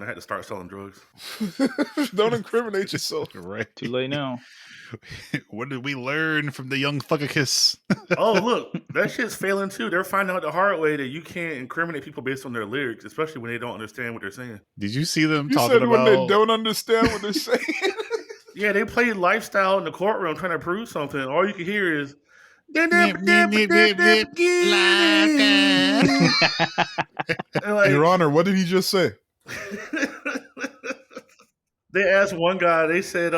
and I had to start selling drugs. Don't incriminate yourself. Right. Too late now. What did we learn from the young fuckakiss? Oh, look, that shit's failing too. They're finding out the hard way that you can't incriminate people based on their lyrics, especially when they don't understand what they're saying. Did you see them You talking said when about? they don't understand what they're saying. Yeah, they play lifestyle in the courtroom trying to prove something. All you can hear is Nip, nip, nip, nip, nip, like, Your Honor, what did he just say? They asked one guy. They said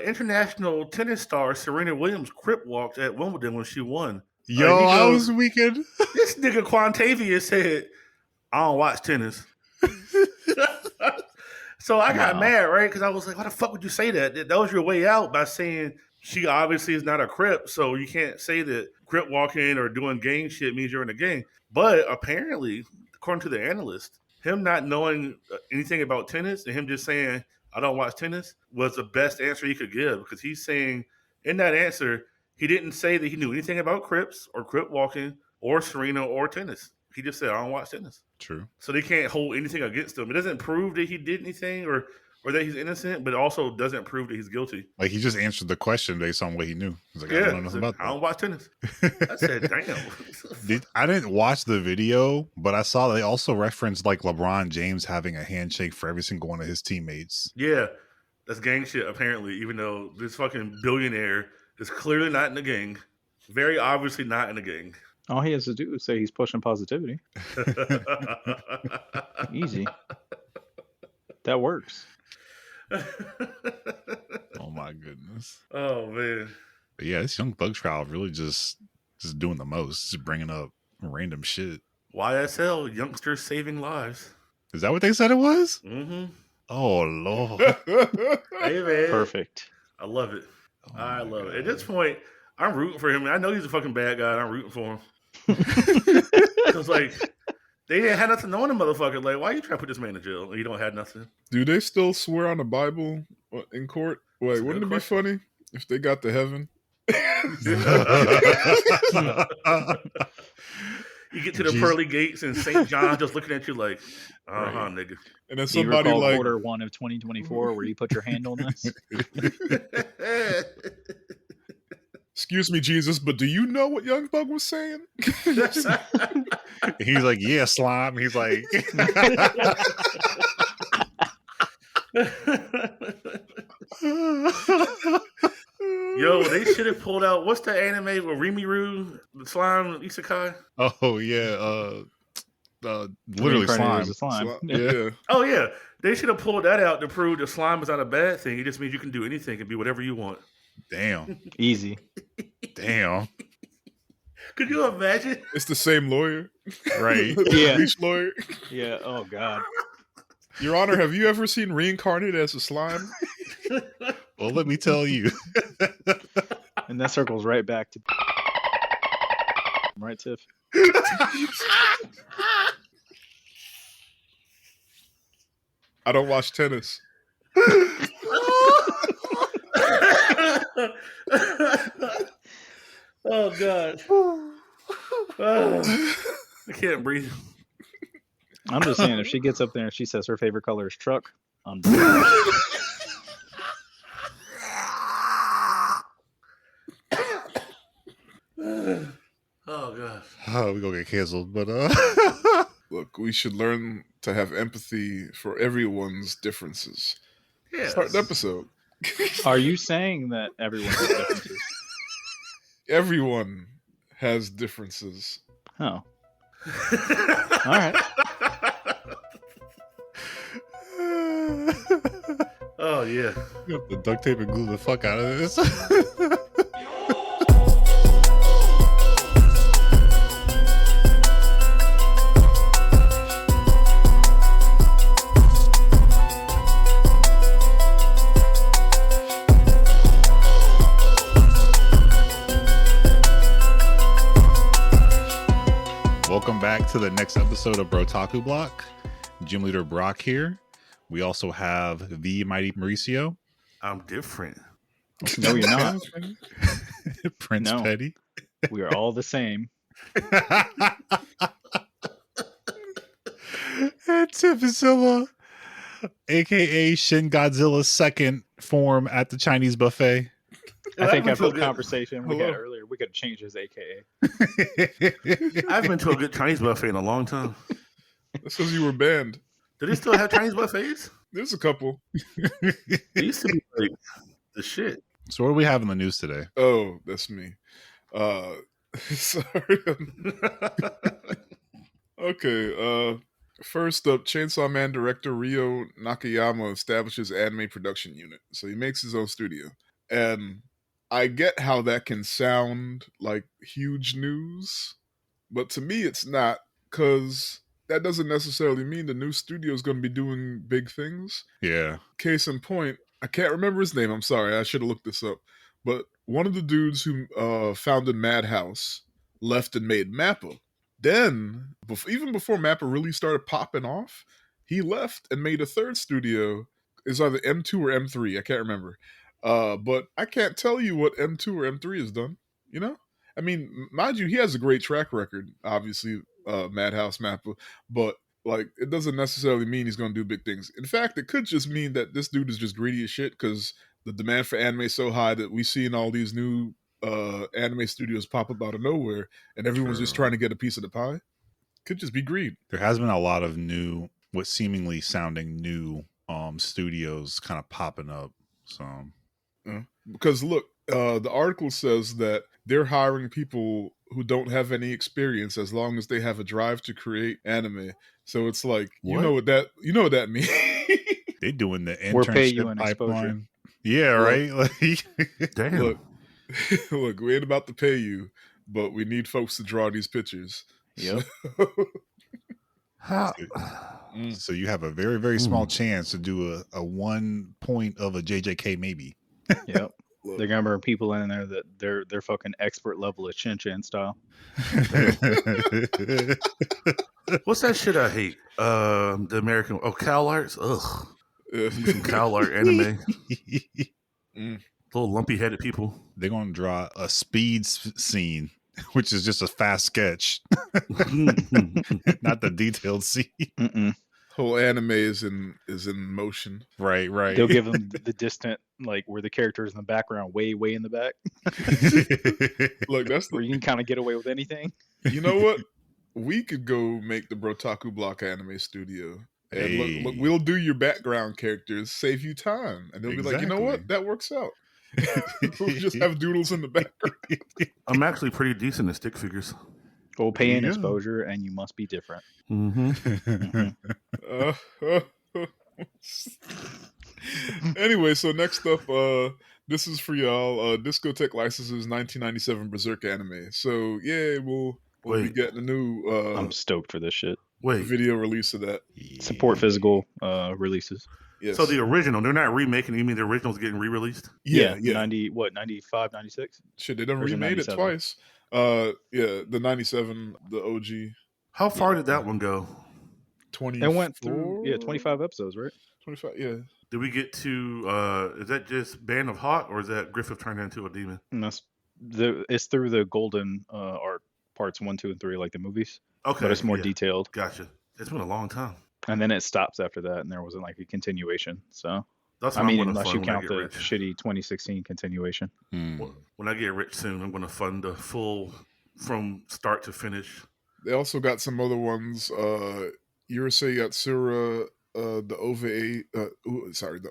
international tennis star Serena Williams crip walked at Wimbledon when she won. Yo, he I goes, was weekend. This nigga Quantavious said, "I don't watch tennis." So I got mad, right? Because I was like, "Why the fuck would you say that? That was your way out by saying she obviously is not a crip, so you can't say that crip walking or doing gang shit means you're in a gang." But apparently, according to the analyst, him not knowing anything about tennis and him just saying, "I don't watch tennis," was the best answer he could give, because he's saying in that answer, he didn't say that he knew anything about crips or crip walking or Serena or tennis. He just said, "I don't watch tennis." True. So they can't hold anything against him. It doesn't prove that he did anything or that he's innocent, but it also doesn't prove that he's guilty. Like, he just answered the question based on what he knew. He's like, Yeah, I don't know nothing about I that. don't watch tennis. I said, damn. I didn't watch the video, but I saw they also referenced like LeBron James having a handshake for every single one of his teammates. Yeah, that's gang shit, apparently, even though this fucking billionaire is clearly not in the gang. Very obviously not in the gang. All he has to do is say he's pushing positivity. Easy. That works. Oh my goodness. Oh, man. But yeah, this Young Thug trial really just doing the most, just bringing up random shit. YSL, youngsters saving lives. Is that what they said it was? Mm-hmm. Oh Lord. Hey, man. Perfect. I love it. Oh I my love God. it. At this point, I'm rooting for him. I know he's a fucking bad guy, and I'm rooting for him. It's like, they didn't have nothing on the motherfucker. Like, why you trying to put this man in jail when you don't have nothing? Do they still swear on the Bible in court? Wait, a wouldn't it good be funny if they got to heaven? You get to the Jeez. pearly gates and St. John just looking at you like, nigga. And then Do you somebody recall like, quarter 1 of 2024 where you put your hand on this? "Excuse me, Jesus, but do you know what Young Thug was saying?" He's like, yeah, slime. He's like, Yo, they should have pulled out, what's the anime with Rimuru, the slime isekai? oh yeah, literally Reincarnated slime. as a slime. Yeah. Oh, yeah. They should have pulled that out to prove that slime is not a bad thing. It just means you can do anything and be whatever you want. Damn, Easy. damn. Could you imagine? It's the same lawyer. Right. The Yeah. police lawyer. Yeah. Oh, God. Your Honor, have you ever seen reincarnated as a slime? Well, let me tell you. And that circles right back to... Right, Tiff? I don't watch tennis. Oh, God. I can't breathe. I'm just saying, if she gets up there and she says her favorite color is truck, I'm Oh, God. Oh, we gonna get canceled, but Look, we should learn to have empathy for everyone's differences. Yes. Start the episode. Are you saying that everyone has differences? Everyone has differences. Oh. All right. Oh, yeah. you have to duct tape and glue the fuck out of this. Welcome back to the next episode of Brotaku Block. Gym Leader Brock here. We also have the Mighty Mauricio. I'm different. No, you're not. Prince No. Petty. We are all the same. And Tiffazilla. AKA Shin Godzilla's second form at the Chinese buffet. I think I've after the been, conversation we had Hello. earlier, we could have changed his AKA. I've been to a good Chinese buffet in a long time. That's because you were banned. Do they still have Chinese buffets? There's a couple. They used to be like the shit. So what do we have in the news today? Oh, that's me. Sorry. Okay. First up, Chainsaw Man director Ryo Nakayama establishes anime production unit. So he makes his own studio. And I get how that can sound like huge news, but to me it's not, because that doesn't necessarily mean the new studio is going to be doing big things. Yeah. Case in point, I can't remember his name. I'm sorry. I should have looked this up. But one of the dudes who founded Madhouse left and made Mappa. Then, even before Mappa really started popping off, he left and made a third studio. It's either M2 or M3. I can't remember. But I can't tell you what M2 or M3 has done. You know? I mean, mind you, he has a great track record, obviously, Madhouse Mappa. But like, it doesn't necessarily mean he's going to do big things. In fact, it could just mean that this dude is just greedy as shit because the demand for anime is so high that we see in all these new anime studios pop up out of nowhere, and everyone's just trying to get a piece of the pie. Could just be greed. There has been a lot of new, what seemingly sounding new studios kind of popping up. So because look, the article says that they're hiring people who don't have any experience as long as they have a drive to create anime. So it's like, you know what that means. they doing the We're paying you internship an pipeline. Yeah, right. Like, Damn. Look, we ain't about to pay you, but we need folks to draw these pictures. Yep. How? So you have a very, very small chance to do a 1 point of a JJK maybe. Yep. Look, They're gonna bring people in there that they're fucking expert level of chin chin style. What's that shit I hate? The American Cow Arts. Ugh. Some cow art anime. Little lumpy headed people. They're gonna draw a speed scene, which is just a fast sketch, not the detailed scene. Mm-mm. Whole anime is in motion. Right. They'll give them the distant, like where the character is in the background, way in the back, Look, that's where you can kind of get away with anything. You know what? We could go make the Brotaku Block anime studio. And look, we'll do your background characters, save you time. And they'll be like, you know what? That works out. We'll just have doodles in the background. I'm actually pretty decent at stick figures. Go pay in exposure, and you must be different. Anyway, so next up, this is for y'all. Discotheque licenses 1997 Berserk anime. So yeah, we'll be getting a new. I'm stoked for this shit. Video release of that. Support physical releases. Yes. So the original, they're not remaking. You mean the original's getting re-released? Yeah. 95, 96? Shit, they done remade it twice. The 97, the OG. How far did that one go? 20. It went through 25 episodes, right? 25, yeah. Did we get to is that just Band of Hawk, or is that Griffith turned into a demon? And it's through the golden art parts 1, 2, and 3, like the movies. Okay. But it's more detailed. Gotcha. It's been a long time. And then it stops after that, and there wasn't like a continuation. So that's I mean, unless you count the shitty 2016 continuation. When I get rich soon, I'm going to fund the full from start to finish. They also got some other ones. Urusei Yatsura, the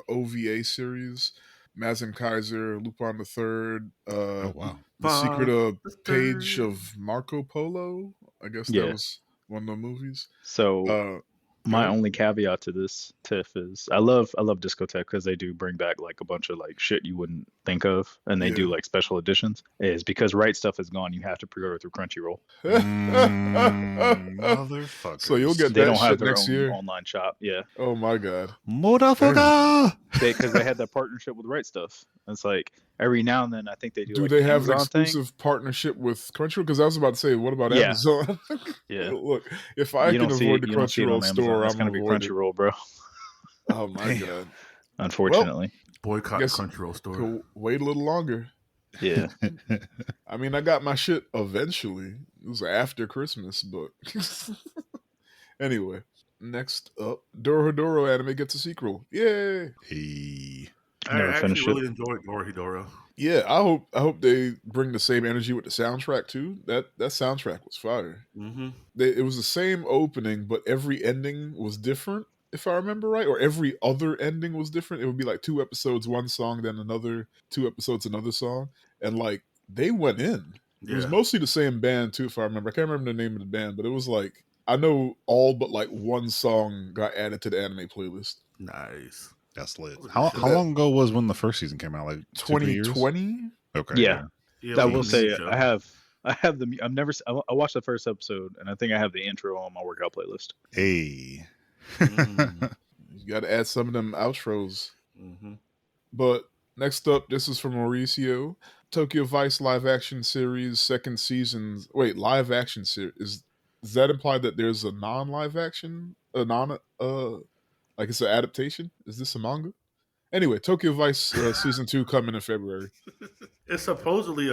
OVA series, Mazen Kaiser, Lupin the Third, The Secret Page of Marco Polo. I guess that was one of the movies. So my only caveat to this TIFF is I love Discotheque because they do bring back like a bunch of like shit you wouldn't think of, and they do like special editions. Is because Right Stuff is gone, you have to pre-order through Crunchyroll. Motherfucker. So you'll get they that don't shit have their next own year. online shop. Yeah. Oh my god. Motherfucker. Because they had that partnership with Right Stuff. It's like every now and then I think they do. Do like they have an Amazon exclusive partnership with Crunchyroll? Because I was about to say, what about Amazon? Yeah. Look, if I can avoid the Crunchyroll store, it's I'm going to be Crunchyroll, bro. Oh my god. Unfortunately. Boycott Crunchyroll store. Could wait a little longer. Yeah. I mean, I got my shit eventually. It was after Christmas, but anyway. Next up, Dorohedoro anime gets a sequel. Yay! Hey. I Never actually finished really it. enjoyed Dorohedoro. Yeah, I hope they bring the same energy with the soundtrack too. That soundtrack was fire. Mm-hmm. It was the same opening, but every ending was different, if I remember right, or every other ending was different. It would be like 2 episodes, one song, then another 2 episodes, another song, and like they went in. It was Yeah. mostly the same band too, if I remember. I can't remember the name of the band, but it was like I know all but like one song got added to the anime playlist. Nice. That's lit. That was a How good show. how long ago was when the first season came out? Like 2-3 years? 2020. Okay. Yeah. Yeah, I it will was a say good show. I have the. I've never. I watched the first episode, and I think I have the intro on my workout playlist. Hey. Mm. You got to add some of them outros. Mm-hmm. But next up, this is from Mauricio. Tokyo Vice live action series, second season. Wait, live action series. Does that imply that there's a non-live action? Like it's an adaptation? Is this a manga? Anyway, Tokyo Vice season 2 coming in February. It's supposedly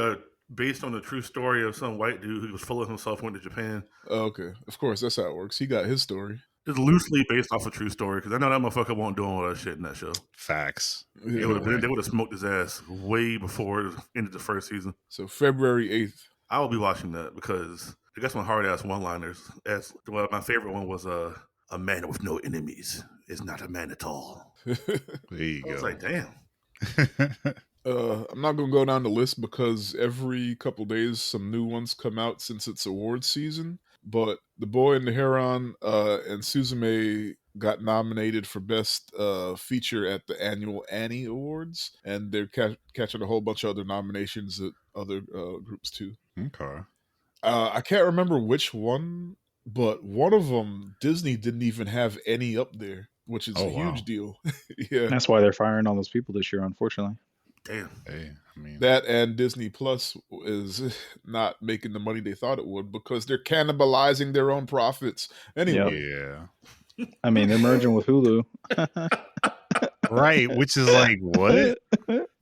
based on the true story of some white dude who was full of himself, went to Japan. Oh, okay. Of course, that's how it works. He got his story. It's loosely based off a true story because I know that motherfucker won't doing all that shit in that show. Facts. Yeah. They would have smoked his ass way before it ended the first season. So February 8th. I will be watching that because I got some hard ass one liners. My favorite one was a man with no enemies is not a man at all. There you I was go. like, damn. I'm not going to go down the list because every couple days some new ones come out since it's awards season. But The Boy and the Heron and Suzume got nominated for Best Feature at the annual Annie Awards. And they're catching a whole bunch of other nominations at other groups too. Okay. I can't remember which one, but one of them, Disney didn't even have any up there, which is a huge deal. Yeah. That's why they're firing all those people this year, unfortunately. Damn. Hey, I mean, That and Disney Plus is not making the money they thought it would because they're cannibalizing their own profits. Anyway, yeah. I mean, they're merging with Hulu. Right, which is like, what?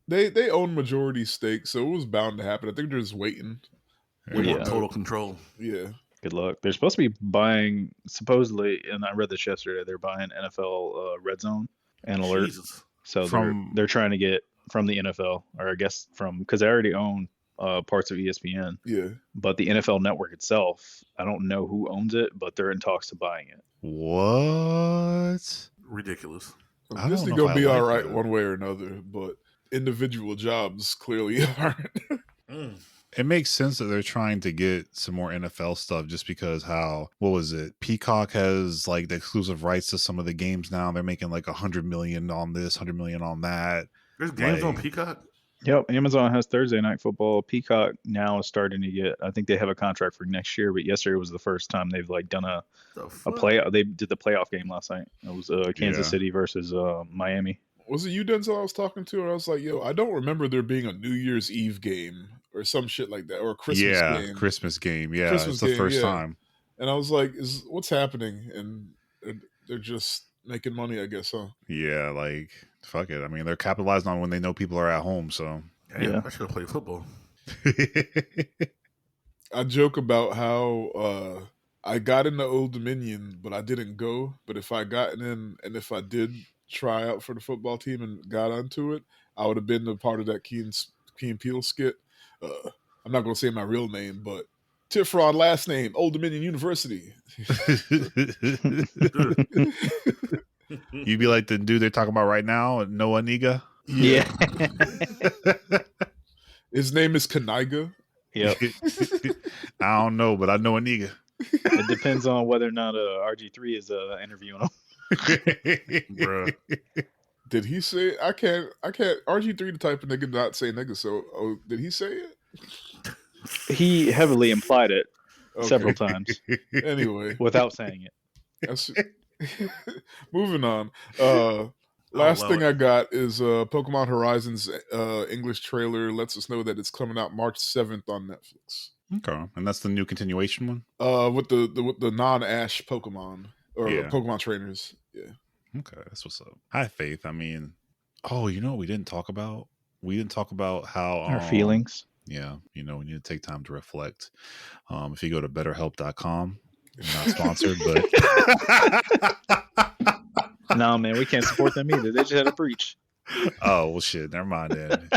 they own majority stake, so it was bound to happen. I think they're just waiting. They Yeah. want total control. Yeah. Good luck. They're supposed to be buying, supposedly, and I read this yesterday, they're buying NFL Red Zone and Alert. Jesus. So From- they're trying to get from the NFL, or I guess from, because they already own parts of ESPN. Yeah. But the NFL network itself, I don't know who owns it, but they're in talks to buying it. What? Ridiculous. I don't Disney know gonna if I be like all right that. one way or another, but individual jobs clearly aren't. Mm. It makes sense that they're trying to get some more NFL stuff just because what was it? Peacock has like the exclusive rights to some of the games now. They're making like $100 million on this, $100 million on that. There's games on Like- Peacock? Yep, Amazon has Thursday Night Football. Peacock now is starting to get, I think they have a contract for next year, but yesterday was the first time they've like done a play. They did the playoff game last night. It was Kansas Yeah. City versus Miami. Was it you, Denzel, I was talking to? Or I was like, yo, I don't remember there being a New Year's Eve game or some shit like that, or a Christmas game. Christmas game. Yeah, Christmas it's the game, first yeah. time. And I was like, what's happening? And they're just making money, I guess, huh? Yeah, like fuck it. I mean, they're capitalizing on when they know people are at home. So Damn, Yeah. I should have played football. I joke about how I got into Old Dominion, but I didn't go. But if I gotten in, and if I did try out for the football team and got onto it, I would have been a part of that Key and Peele skit. I'm not going to say my real name, but Tifron last name, Old Dominion University. you'd be like the dude they're talking about right now, Noah Niga. Yeah. His name is Kaniga. Yep. I don't know, but I know a nigga. It depends on whether or not RG3 is interviewing him. Bruh. Did he say? I can't. RG3 the type of nigga not say nigga. So, did he say it? He heavily implied it Okay. several times Anyway, without saying it. that's moving on. Last love thing it. I got is Pokemon Horizons English trailer lets us know that it's coming out March 7th on Netflix. Okay, and that's the new continuation one. With the non-Ash Pokemon or Yeah. Pokemon trainers. Yeah. Okay, that's what's up. Hi, Faith. I mean, you know what we didn't talk about? We didn't talk about how Our feelings. Yeah, we need to take time to reflect. If you go to betterhelp.com, Not sponsored, but No, man, we can't support them either. They just had a breach. oh well, shit. Never mind then.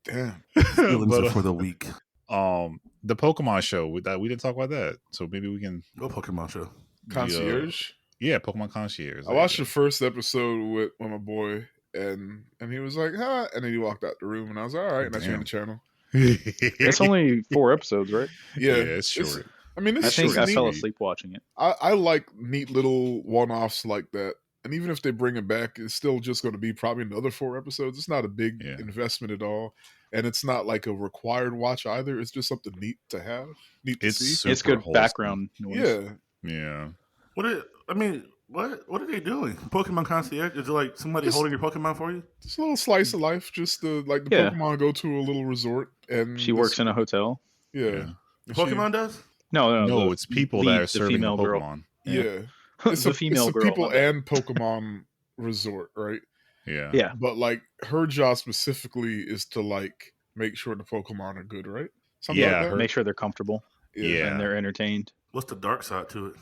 Damn. Feelings But, are for the weak. the Pokemon show we didn't talk about that, so maybe we can Go Pokemon show. Concierge. Yeah, Pokemon Concierge. I watched the first episode with my boy, and he was like, "Huh," and then he walked out the room, and I was like, "All right," and I changed the channel. It's only 4 episodes, right? Yeah, it's short. I mean, I it's think short. I fell asleep watching it. I like neat little one-offs like that. And even if they bring it back, it's still just going to be probably another 4 episodes. It's not a big investment at all. And it's not like a required watch either. It's just something neat to have, neat to see. It's good wholesome. background noise. Yeah. What are they doing? Pokemon Concierge? Is it like somebody holding your Pokemon for you? Just a little slice of life. Just the Pokemon go to a little resort. And She works in a hotel. Yeah. Pokemon does? No, it's people that are serving the female Pokemon. Yeah. It's the female it's a girl. people and Pokemon resort, right? Yeah. Yeah. But like her job specifically is to like make sure the Pokemon are good, right? Something Yeah, like that? Make sure they're comfortable Yeah. and they're entertained. What's the dark side to it?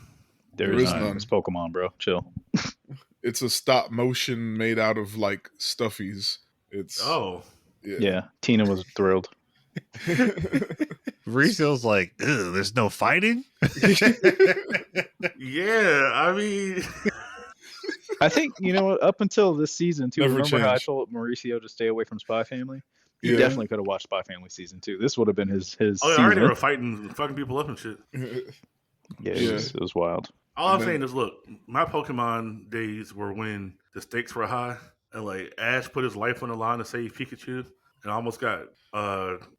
There is is none. none. It's Pokemon, bro. Chill. It's a stop motion made out of like stuffies. It's Yeah. Tina was thrilled. Reseal's like, ew, there's no fighting? Yeah, I mean... I think, up until this season, too, Never remember how I changed. told Mauricio to stay away from Spy Family? He Yeah. definitely could have watched Spy Family season 2. This would have been his Oh, yeah, I season. heard they were fucking people up and shit. Yeah, it was wild. All I'm saying is, look, my Pokemon days were when the stakes were high, and like Ash put his life on the line to save Pikachu, and almost got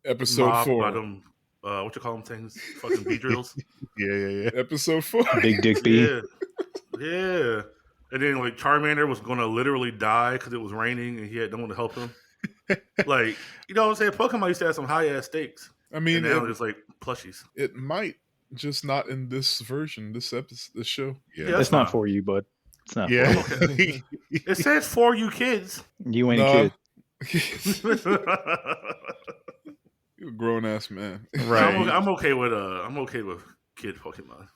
Episode mobbed 4. by them. What you call them things? Fucking Beedrills. Yeah. Episode 4. Big Dick B. Yeah. And then like Charmander was gonna literally die because it was raining and he had no one to help him. Like, you know what I'm saying? Pokemon used to have some high ass stakes. I mean, And now it's like plushies. it might just not in this version, this episode, this show. Yeah, It's not for you, bud. It's not Yeah. for you. It says for you kids. You ain't a No. kid. You're a grown ass man. Right. I'm okay with kid Pokemon.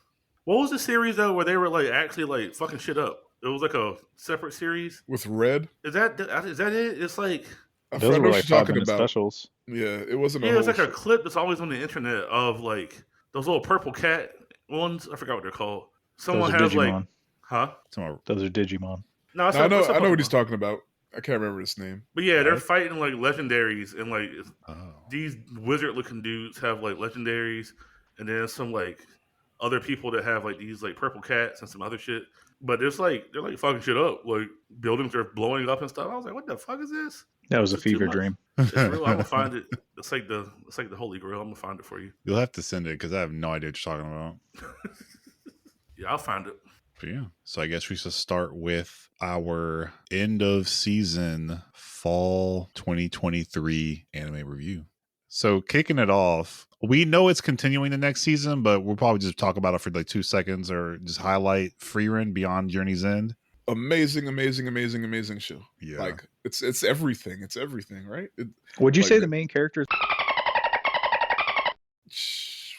What was the series though where they were like actually like fucking shit up? It was like a separate series. With Red, Is that it? It's like I Those know were what like you're 5 talking minute about. specials. Yeah, it wasn't a yeah, whole it's like a show. clip that's always on the internet of like those little purple cat ones. I forgot what they're called. Someone Those are has Digimon. like, huh? Those are Digimon. No, it's No, I a- know it's a what he's Pokemon. talking about. I can't remember his name. But yeah, they're fighting like legendaries, and like Oh. these wizard-looking dudes have like legendaries, and then some like other people that have like these like purple cats and some other shit. But there's like they're like fucking shit up. Like buildings are blowing up and stuff. I was like, what the fuck is this? That was a It's too fever much. dream. It's real. I'm gonna find it. It's like the Holy Grail. I'm gonna find it for you. You'll have to send it because I have no idea what you're talking about. Yeah, I'll find it. But yeah. So I guess we should start with our end of season fall 2023 anime review. So kicking it off, we know it's continuing the next season, but we'll probably just talk about it for like 2 seconds or just highlight Frieren Beyond Journey's End. Amazing show. Yeah. Like it's everything. It's everything, right? Would you Like say that. the main characters?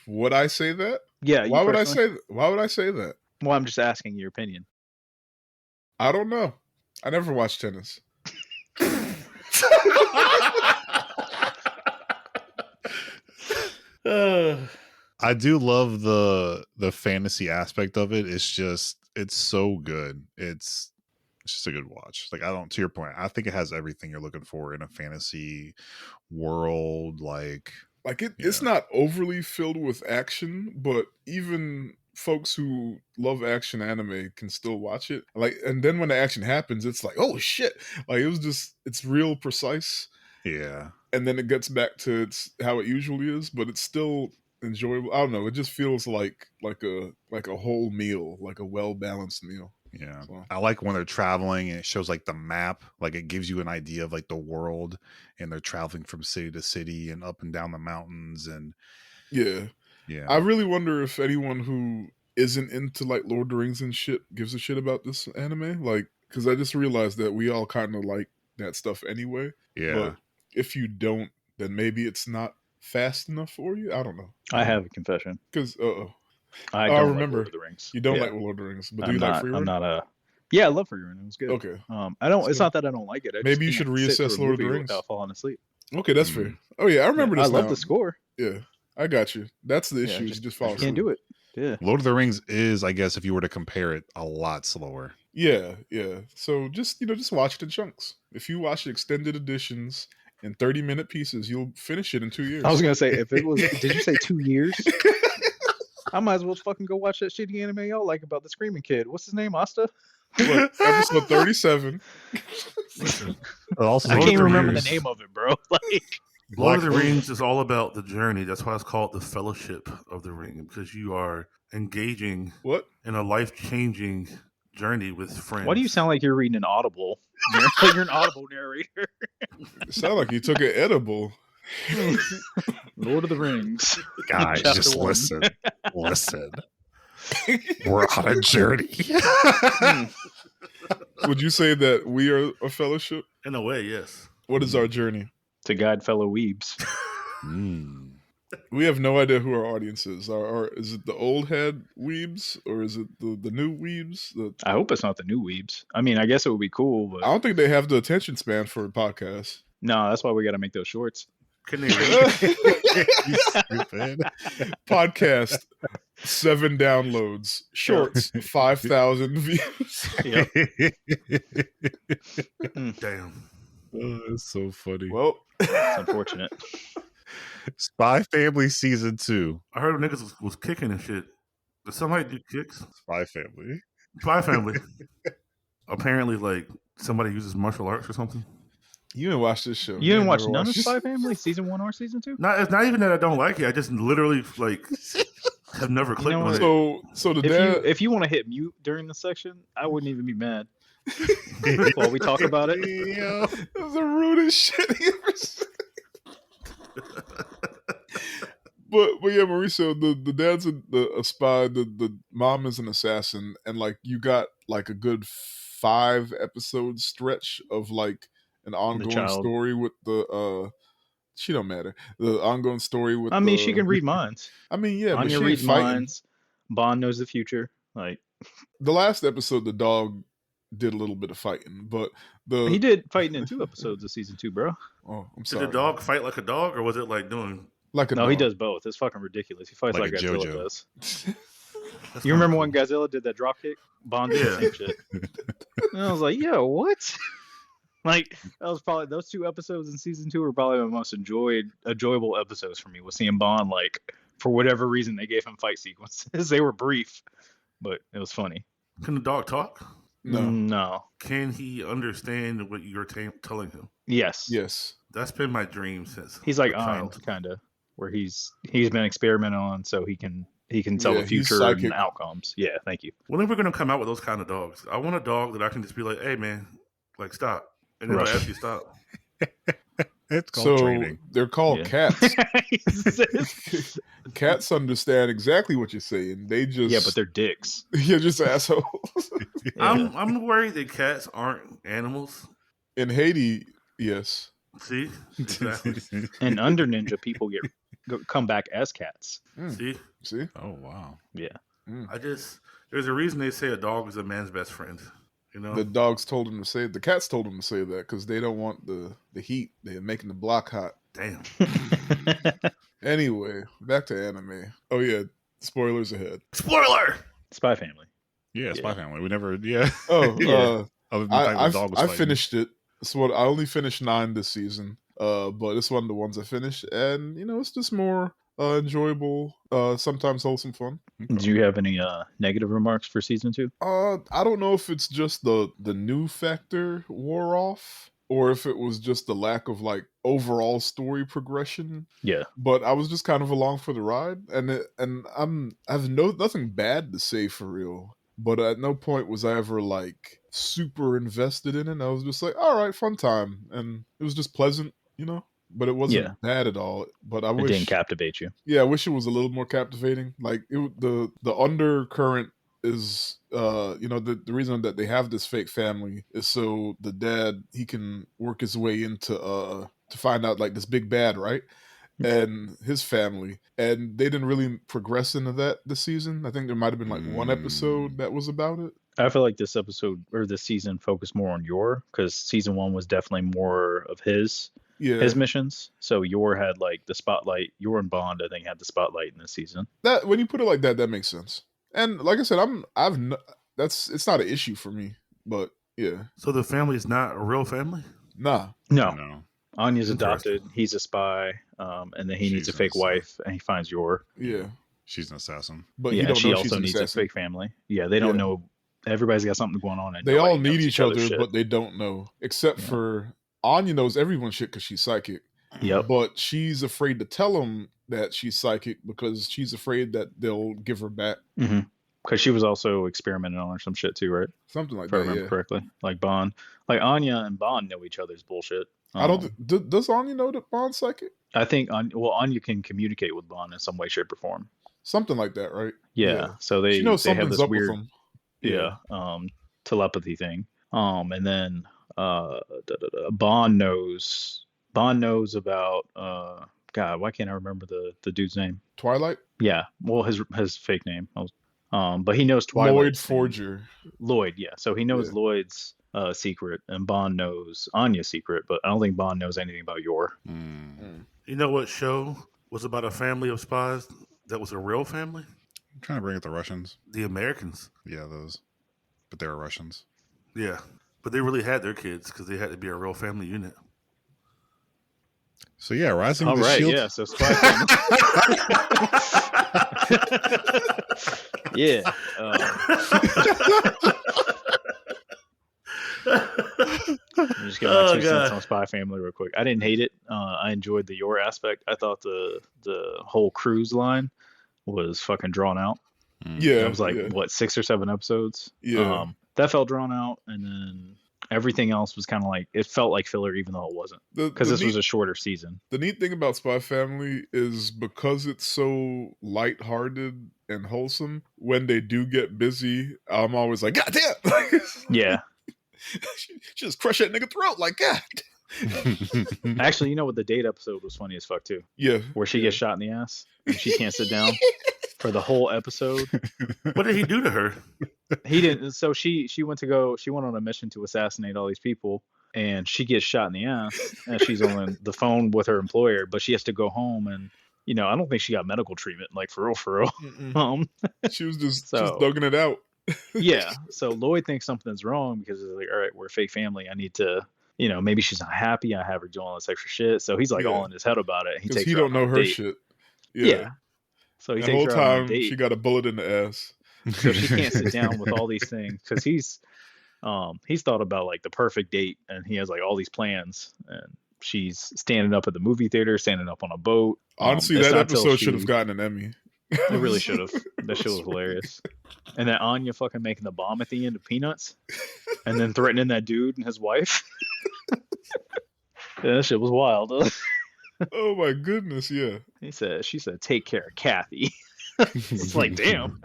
Would I say that? Yeah. you Why would I personally? say that? Why would I say that? Well, I'm just asking your opinion. I don't know. I never watched tennis. I do love the fantasy aspect of it. It's so good. It's just a good watch. Like to your point, I think it has everything you're looking for in a fantasy world. Like It's not overly filled with action, but even folks who love action anime can still watch it. Like, and then when the action happens, it's like, oh shit! Like it's real precise, yeah. and then it gets back to how it usually is, but it's still enjoyable. I don't know. It just feels like a whole meal, like a well balanced meal. Yeah. So. I like when they're traveling and it shows like the map, like it gives you an idea of like the world, and they're traveling from city to city and up and down the mountains. And Yeah. I really wonder if anyone who isn't into like Lord of the Rings and shit gives a shit about this anime. Like, because I just realized that we all kind of like that stuff anyway. Yeah. But if you don't, then maybe it's not fast enough for you. I don't know. I have a confession. Because I I don't like remember. Lord of the Rings. You don't Yeah. like Lord of the Rings, but do I'm you like not. Frieren? I'm not a. Yeah, I love Frieren. It was good. Okay. I don't. That's It's good. not that I don't like it. I Maybe you just should can't sit reassess through a Lord of the movie Rings. without falling asleep. Okay, that's fair. Oh yeah, I remember Yeah, this I love now. the score. Yeah, I got you. That's the Yeah, issue. I You just, just I fall just can't asleep. do it. Yeah. Lord of the Rings is, I guess, if you were to compare it, a lot slower. Yeah. So just just watch it in chunks. If you watch extended editions in 30-minute pieces, you'll finish it in 2 years. I was gonna say if it was. Did you say 2 years? I might as well fucking go watch that shitty anime y'all like about the screaming kid. What's his name? Asta? Look, episode 37. Listen, Also, I Lord of can't the remember the Rings. name of it, bro. Like, Lord of Black the Clover. Rings is all about the journey. That's why it's called the Fellowship of the Ring, because you are engaging What? in a life-changing journey with friends. why do you sound like you're reading an Audible? Like you're an Audible narrator. It sounded like you took an edible. Lord of the Rings. Guys, Chapter just 1. listen. We're on a journey. Would you say that we are a fellowship? In a way, yes. What is our journey? To guide fellow weebs. Mm. We have no idea who our audience is. Is it the old head weebs or is it the new weebs? I hope it's not the new weebs. I mean, I guess it would be cool, but I don't think they have the attention span for a podcast. no, that's why we got to make those shorts. Can they read? You stupid. Podcast 7 downloads, shorts 5,000 views. Yep. Damn. Oh, that's so funny. Well, It's unfortunate. Spy Family Season 2. I heard niggas was kicking and shit. Did somebody do kicks? Spy Family. Spy Family. Apparently, like, somebody uses martial arts or something. you didn't watch this show. You didn't ain't watch never none of watched Spy Family season 1 or season 2? It's not even that I don't like it. I just literally, like, have never clicked know on what? it. So the dad. If you want to hit mute during the section, I wouldn't even be mad. While we talk about it. Yeah. That's the rudest shit he ever said. But yeah, Mauricio, the dad's a spy, the mom is an assassin, and like you got like a good 5 episode stretch of like an ongoing child. story with the she don't matter. The ongoing story with I mean, she can read minds. I mean, yeah, but Anya she ain't reads fighting. minds. Bond knows the future. Like The last episode, the dog did a little bit of fighting, but he did fighting in 2 episodes of season 2, bro. Oh, I'm Did sorry. the dog fight like a dog, or was it like doing? Like a No, dog. he does both. It's fucking ridiculous. He fights Like like, a Godzilla JoJo. does. That's You remember kinda when Godzilla did that drop kick? Bond did the Yeah. same shit. And I was like, yo, what? Like that was probably those 2 episodes in season 2 were probably the most enjoyable episodes for me. Was seeing Bond, like, for whatever reason they gave him fight sequences. They were brief, but it was funny. cool. Can the dog talk? No. Can he understand what you're telling him? Yes. Yes. That's been my dream since He's like a child. Ein, kind of, where he's been experimenting on, so he can tell Yeah, the he's future psychic. and outcomes. Yeah, thank you. When are we going to come out with those kind of dogs? I want a dog that I can just be like, "Hey, man, like stop," and then Rush. I ask you stop. It's called So training. they're called Yeah. cats. Cats understand exactly what you're saying. They just Yeah, but they're dicks. you're just assholes. Yeah. I'm worried that cats aren't animals. In Haiti, yes. See, exactly. And under Ninja, people come back as cats. See, See? Oh, wow. Yeah. there's a reason they say a dog is a man's best friend. You know, The dogs told him to say the cats told him to say that because they don't want the heat. They're making the block hot. damn. Anyway, back to anime. Oh yeah, spoilers ahead. Spoiler. Spy Family. Yeah, Spy Yeah. Family. We never, yeah. Oh, Yeah. Other than the fact the dog was I fighting. finished it. So I only finished 9 this season. But it's one of the ones I finished, and it's just more enjoyable, sometimes wholesome fun. Do you have any negative remarks for season 2? I don't know if it's just the new factor wore off, or if it was just the lack of like overall story progression. Yeah. But I was just kind of along for the ride, and I've nothing bad to say for real. But at no point was I ever like super invested in it. I was just like, all right, fun time, and it was just pleasant, But it wasn't bad at all. But I It wish didn't captivate you. yeah, I wish it was a little more captivating. Like the undercurrent is the reason that they have this fake family is so the dad he can work his way into to find out like this big bad, right? and his family, and they didn't really progress into that this season. I think there might have been like one episode that was about it. I feel like this episode or this season focused more on Yor, because season 1 was definitely more of his missions. So Yor had like the spotlight. Yor and Bond, I think, had the spotlight in this season. That when you put it like that, that makes sense. And like I said, it's not an issue for me. But yeah. So the family is not a real family? Nah. No. Anya's adopted. He's a spy, and then he needs a fake wife, and he finds Yor. Yeah. She's an assassin. But yeah, she also needs a fake family. Yeah, they don't know. Everybody's got something going on. And they all need each other, but they don't know. Except for Anya knows everyone's shit because she's psychic. Yep. But she's afraid to tell them that she's psychic because she's afraid that they'll give her back. Mm-hmm. Because she was also experimenting on her some shit too, right? Something like if I remember correctly. Like Bond. Like Anya and Bond know each other's bullshit. I don't. Does Anya know that Bond's psychic? I think Anya can communicate with Bond in some way, shape, or form. Something like that, right? Yeah. So they have this weird telepathy thing. And then Bond knows about God, why can't I remember the dude's name? Twilight? Yeah. Well, his fake name. But he knows Twilight. Lloyd Forger. Lloyd, yeah. So he knows Lloyd's secret, and Bond knows Anya's secret, but I don't think Bond knows anything about Yor. You know what show was about a family of spies that was a real family? I'm trying to bring it the Russians. The Americans. Yeah, those. But they were Russians. Yeah. But they really had their kids because they had to be a real family unit. So yeah, Rising of the right, Shield. Yeah, so Spy Family. Yeah. I'm just getting my 2 cents on Spy Family real quick. I didn't hate it. I enjoyed the Yor aspect. I thought the whole cruise line was fucking drawn out. Yeah. It was like, what, 6 or 7 episodes? Yeah. That felt drawn out, and then everything else was kind of like, it felt like filler, even though it wasn't. Because this was a shorter season. The neat thing about Spy Family is because it's so lighthearted and wholesome, when they do get busy, I'm always like, God damn! Yeah. She just crush that nigga throat like God. Actually, you know what? The date episode was funny as fuck too. Yeah. Where she gets shot in the ass and she can't sit down for the whole episode. What did he do to her? He didn't. So she went on a mission to assassinate all these people, and she gets shot in the ass, and she's on the phone with her employer, but she has to go home, and I don't think she got medical treatment, like for real. She was just thugging it out. Yeah. So Lloyd thinks something's wrong because he's like, all right, we're a fake family. I need to, maybe she's not happy. I have her doing all this extra shit. So he's like all in his head about it. He don't know her shit. Yeah. So he the takes whole her time on a date. she got a bullet in the ass. So she can't sit down with all these things because he's thought about like the perfect date, and he has like all these plans, and she's standing up at the movie theater, standing up on a boat. Honestly, that episode should have gotten an Emmy. It really should have. That shit was hilarious. And then Anya fucking making the bomb at the end of Peanuts, and then threatening that dude and his wife. Yeah, that shit was wild. Oh my goodness, yeah. She said, take care of Kathy. It's like, damn.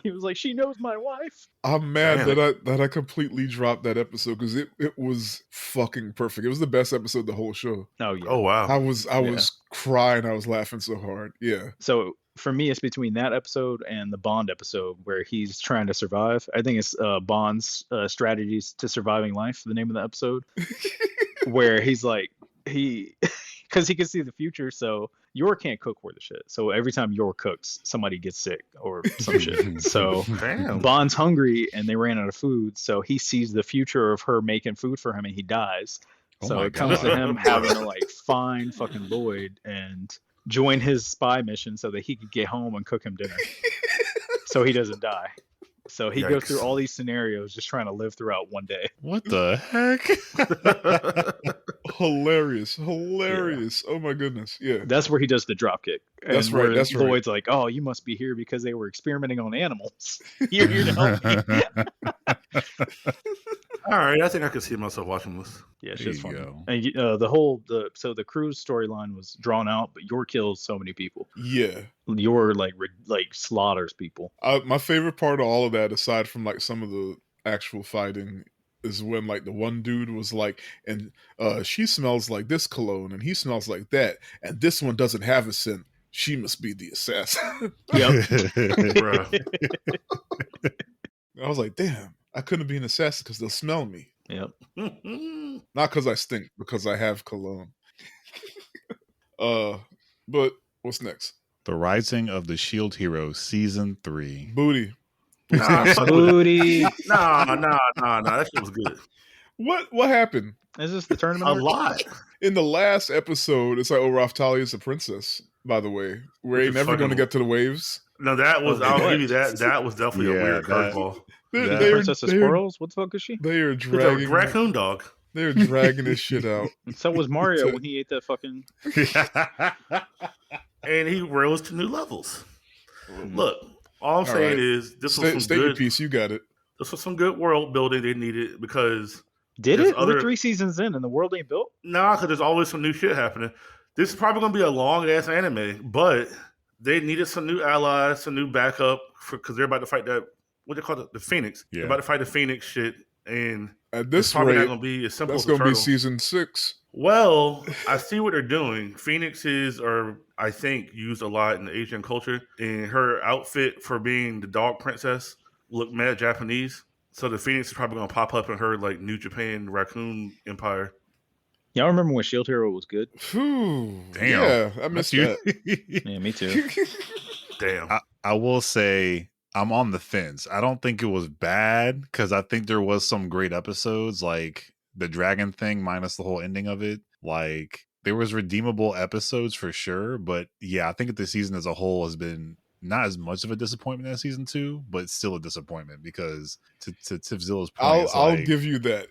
He was like, she knows my wife. I'm mad that I completely dropped that episode because it was fucking perfect. It was the best episode of the whole show. Oh yeah. Oh wow. I was crying. I was laughing so hard. Yeah. So for me, it's between that episode and the Bond episode where he's trying to survive. I think it's Bond's strategies to surviving life. The name of the episode, where he's like because he can see the future. So Yor can't cook worth a shit. So every time Yor cooks, somebody gets sick or some shit. So Bond's hungry and they ran out of food. So he sees the future of her making food for him and he dies. So it comes to him having to like find fucking Lloyd and join his spy mission so that he could get home and cook him dinner. So he doesn't die. So he goes through all these scenarios just trying to live throughout one day. What the heck? Hilarious. Yeah. Oh my goodness. Yeah. That's where he does the drop kick. That's right. Lloyd's like, oh, you must be here because they were experimenting on animals. You're here to help me. All right, I think I could see myself watching this. Yeah, it's just fun. And the cruise storyline was drawn out, but Yor kills so many people. Yeah, Yor like slaughters people. My favorite part of all of that, aside from like some of the actual fighting, is when like the one dude was like, and she smells like this cologne, and he smells like that, and this one doesn't have a scent. She must be the assassin. Bruh. I was like, damn, I couldn't be an assassin because they'll smell me. Yep. Not because I stink, because I have cologne. But what's next? The Rising of the Shield Hero Season 3. Booty. Nah, fuck with it. Booty. Nah. That shit was good. What happened? Is this the tournament? A arc? lot. In the last episode, it's like, oh, Raftalia's a princess, by the way. We ain't never going to get to the waves. No, that was, I'll give you that. That was definitely a weird that- curveball. Princess of Squirrels? What the fuck is she? They are It's a dragging raccoon dog. They're dragging this shit out. So was Mario when he ate that fucking. And he rose to new levels. Look, all I'm saying right. is this was some State your good. piece. You got it. This was some good world building they needed because Did There's it? We're other- 3 seasons in and the world ain't built? because there's always some new shit happening. This is probably gonna be a long ass anime, but they needed some new allies, some new backup because they're about to fight that what they call it, the Phoenix. Yeah. They're about to fight the Phoenix shit, and At it's this probably not rate, gonna be as simple that's as going to be Turtle. season 6. Well, I see what they're doing. Phoenixes are, I think, used a lot in the Asian culture, and her outfit for being the dog princess looked mad Japanese. So the Phoenix is probably gonna pop up in her like New Japan Raccoon Empire. Y'all remember when Shield Hero was good? Phew. Damn. Yeah, I missed that. Yeah, me too. Damn. I will say I'm on the fence. I don't think it was bad because I think there was some great episodes, like the dragon thing minus the whole ending of it. Like there was redeemable episodes for sure, but yeah, I think the season as a whole has been not as much of a disappointment as season 2, but still a disappointment because to Tifzilla's point, it's I'll like, give you that.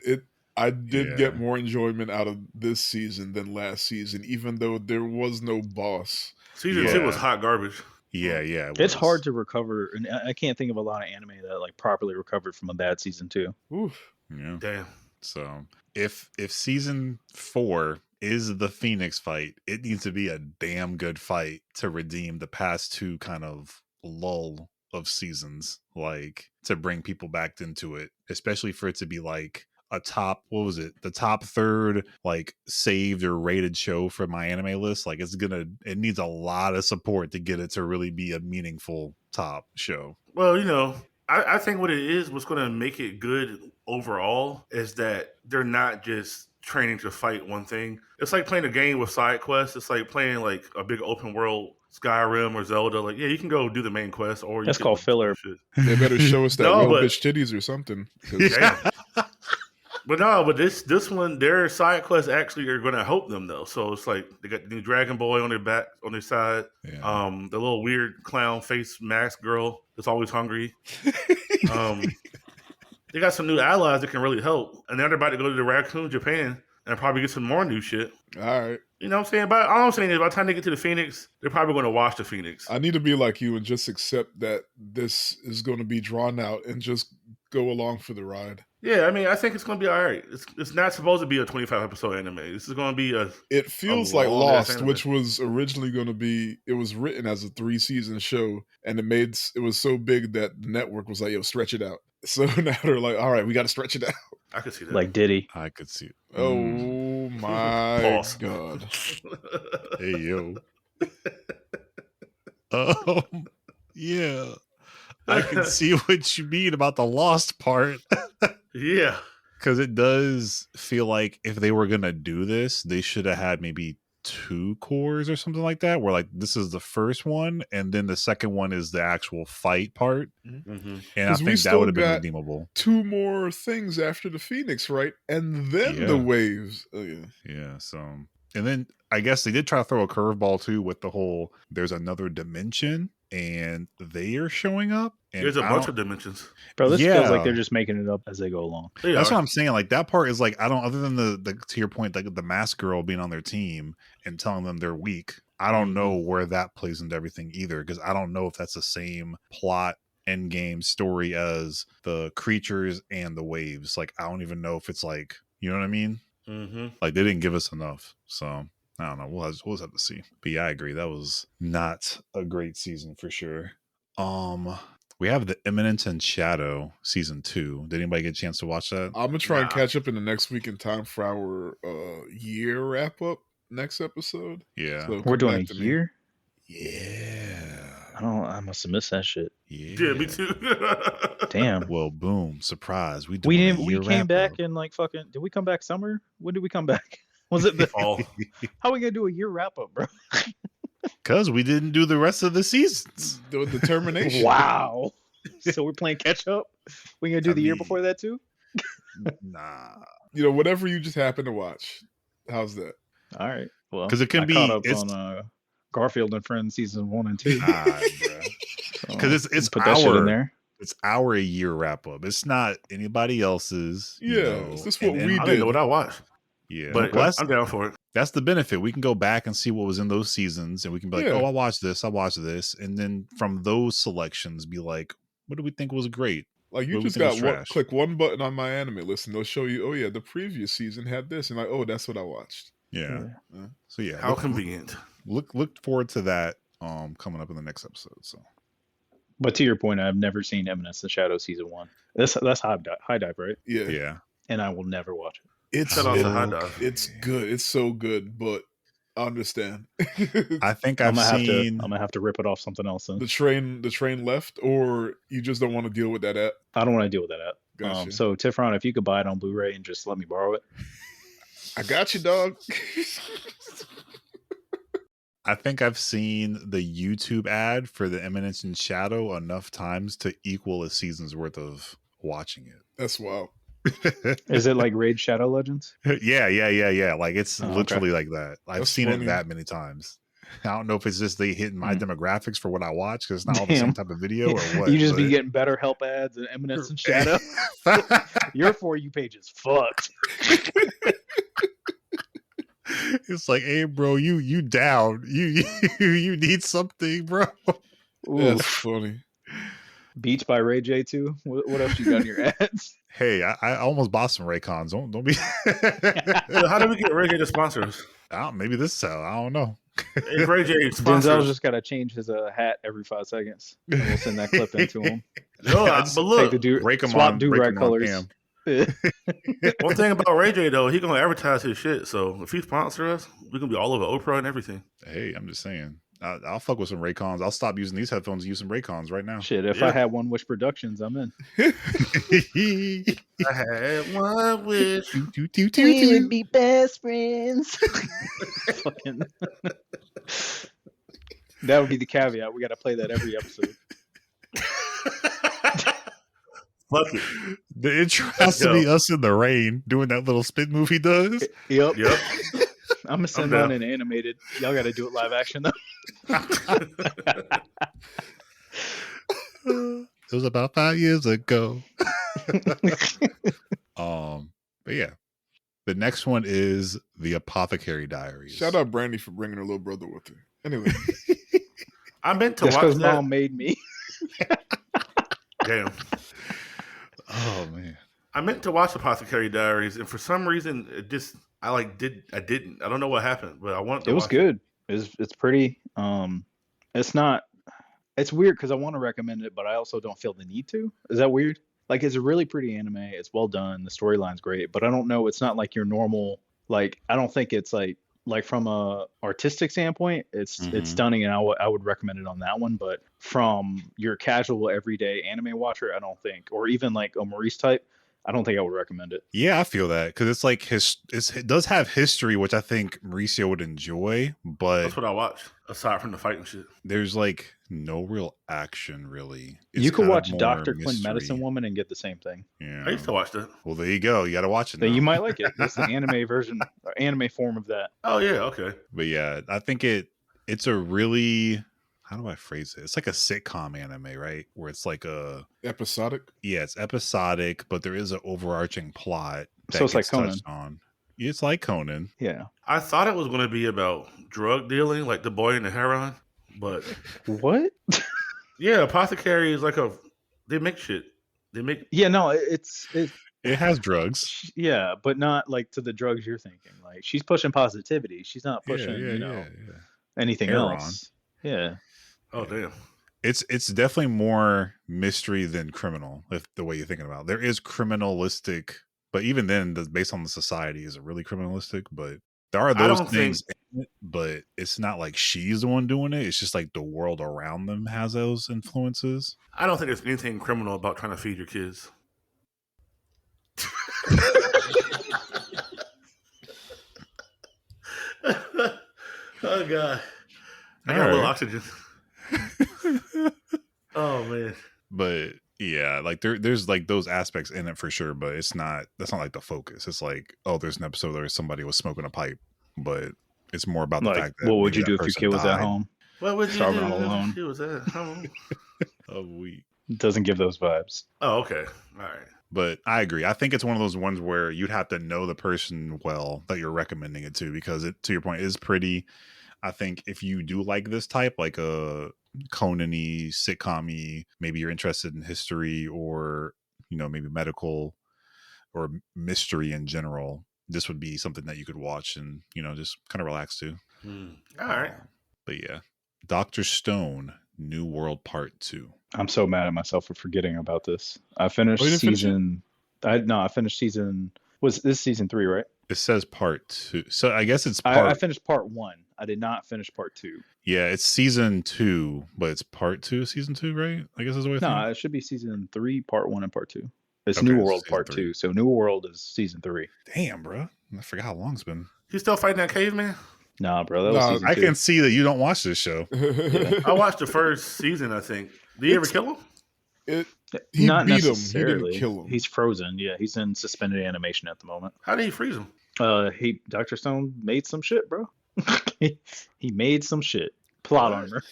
I did Yeah. get more enjoyment out of this season than last season, even though there was no boss. Season Yeah. 2 was hot garbage. yeah, It's was. hard to recover, and I can't think of a lot of anime that like properly recovered from a bad season 2. Oof. Yeah. Damn. So if season 4 is the Phoenix fight, it needs to be a damn good fight to redeem the past 2 kind of lull of seasons, like to bring people back into it, especially for it to be like a top, what was it, the top 3rd like saved or rated show for my anime list. Like it needs a lot of support to get it to really be a meaningful top show. Well, I think what it is, what's going to make it good overall is that they're not just training to fight one thing. It's like playing a game with side quests. It's like playing like a big open world Skyrim or Zelda. Like, yeah, you can go do the main quest, or That's you called can filler. shit. They better show us that No, well but- bitch titties or something. 'cause- Damn. But this one, their side quests actually are going to help them though. So it's like they got the new Dragon Boy on their back, on their side. Yeah. The little weird clown face mask girl that's always hungry. They got some new allies that can really help, and now they're about to go to the Raccoon Japan and probably get some more new shit. All right. You know what I'm saying? But all I'm saying is by the time they get to the Phoenix, they're probably going to watch the Phoenix. I need to be like you and just accept that this is going to be drawn out and just go along for the ride. Yeah, I mean, I think it's going to be all right. It's not supposed to be a 25 episode anime. This is going to be a It feels A like long-ass Lost, anime. which was originally going to be, it was written as a 3-season show, and it was so big that the network was like, yo, stretch it out. So now they're like, all right, we got to stretch it out. I could see that. Like Diddy. I could see it. Oh my Pause. God. Hey yo. Yeah. I can see what you mean about the Lost part. Yeah. Because it does feel like if they were gonna do this, they should have had maybe 2 cores or something like that, where like this is the first one and then the second one is the actual fight part. Mm-hmm. And I 'Cause we think that still would have been got- redeemable. 2 more things after the Phoenix, right? And then Yeah. the waves. Oh, yeah. Yeah, so and then I guess they did try to throw a curveball too with the whole there's another dimension and they are showing up. And There's a I bunch don't- of dimensions. Bro, this Yeah. feels like they're just making it up as they go along. They That's are. what I'm saying. Like that part is like I don't. Other than the to your point, like the mask girl being on their team and telling them they're weak. I don't know where that plays into everything either because I don't know if that's the same plot end game story as the creatures and the waves. Like I don't even know if it's like you know what I mean. Mm-hmm. Like they didn't give us enough, so I don't know. We'll just have to see. But yeah, I agree. That was not a great season for sure. We have The Imminence and Shadow season 2. Did anybody get a chance to watch that? I'm gonna try and Nah. catch up in the next week in time for our year wrap up next episode. Yeah. So We're come doing a back to me. year. Yeah. I must have missed that shit. Yeah, me too. Damn. Well, boom, surprise. We doing a didn't. We year came back wrap-up. and like fucking. Did we come back summer? When did we come back? Was it the Fall. How are we gonna do a year wrap up, bro? Because we didn't do the rest of the seasons. The determination. Wow. So we're playing catch up. We gonna do the year before that too? Nah. You know, whatever you just happen to watch. How's that? All right. Well, 'Cause it can I be- caught up it's- on Garfield and Friends season 1 and 2. Nah, bro. So 'Cause it's put that shit in our- there. It's our year wrap up. It's not anybody else's. you Yeah, know, is this what and- we I and- didn't know what I watched, Yeah. but Well, that's, I'm down for it. that's the benefit. We can go back and see what was in those seasons, and we can be like, Yeah. oh, I watched this, and then from those selections, be like, what do we think was great? Like you What we just think was got trash. click one button on my anime list and they'll show you, oh yeah, the previous season had this, and like, oh, that's what I watched. Yeah. So yeah, How convenient. look forward to that coming up in the next episode. So But to your point, I've never seen Eminence and Shadow season 1. That's High Dive, right? Yeah, yeah. And I will never watch it. it's Shout out to High Dive. it's good. It's so good, but I understand. I think I'm I've seen I'm gonna have to rip it off something else. Then the train left, or you just don't want to deal with that app. I don't want to deal with that app. Gotcha. So Tifron, if you could buy it on Blu-ray and just let me borrow it. I got you, dog. I think I've seen the YouTube ad for the Eminence and Shadow enough times to equal a season's worth of watching That's wild. it. Is it like Raid Shadow Legends? Yeah. Like it's Oh, okay. literally like that. I've That's seen funny. it that many times. I don't know if it's just they hitting my Hmm. demographics for what I watch because it's not all the same Damn. type of video or what. You just be but- getting better help ads and Eminence and Shadow. Your For You page is fucked. It's like, hey, bro, you down? You need something, bro. That's funny. Beats by Ray J too. What else you got in your ads? Hey, I almost bought some Raycons. Don't be. Yeah, how do we get Ray J to sponsor us? Maybe this sell. I don't know. If Ray J sponsors Denzel's us. just got to change his hat every 5 seconds. And we'll send that clip into him. No, I but just look, Take the Rake 'em swap on, do-rag rake 'em on colors. cam. one thing about Ray J though, he gonna advertise his shit. So if he sponsor us, we gonna be all over Oprah and everything. Hey, I'm just saying. I'll fuck with some Raycons. I'll stop using these headphones and use some Raycons right now. Shit, if Yeah. I had One Wish Productions, I'm in. I had one wish. We would be best friends. Fucking. That would be the caveat. We got to play that every episode. Fuck it. The intro has to be us in the rain doing that little spit move he does. Yep. Yep. I'm gonna send down. one in animated. Y'all got to do it live action though. It was about 5 years ago. But yeah, the next one is the Apothecary Diaries. Shout out Brandy for bringing her little brother with her. Anyway, I meant to Just watch because that. mom made me. Damn. Oh man, I meant to watch Apothecary Diaries, and for some reason, I didn't. I don't know what happened, but I wanted to. It was watch good. It's pretty. It's not. It's weird because I want to recommend it, but I also don't feel the need to. Is that weird? Like, it's a really pretty anime. It's well done. The storyline's great, but I don't know. It's not like your normal. Like, I don't think it's like from a artistic standpoint, it's stunning, and I would recommend it on that one. But from your casual everyday anime watcher, I don't think, or even like a Maurice type, I don't think I would recommend it. yeah, I feel that because it's like it does have history, which I think Mauricio would enjoy, but That's what I watched, aside from the fighting shit. there's like no real action really. You could kind of watch more Dr. Quinn mystery. Medicine Woman and get the same thing. Yeah. I used to watch that. Well, there you go. You got to watch it. Then now. you might like it. It's the anime version, or anime form of that. Oh yeah, okay. But yeah, I think it's a really, how do I phrase it? It's like a sitcom anime, right? Where it's like episodic. it's episodic, but there is an overarching plot. So it's like gets Conan. touched on. It's like Conan. Yeah. I thought it was going to be about drug dealing, like The Boy and the Heron, but What? yeah, Apothecary is like they make shit. They make Yeah, no, it's It has drugs. yeah, but not like to the drugs you're thinking. Like, she's pushing positivity. She's not pushing, yeah. anything Heroin. else. Yeah. oh damn. It's definitely more mystery than criminal, if the way you're thinking about it. There is criminalistic, but even then, based on the society, is it really criminalistic? But there are I those don't things, think. in it, but it's not like she's the one doing it. It's just like the world around them has those influences. I don't think there's anything criminal about trying to feed your kids. Oh god, I got a little oxygen. Oh man. But yeah, like there's like those aspects in it for sure, but that's not like the focus. It's like, oh, there's an episode where somebody was smoking a pipe, but it's more about the Like, fact that what would maybe you do that if your person kid was at died. home? What would you Starving do all alone. if she was at home? A week. Doesn't give those vibes. Oh, okay. All right. But I agree. I think it's one of those ones where you'd have to know the person well that you're recommending it to, because it, to your point, is pretty. I think if you do like this type, like a Conan-y, sitcom-y, maybe you're interested in history or, you know, maybe medical or mystery in general, this would be something that you could watch and, you know, just kind of relax to. All right. But yeah, Dr. Stone, New World Part 2. I'm so mad at myself for forgetting about this. I finished you didn't finish it? season. I finished season. Was this season 3, right? It says Part 2. So I guess it's part. I finished part 1. I did not finish part 2. Yeah, it's season 2, but it's Part 2 of season 2, right? I guess is the way I think. No, it should be season 3, part 1, and part 2. It's Okay, New so World season part 3. 2. So New World is season 3. Damn, bro. I forgot how long it's been. You still fighting that caveman? Nah, bro, that was Nah, season I 2. can see that you don't watch this show. I watched the first season, I think. Did you ever kill him? He Not beat him. He didn't necessarily. kill him. He's frozen. Yeah, he's in suspended animation at the moment. How did he freeze him? Dr. Stone made some shit, bro. He made some shit. Plot armor.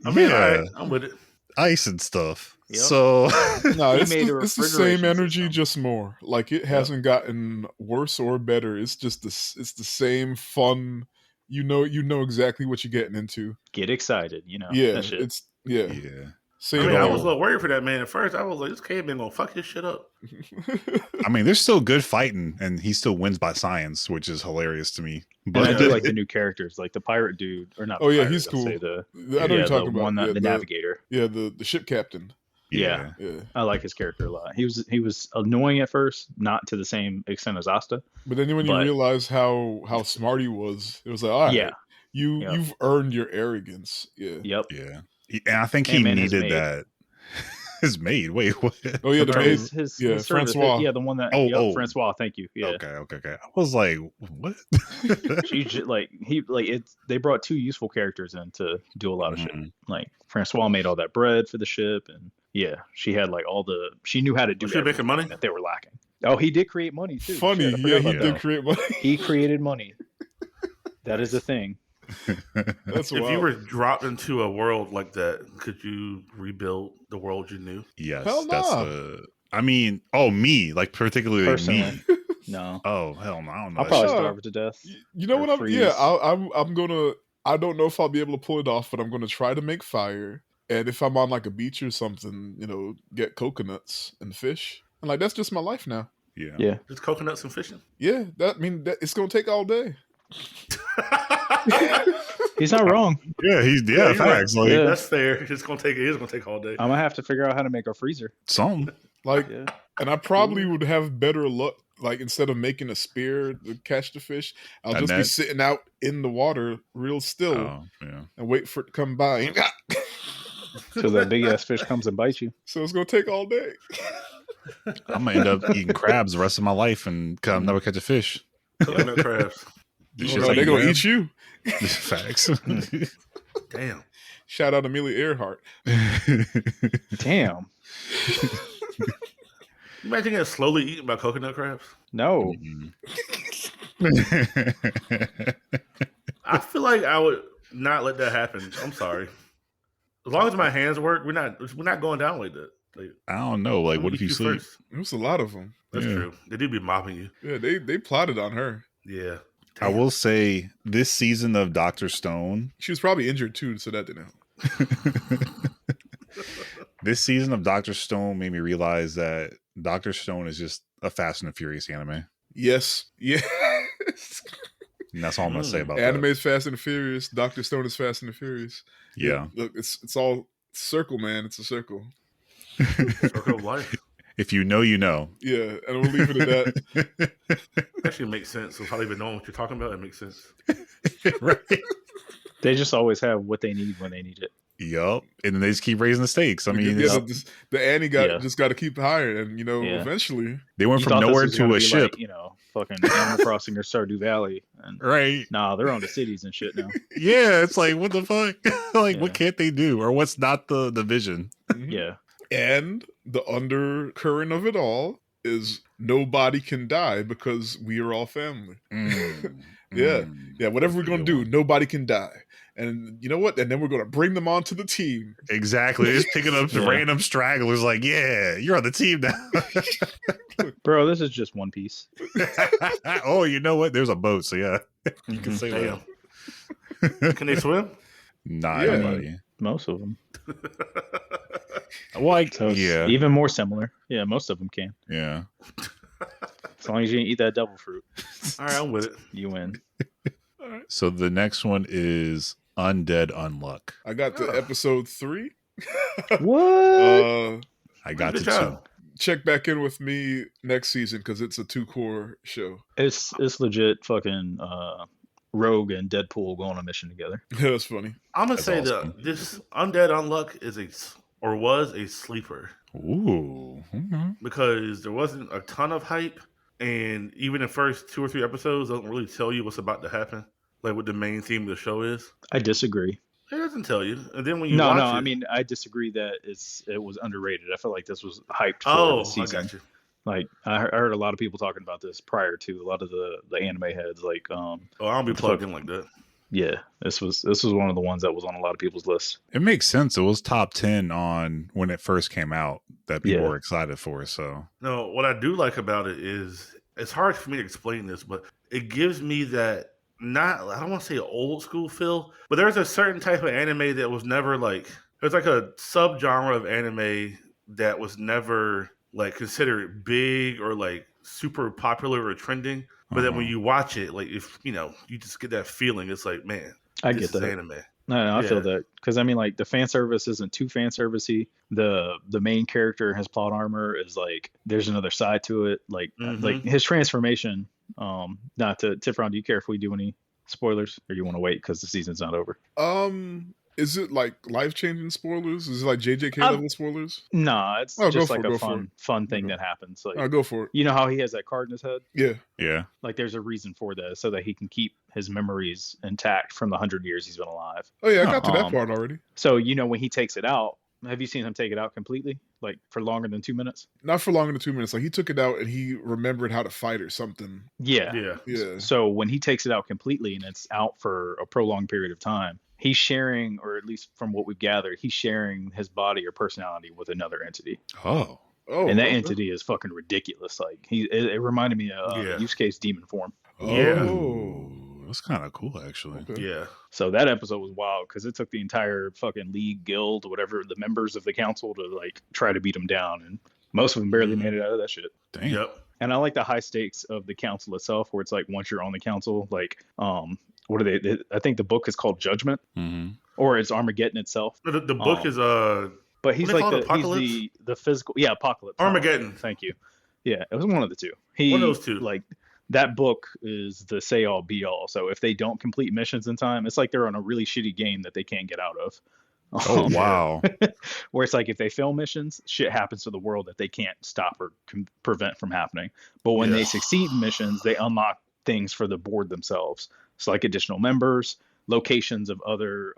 I mean, Yeah. all right, I'm with it. Ice and stuff. Yep. So No, He it's made a the same refrigeration energy, system. just more. Like it hasn't gotten worse or better. It's just it's the same fun. You know exactly what you're getting into. Get excited, you know. Yeah, that shit. it's yeah. yeah. Same. I mean, I old. was a little worried for that man at first. I was like, this caveman gonna fuck his shit up. I mean, there's still good fighting, and he still wins by science, which is hilarious to me. And But I do like the new characters, like the pirate dude, or not. Oh, the yeah, pirate, he's I'll cool. say the I know you're the talking about one that, yeah, the navigator. Yeah, the ship captain. Yeah. Yeah, I like his character a lot. He was annoying at first, not to the same extent as Asta. but then when you But- realize how smart he was, it was like, all right, Yeah. you've Yep. earned your arrogance. Yeah. Yep. yeah, and I think he Ant-Man has needed made. that. His maid. Wait, what? Oh yeah, the Or maid. his yeah, service, Francois. yeah, the one that. Oh. Francois. Thank you. Yeah. Okay. I was like, what? She they brought 2 useful characters in to do a lot of shit. Mhm. Like Francois made all that bread for the ship, and yeah, she had like she knew how to do Was she making everything money? that they were lacking. Oh, he did create money too. Funny, Shit, I forgot yeah, he about did that. create money. He created money. That is a thing. That's If wild. you were dropped into a world like that, could you rebuild the world you knew? Yes, Hell that's nah. the. I mean, me, like particularly Personally. me. No, Oh hell no! I don't know. I'll that probably shit. starve to death. You know or what? I'm freeze. I'm gonna. I don't know if I'll be able to pull it off, but I'm gonna try to make fire. And if I'm on like a beach or something, get coconuts and fish. And like that's just my life now. Yeah. Yeah. Just coconuts and fishing? Yeah, that it's gonna take all day. He's not wrong. Yeah, Yeah, facts. Like Yeah. That's fair. It is gonna take all day. I'm gonna have to figure out how to make a freezer. some. Like, Yeah. and I probably would have better luck. Like instead of making a spear to catch the fish, I'll A just be net? sitting out in the water, real still, Oh yeah. and wait for it to come by. So that big ass fish comes and bites you. So it's gonna take all day. I'm gonna end up eating crabs the rest of my life and never catch a fish. Coconut crabs. This Oh, shit's no, like they're gonna crab. eat you. Facts. Damn. Shout out Amelia Earhart. Damn. Imagine getting slowly eaten by coconut crabs. No. I feel like I would not let that happen. I'm sorry. As long as my hands work, we're not going down like that. Like, I don't know. Like, what if you sleep? first? There's a lot of them. That's Yeah. true. They do be mopping you. Yeah, they plotted on her. Yeah. I will say this season of Dr. Stone, She was probably injured too, so that didn't help. this season of Dr. Stone made me realize that Dr. Stone is just a Fast and the Furious anime. Yes. Yeah. And that's all I'm gonna say about Anime that. is Fast and the Furious. Dr. Stone is Fast and the Furious. Yeah. Look, it's all circle, man. It's a circle. Circle of life. If you know, you know. Yeah, and we'll leave it at that. Actually, it makes sense. Without even knowing what you're talking about, it makes sense. Right. They just always have what they need when they need it. Yup. And then they just keep raising the stakes. I mean, the Annie just got to keep higher, and eventually they went from nowhere to a ship. Like, fucking Animal Crossing or Stardew Valley. And, right. Nah, they're on the cities and shit now. Yeah, it's like, what the fuck? What can't they do? Or what's not the vision? Yeah. And the undercurrent of it all is nobody can die because we are all family. Yeah. Whatever we're going to do, nobody can die. And you know what? And then we're going to bring them onto the team. Exactly. Just picking up random stragglers like, yeah, you're on the team now. Bro, this is just One Piece. Oh, you know what? There's a boat, so yeah. You can say that. Can they swim? Not everybody. Most of them. So even more similar. Yeah, most of them can. Yeah. As long as you didn't eat that devil fruit. All right, I'm with it. You win. All right. So the next one is Undead Unluck. I got to episode 3. What? I got to 2. Check back in with me next season because it's a 2-core show. It's legit fucking Rogue and Deadpool go on a mission together. Yeah, that's funny. I'm gonna say that this Undead Unluck was a sleeper. Ooh. Mm-hmm. Because there wasn't a ton of hype, and even the first 2 or 3 episodes don't really tell you what's about to happen, like what the main theme of the show is. I disagree. It doesn't tell you, and then when you watch it, I mean, I disagree that it was underrated. I feel like this was hyped for the season. I got you. Like I heard a lot of people talking about this prior to a lot of the anime heads. Like, I don't be plugged in like that. Yeah, this was one of the ones that was on a lot of people's lists. It makes sense. It was top 10 on when it first came out that people were excited for. So no, what I do like about it is it's hard for me to explain this, but it gives me that I don't want to say old school feel, but there's a certain type of anime that was never like there's like a subgenre of anime that was never like considered big or like super popular or trending. But then when you watch it, like if you just get that feeling, it's like, man, I this get that is anime. No, I feel that because I mean, like the fan service isn't too fan servicey. The main character, his plot armor is like there's another side to it. Like like his transformation. Not to tip around. Do you care if we do any spoilers, or you want to wait because the season's not over? Is it like life-changing spoilers? Is it like JJK level spoilers? Nah, it's just like a fun thing that happens. Like, I'll go for it. You know how he has that card in his head? Yeah. Like, there's a reason for that, so that he can keep his memories intact from the 100 years he's been alive. Oh yeah, I got to that part already. So when he takes it out, have you seen him take it out completely? Like for longer than 2 minutes? Not for longer than 2 minutes. Like he took it out and he remembered how to fight or something. Yeah. So when he takes it out completely and it's out for a prolonged period of time, he's sharing, or at least from what we've gathered, he's sharing his body or personality with another entity. Oh, and that entity is fucking ridiculous. Like it reminded me of Use Case Demon Form. That's kind of cool, actually. Okay. Yeah. So that episode was wild because it took the entire fucking league, guild, whatever, the members of the council to like try to beat him down, and most of them barely made it out of that shit. Damn. Yep. And I like the high stakes of the council itself, where it's like once you're on the council, like what are they? I think the book is called Judgment, or it's Armageddon itself. The book is but he's like he's the physical, Apocalypse. Armageddon. Thank you. Yeah, it was one of the two. One of those two. Like that book is the say all be all. So if they don't complete missions in time, it's like they're on a really shitty game that they can't get out of. Oh wow! Where it's like if they fail missions, shit happens to the world that they can't stop or prevent from happening. But when they succeed in missions, they unlock things for the board themselves. So like additional members, locations of other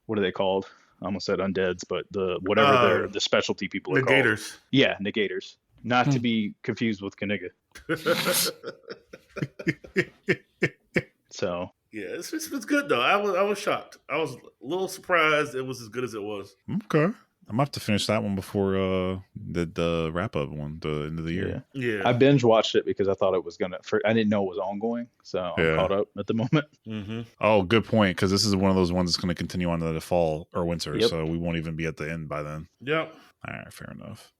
what are they called? I almost said undeads, but the specialty people are negators. Called. Yeah, negators. Not to be confused with Kaniga. So yeah, it's good though. I was shocked. I was a little surprised it was as good as it was. Okay, I'm gonna have to finish that one before the wrap up one, the end of the year. Yeah. I binge watched it because I thought it was I didn't know it was ongoing, so I'm caught up at the moment. Mm-hmm. Oh, good point. Because this is one of those ones that's going to continue on to the fall or winter, so we won't even be at the end by then. Yep. All right, fair enough.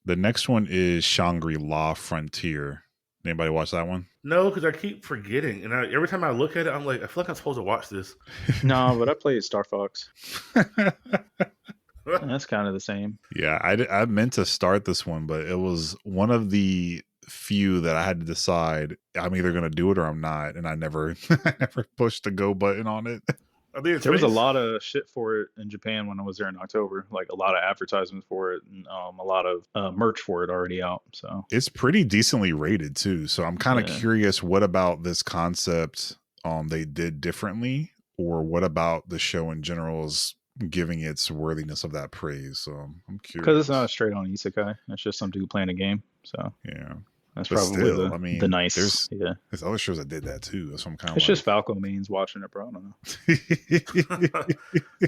The next one is Shangri-La Frontier. Anybody watch that one? No, because I keep forgetting, and every time I look at it, I'm like, I feel like I'm supposed to watch this. No, but I played Star Fox. That's kind of the same. Yeah, I meant to start this one, but it was one of the few that I had to decide I'm either going to do it or I'm not, and I never pushed the go button on it. There was a lot of shit for it in Japan when I was there in October, like a lot of advertisements for it and a lot of merch for it already out. So it's pretty decently rated too. So I'm kind of curious, what about this concept they did differently, or what about the show in general is giving its worthiness of that praise? So I'm curious, because it's not a straight on isekai. It's just some dude playing a game. So yeah. That's But probably still, the nice. There's other shows that did that too. That's what I'm kind of. It's just Falco mains watching it, bro. I don't know.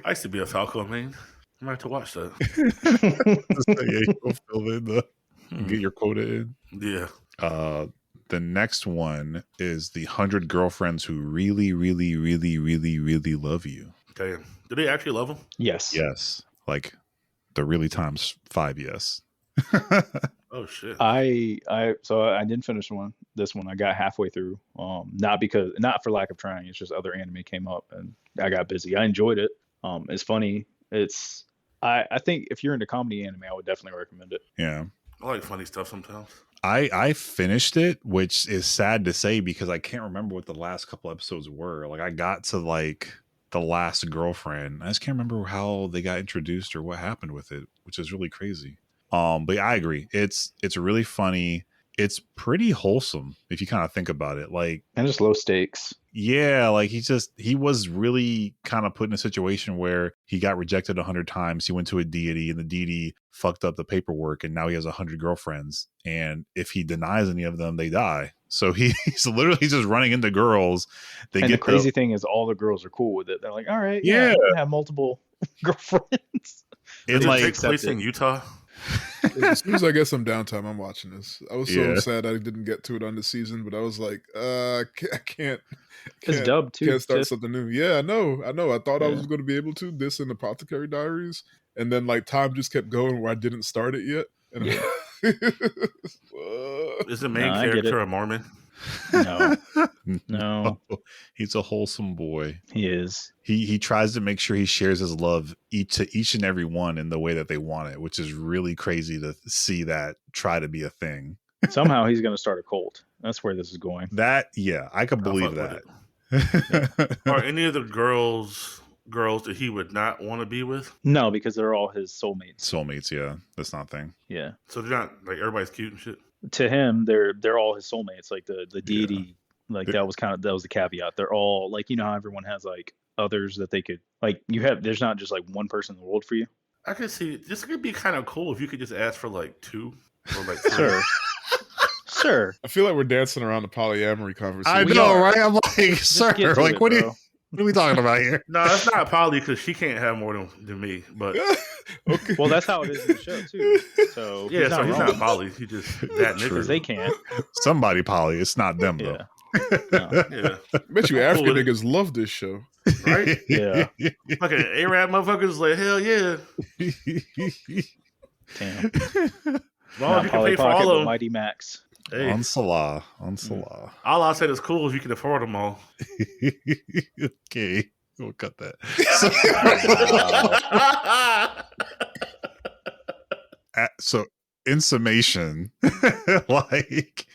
I used to be a Falco main. I might have to watch that. You'll fill in get your quota in. Yeah. The next one is the 100 girlfriends who really, really, really, really, really love you. Damn. Do they actually love them? Yes. Yes. Like the really times 5 yes. Oh shit. So I didn't finish this one. I got halfway through. Not for lack of trying. It's just other anime came up and I got busy. I enjoyed it. It's funny. I think if you're into comedy anime, I would definitely recommend it. Yeah. I like funny stuff sometimes. I finished it, which is sad to say because I can't remember what the last couple episodes were. Like I got to like the last girlfriend. I just can't remember how they got introduced or what happened with it, which is really crazy. But I agree. It's really funny. It's pretty wholesome if you kind of think about it. Like, and just low stakes. Yeah, like he was really kind of put in a situation where he got rejected 100 times. He went to a deity and the deity fucked up the paperwork and now he has 100 girlfriends. And if he denies any of them, they die. So he's literally just running into girls. The crazy thing is all the girls are cool with it. They're like, all right, yeah, you can have multiple girlfriends. Does it take place in Utah? As soon as I get some downtime, I'm watching this. I was so sad I didn't get to it on the season, but I was like, I can't. It's dubbed too. Can't start something new. Yeah, I know. I thought I was going to be able to. This and Apothecary Diaries, and then like time just kept going where I didn't start it yet. And is the main character a Mormon? No. He's a wholesome boy. He is. He tries to make sure he shares his love to each and every one in the way that they want it, which is really crazy to see that try to be a thing. Somehow he's going to start a cult. That's where this is going. I could believe that. Are any of the girls that he would not want to be with? No, because they're all his soulmates. Soulmates, yeah. That's not a thing. Yeah. So they're not like everybody's cute and shit. To him, they're all his soulmates. Like the deity, like that was the caveat. They're all like, you know how everyone has like others that they could like. There's not just like one person in the world for you. I could see this could be kind of cool if you could just ask for like 2 or like 3. Sure. I feel like we're dancing around the polyamory conversation. I know, right? I'm like, sir, like, what are we talking about here? No, it's not poly because she can't have more than me. But okay. Well, that's how it is in the show too. So yeah, he's not poly. He just that nigga. Because they can't. Somebody poly. It's not them though. No. Yeah. I bet you African niggas love this show. Right? Yeah. Fucking Arab motherfuckers like, hell yeah. Damn. As long as you can pay for all of them. Mighty Max. Hey. On Salah. All I said is cool if you can afford them all. Okay. We'll cut that. So in summation, like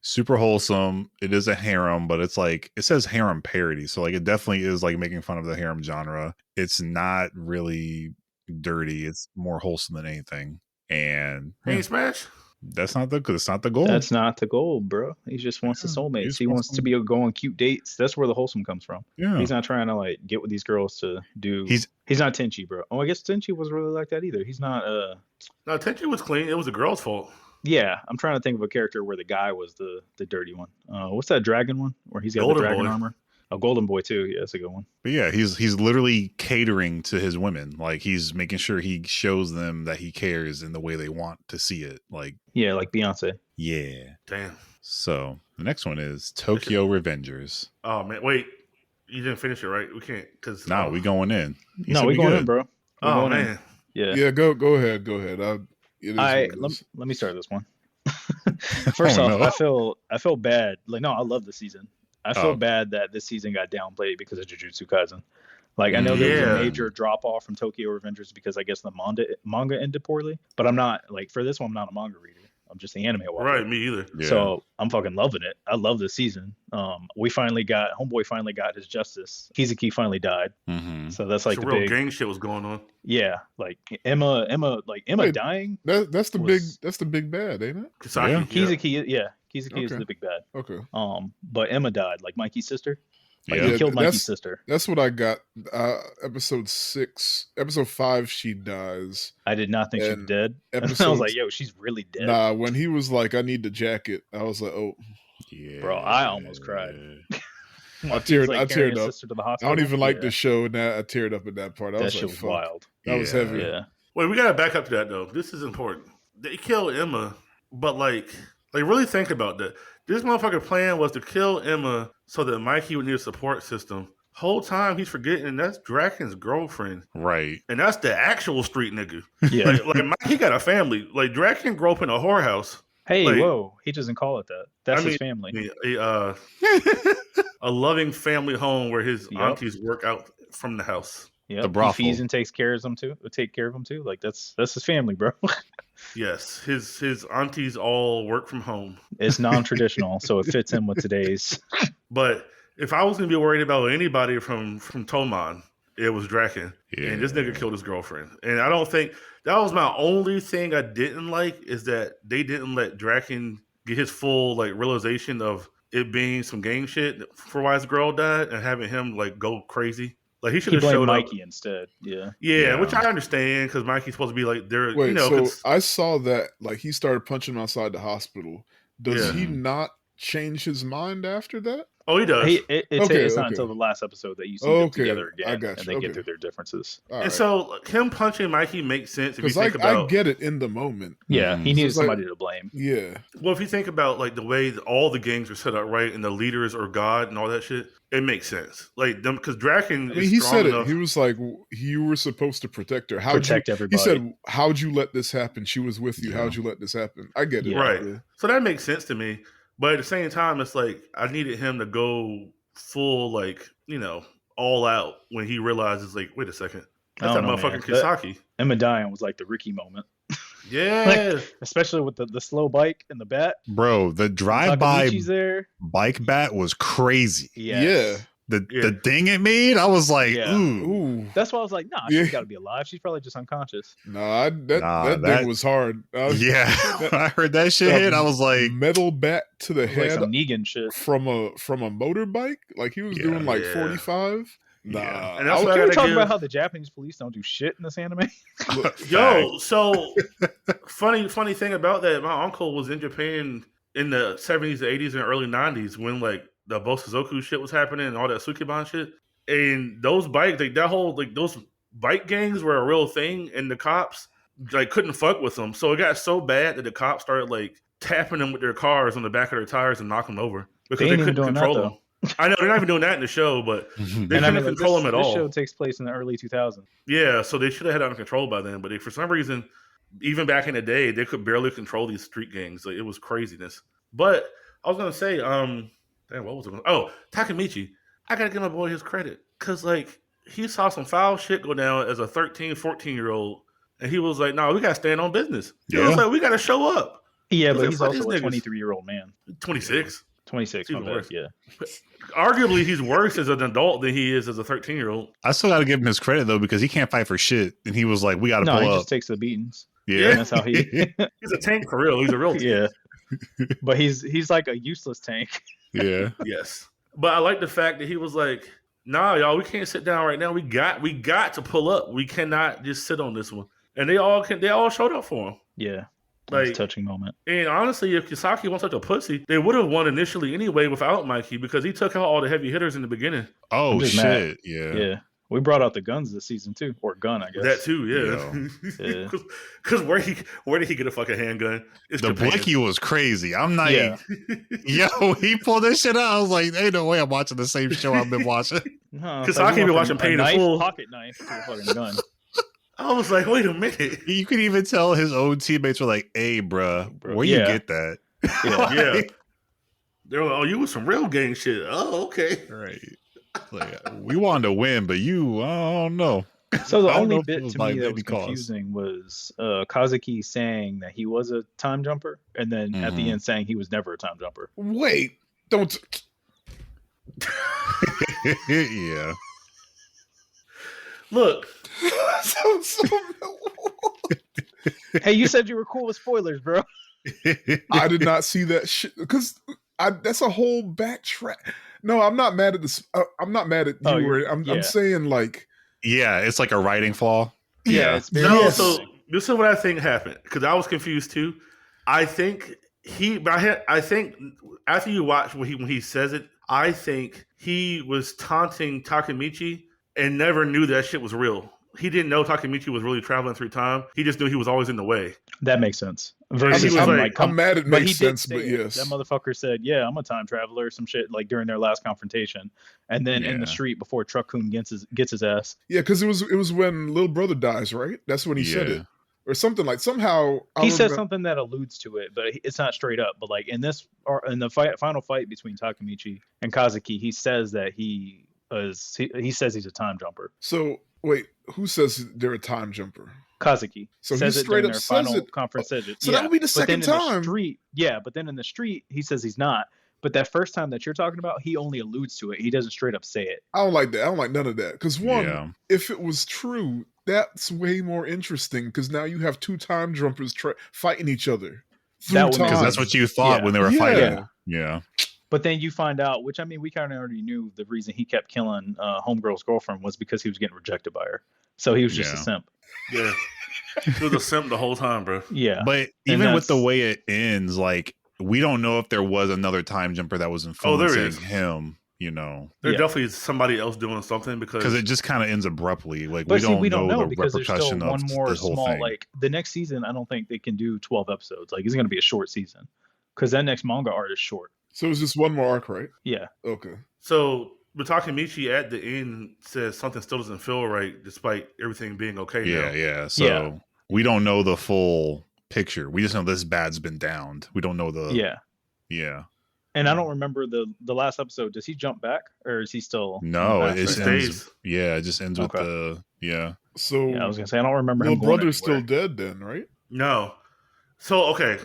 super wholesome. It is a harem, but it's like it says harem parody. So like it definitely is like making fun of the harem genre. It's not really dirty. It's more wholesome than anything. And hey, Smash. That's not the goal. That's not the goal, bro. He just wants the soulmates. He wants to be go on cute dates. That's where the wholesome comes from. Yeah. He's not trying to like get with these girls to do. He's not Tenchi, bro. Oh, I guess Tenchi was really like that either. He's not. No, Tenchi was clean. It was the girl's fault. Yeah, I'm trying to think of a character where the guy was the dirty one. What's that dragon one where he's got Golden the dragon armor? Oh, Golden Boy too. Yeah, that's a good one. But yeah, he's literally catering to his women. Like he's making sure he shows them that he cares in the way they want to see it. Like like Beyonce. Yeah. Damn. So the next one is Tokyo Revengers. Oh man, wait. You didn't finish it, right? We can't because we going in. We going in, bro. Oh man. Yeah. Yeah. Go ahead. Let me start this one. First off, no. I feel bad. Like, no, I love the season. I feel bad that this season got downplayed because of Jujutsu Kaisen. Like, I know there was a major drop off from Tokyo Revengers because I guess the manga ended poorly. But I'm not like for this one, I'm not a manga reader. I'm just the anime watcher. Right, me either. Yeah. So I'm fucking loving it. I love this season. Homeboy finally got his justice. Kizuki finally died. Mm-hmm. So that's like Some the real big gang shit was going on. yeah. Like Emma Wait, dying. That's the was- big bad, ain't it? Kisaki, Yeah. Kizuki is Okay. the big bad. Okay. But Emma died, like Mikey's sister. Like Yeah. he killed Mikey's that's- sister. That's what I got. Episode 5, she dies. I did not think she was and dead. I Episode, was like, yo, she's really dead. nah, when he was like, I need the jacket, I was like, oh, Yeah. Bro, I almost cried. I teared carrying up. his sister to the I hospital. don't even like Yeah. the show, and I teared up at that part. I That was shit like, was fuck. wild. That was Yeah. heavy. Yeah. Wait, we gotta back up to that though. This is important. They killed Emma, but like really think about that. This motherfucker plan was to kill Emma so that Mikey would need a support system. Whole time he's forgetting that's Draken's girlfriend, Right. and that's the actual street nigga. Yeah. Like Mikey got a family. Like Draken grew up in a whorehouse. Hey, like- whoa. He doesn't call it that. That's I his mean- family. A loving family home where his Yup. aunties work out from the house. Yeah. The He brothel. feeds and takes care of them too. Like that's his family, bro. Yes, his aunties all work from home. It's non-traditional, so it fits in with today's. But if I was gonna be worried about anybody from Toman, it was Draken. Yeah. And this nigga killed his girlfriend. And I don't think that was my only thing I didn't like is that they didn't let Draken get his full like realization of it being some gang shit for why his girl died and having him like go crazy. Like he should He have blamed showed Mikey up. instead. Yeah. Yeah, Yeah. which I understand because Mikey's supposed to be like there. Wait, you know, so 'cause- I saw that like he started punching him outside the hospital. Does Yeah. he not change his mind after that? oh, he does. It's not okay. until the last episode that you see them Okay, together I again, got and you, they get okay. through their differences. All and right. so him punching Mikey makes sense if you Because think I about. get it in the moment. Yeah, Mhm. he needed It's like- somebody to blame. Yeah. Well, if you think about like the way that all the gangs are set up, right, and the leaders are God and all that shit, it makes sense. Like them because Draken I mean, is he strong said enough. it. He was like, "You were supposed to protect her. Protect He everybody. said, "How'd you let this happen? She was with you. Yeah. How'd you let this happen?" I get it. Yeah. Right. Yeah. So that makes sense to me. But at the same time, it's like I needed him to go full, like, you know, all out when he realizes, like, wait a second. I That's that don't know, motherfucking man. Kisaki. Emma dying was like the Ricky moment, Yeah. especially with the slow bike and the bat. Bro, the drive-by Takamichi's there. bike bat was crazy. Yes. The thing it made, I was like, Yeah. ooh. Ooh. That's why I was like, nah, Yeah. she's got to be alive. She's probably just unconscious. Nah, that Nah, thing was hard. Yeah. When I heard that shit hit, I was like, metal bat to the It was like head some Negan shit. from a motorbike. Like he was Yeah. doing like Yeah. 45. Nah, Yeah. And that's I what Can I we gotta talk give- about how the Japanese police don't do shit in this anime? Yo, so funny thing about that, my uncle was in Japan in the 70s, the 80s, and early 90s when like the Bosuzoku shit was happening and all that Sukeban shit. And those bikes, like that whole like those bike gangs were a real thing, and the cops like couldn't fuck with them. So it got so bad that the cops started like tapping them with their cars on the back of their tires and knocking them over because They they ain't even couldn't doing that, control them. I know they're not even doing that in the show, but they Mhm. couldn't control them at this all. show takes place in the early 2000s. Yeah, so they should have had it under control by then. But they, for some reason, even back in the day, they could barely control these street gangs. Like, it was craziness. But I was gonna say, damn, what was it? Oh, Takamichi. I gotta give my boy his credit because like he saw some foul shit go down as a 13, 14-year-old, and he was like, "No, we gotta stand on business." He was Yeah. like, "We gotta show up." Yeah, Because but they're he's fuck also these a niggas. 23-year-old man. 26. 26, my Even bad. worse. Yeah. Arguably, he's worse as an adult than he is as a 13-year-old. I still got to give him his credit though because he can't fight for shit, and he was like, "We got to No, he pull up." just takes the beatings. Yeah, And that's how he. He's a tank for real. He's a real tank. Yeah. But he's like a useless tank. yeah. Yes. But I like the fact that he was like, "Nah, y'all, we can't sit down right now. We got to pull up. We cannot just sit on this one." And they all showed up for him. Yeah. Like, It's a touching moment. and honestly, if Kisaki wasn't such a pussy, they would have won initially anyway without Mikey because he took out all the heavy hitters in the beginning. Oh I'm just shit! mad. Yeah. Yeah. We brought out the guns this season too. Or gun, I guess. That too, yeah. Yeah. Because where did he get a fucking handgun? It's The Japan. Blicky was crazy. I'm not. Yeah. Yo, he pulled this shit out. I was like, "Ain't no way I'm watching the same show I've been watching." No, Kisaki been watching Paid in knife, Full. pocket knife to a fucking gun. I was like, wait a minute. You could even tell his own teammates were like, "Hey, bruh, where you Yeah. get that?" Yeah. Yeah. They were like, oh, you was some real gang shit. Oh, okay. Right. Like, we wanted to win, but you, I don't know. So the I don't only know if it bit was to by me that any was cause. confusing was Kazuki saying that he was a time jumper, and then at the end saying he was never a time jumper. Wait, don't. Yeah. Look, Hey, you said you were cool with spoilers, bro. I did not see that shit because that's a whole backtrack. No, I'm not mad at this. I'm not mad at you. I'm saying like, yeah, it's like a writing flaw. Yeah, it's very no. So this is what I think happened because I was confused too. I think I think after you watch when he says it, I think he was taunting Takemichi and never knew that shit was real. He didn't know Takemichi was really traveling through time. He just knew he was always in the way. That makes sense. Versus I'm mad it makes sense, but yes. That motherfucker said, yeah, I'm a time traveler, some shit, like during their last confrontation. And then in the street before Truck-kun gets his ass. Yeah, because it was when little brother dies, right? That's when he said it. Or something like somehow he says something that alludes to it, but it's not straight up. But like in the final fight between Takemichi and Kazuki, he says that he says he's a time jumper. So wait, who says they're a time jumper? Kazuki. So says he straight up their says final it. conference says it. So that would be the second time. But then in the street, he says he's not. But that first time that you're talking about, he only alludes to it. He doesn't straight up say it. I don't like that. I don't like none of that. Because if it was true, that's way more interesting. Because now you have two time jumpers fighting each other. Because that's what you thought when they were fighting. Yeah. But then you find out, which I mean, we kind of already knew the reason he kept killing Homegirl's girlfriend was because he was getting rejected by her. So he was just a simp. Yeah. He was a simp the whole time, bro. Yeah. But even with the way it ends, like, we don't know if there was another time jumper that was influencing him, you know. There's definitely somebody else doing something because it just kind of ends abruptly. Like, we don't know the because repercussion there's still of one more this whole small, thing. like, the next season, I don't think they can do 12 episodes. Like, it's going to be a short season because that next manga art is short. So it's just one more arc, right? Yeah. Okay. So Takemichi at the end says something still doesn't feel right despite everything being okay now. Yeah. So we don't know the full picture. We just know this bad's been downed. We don't know the... Yeah. And I don't remember the last episode. Does he jump back or is he still... No, it stays. Yeah, it just ends with the... Yeah. So I was going to say, I don't remember him little brother's still dead then, right? No. So, okay.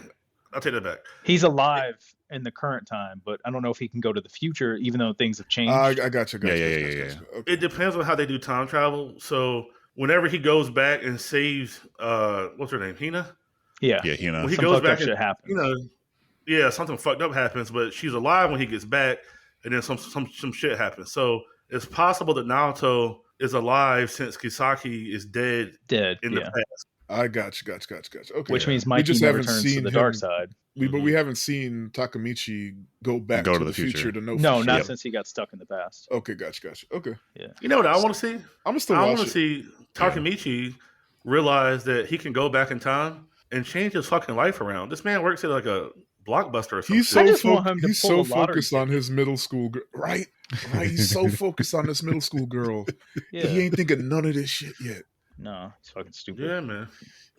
I'll take that back. He's alive in the current time, but I don't know if he can go to the future, even though things have changed. I got you. Yeah. Okay. It depends on how they do time travel. So whenever he goes back and saves, what's her name, Hina? Yeah, Hina. When he some goes back, shit happens. Something fucked up happens, but she's alive when he gets back, and then some shit happens. So it's possible that Naruto is alive since Kisaki is dead in the past. I got you. Okay. Which means Mikey never turns to the dark side. But we haven't seen Takemichi go back to the future to know. No, not since he got stuck in the past. Okay, got you. Okay. Yeah. You know what I want to see? I want to see Takemichi realize that he can go back in time and change his fucking life around. This man works at like a Blockbuster or something. He's so focused on his middle school girl. Right. He's so focused on this middle school girl. Yeah. He ain't thinking none of this shit yet. No, he's fucking stupid. Yeah, man.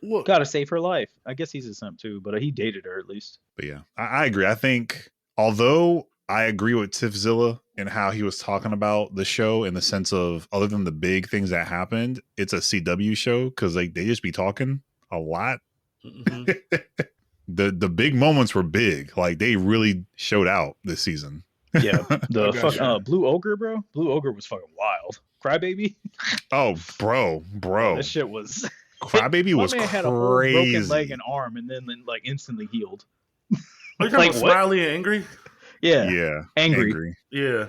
Look, gotta save her life. I guess he's a simp too, but he dated her at least. But yeah, I agree. I think, although I agree with Tiffzilla and how he was talking about the show in the sense of, other than the big things that happened, it's a CW show because like they just be talking a lot. Mm-hmm. the big moments were big. Like they really showed out this season. Yeah, the Blue Ogre, bro. Blue Ogre was fucking wild. Crybaby. Oh, bro, that shit was. Crybaby was crazy. Had a whole broken leg and arm, and then like instantly healed. Are you talking about Smiley and Angry? Yeah. Angry. Yeah.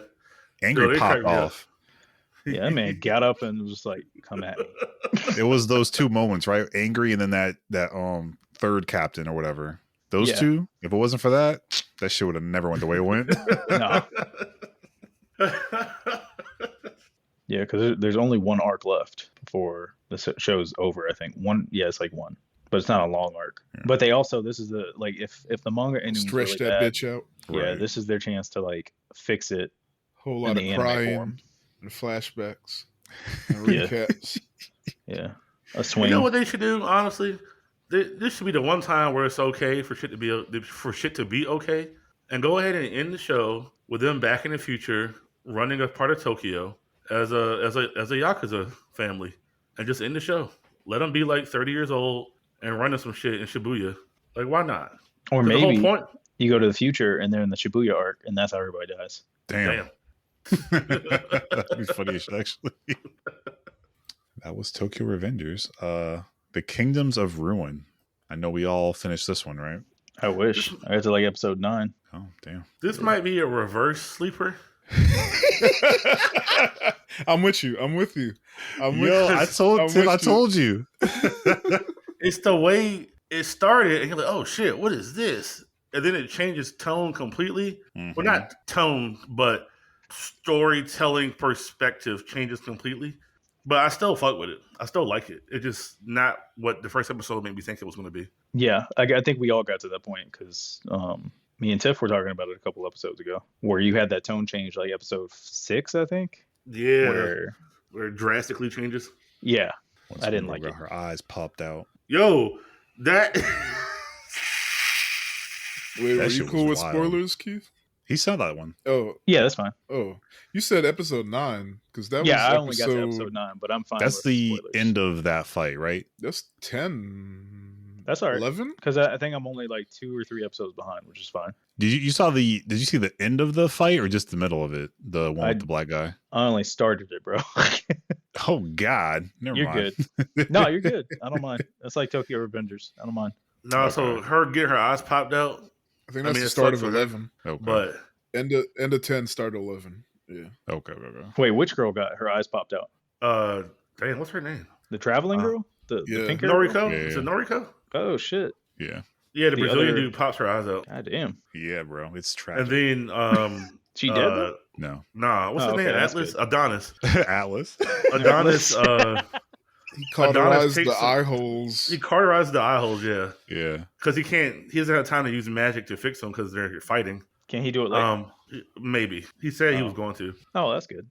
Angry popped off. Yeah, that man got up and was just like, "Come at me." It was those two moments, right? Angry, and then that third captain or whatever. Those two. If it wasn't for that shit would have never went the way it went. No. Yeah, because there's only one arc left before the show's over. I think it's like one, but it's not a long arc. Yeah. But they also, this is the like if the manga ending stretch really that bad, bitch out. Yeah, this is their chance to like fix it. Whole lot of crying and flashbacks and recaps. Yeah. a swing. You know what they should do? Honestly, this should be the one time where it's okay for shit to be okay, and go ahead and end the show with them back in the future running a part of Tokyo as a Yakuza family, and just end the show. Let them be like 30 years old and running some shit in Shibuya. Like, why not? Or 'Cause the whole maybe point. you go to the future and they're in the Shibuya arc, and that's how everybody dies. Damn. That'd be funny, actually. That was Tokyo Revengers. The Kingdoms of Ruin. I know we all finished this one, right? I wish. I got to like episode 9. Oh, damn. This might be a reverse sleeper. I'm with you. I'm with you. I told you. It's the way it started, and you're like, oh shit, what is this? And then it changes tone completely. Mhm. Well, not tone, but storytelling perspective changes completely. But I still fuck with it. I still like it. It's just not what the first episode made me think it was going to be. Yeah, I think we all got to that point because me and Tiff were talking about it a couple episodes ago, where you had that tone change, like episode 6, I think. Yeah, Where it drastically changes. yeah, Once I didn't Mona like got it. Her eyes popped out. Yo, that. Wait, That were shit you was cool with wild. spoilers, Keith? He saw that one. Oh, Yeah, that's fine. you said episode 9 because that Yeah, was I only got to episode 9, but I'm fine. That's with the spoilers. end of that fight, right? That's 10. That's all right. 11. Because I think I'm only like 2 or 3 episodes behind, which is fine. Did you see the end of the fight or just the middle of it? The one with the black guy. I only started it, bro. Oh God, never You're mind. good. No, you're good. I don't mind. That's like Tokyo Revengers. I don't mind. No, so her getting her eyes popped out, I think that's mean, the it start sucks of for her. 11. Okay. but End of 10, start 11. Yeah. Okay. Wait, which girl got her eyes popped out? dang, what's her name? The traveling girl? The yeah. pink hair girl? Noriko? Yeah. Is it Noriko? Oh, shit. Yeah. Yeah, the Brazilian other- dude pops her eyes out. God damn. Yeah, bro. It's And tragic. then She dead, though? No. nah, what's his Oh, name? okay, that's Atlas? good. Adonis. Atlas. Adonis, He cauterized takes the some- eye holes. he cauterized the eye holes, yeah. Yeah. Because he doesn't have time to use magic to fix them because they're fighting. Can he do it later? Maybe. He said he was Oh. going to. Oh, that's good.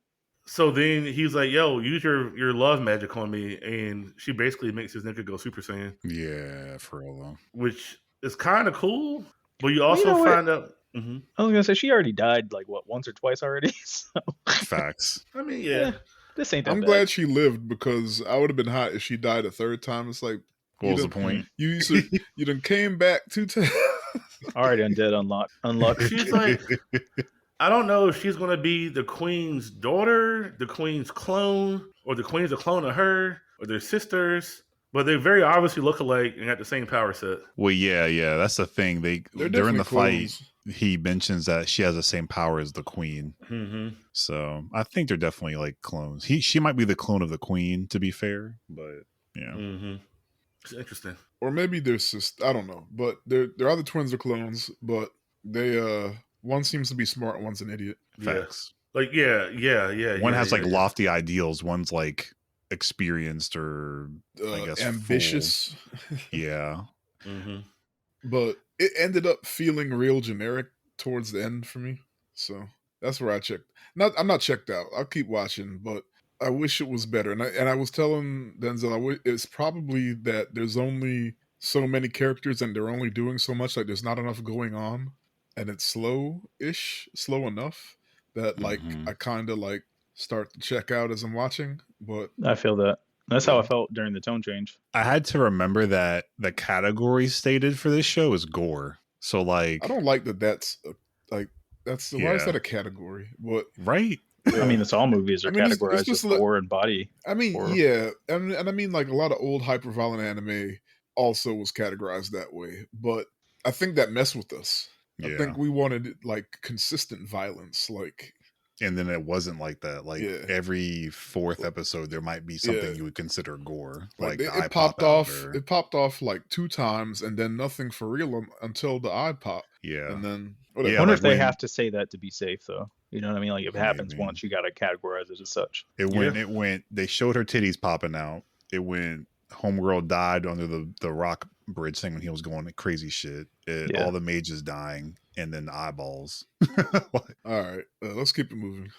So then he's like, yo, use your love magic on me. And she basically makes his nigga go Super Saiyan, Yeah, for real though. which is kind of cool. But you also know what? find out. Mhm. I was going to say, she already died, like, what, once or twice already? So, Facts. I mean, yeah. this ain't that I'm bad. glad she lived because I would have been hot if she died a third time. It's like, What was the done- point? you done came back 2 times. All right, Undead Unluck. She's like, I don't know if she's going to be the queen's daughter, the queen's clone, or the queen's a clone of her, or their sisters. But they very obviously look alike and got the same power set. Well, yeah. That's the thing. They're in definitely the fight. clones. He mentions that she has the same power as the queen. Mm-hmm. So I think they're definitely like clones. She might be the clone of the queen, to be fair, but yeah. Mm-hmm. It's interesting. Or maybe they're I don't know. But their other twins are clones, but they one seems to be smart, one's an idiot. Facts. Like, yeah. One has like yeah. lofty ideals. One's like experienced or I guess Ambitious. yeah. Mm-hmm. But it ended up feeling real generic towards the end for me. So that's where I checked. I'm not checked out. I'll keep watching, but I wish it was better. And I was telling Denzel, it's probably that there's only so many characters and they're only doing so much. Like there's not enough going on, and it's slow enough that like Mhm. I kind of like start to check out as I'm watching. But I feel that. That's how I felt during the tone change. I had to remember that the category stated for this show is gore. So like I don't like that. That's why is Yeah. that a category? But right? I mean, it's all movies are I mean, it's categorized just as gore and body. I mean, Or- yeah, and I mean, like a lot of old hyper-violent anime also was categorized that way. But I think that messed with us. I Yeah. think we wanted like consistent violence, like And then it wasn't like that. Like Yeah. every fourth episode, there might be something Yeah. you would consider gore. Like the eye it popped pop out off. or- It popped off like 2 times, and then nothing for real until the eye pop, yeah. and then I whatever. Yeah, wonder like if they when- have to say that to be safe, though. You know what I mean? Like, if it happens Maybe. once, you got to categorize it as such. It went, they showed her titties popping out. It went, homegirl died under the rock bridge thing when he was going crazy shit. Yeah. All the mages dying, and then the eyeballs. All right, let's keep it moving.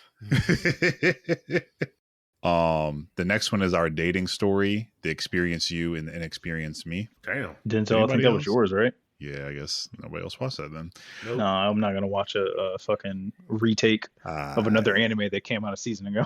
The next one is our dating story, The Experienced You and The Inexperienced Me. Damn. Denzel, I think Anybody that was else? yours, right? Yeah, I guess nobody else watched that then. Nope. No, I'm not gonna watch a fucking retake of another anime that came out a season ago.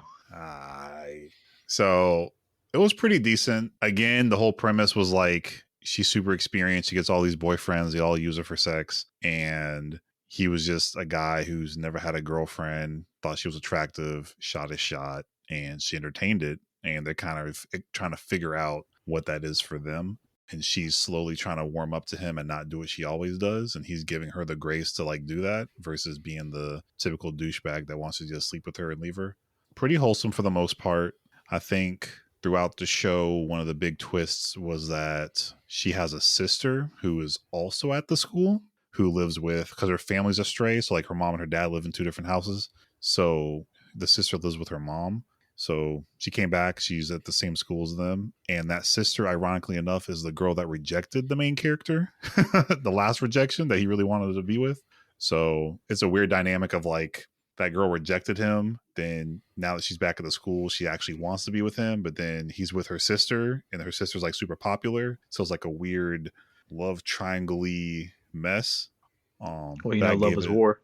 So it was pretty decent. Again, the whole premise was like she's super experienced. She gets all these boyfriends. They all use her for sex. And he was just a guy who's never had a girlfriend, thought she was attractive, shot his shot, and she entertained it. And they're kind of trying to figure out what that is for them. And she's slowly trying to warm up to him and not do what she always does. And he's giving her the grace to like do that versus being the typical douchebag that wants to just sleep with her and leave her. Pretty wholesome for the most part. I think throughout the show, one of the big twists was that she has a sister who is also at the school who lives with, because her family's astray. So like her mom and her dad live in 2 different houses. So the sister lives with her mom. So she came back. She's at the same school as them. And that sister, ironically enough, is the girl that rejected the main character, the last rejection that he really wanted to be with. So it's a weird dynamic of like that girl rejected him. Then now that she's back at the school, she actually wants to be with him. But then he's with her sister and her sister's like super popular. So it's like a weird love triangle-y mess. Well, you know, love is war.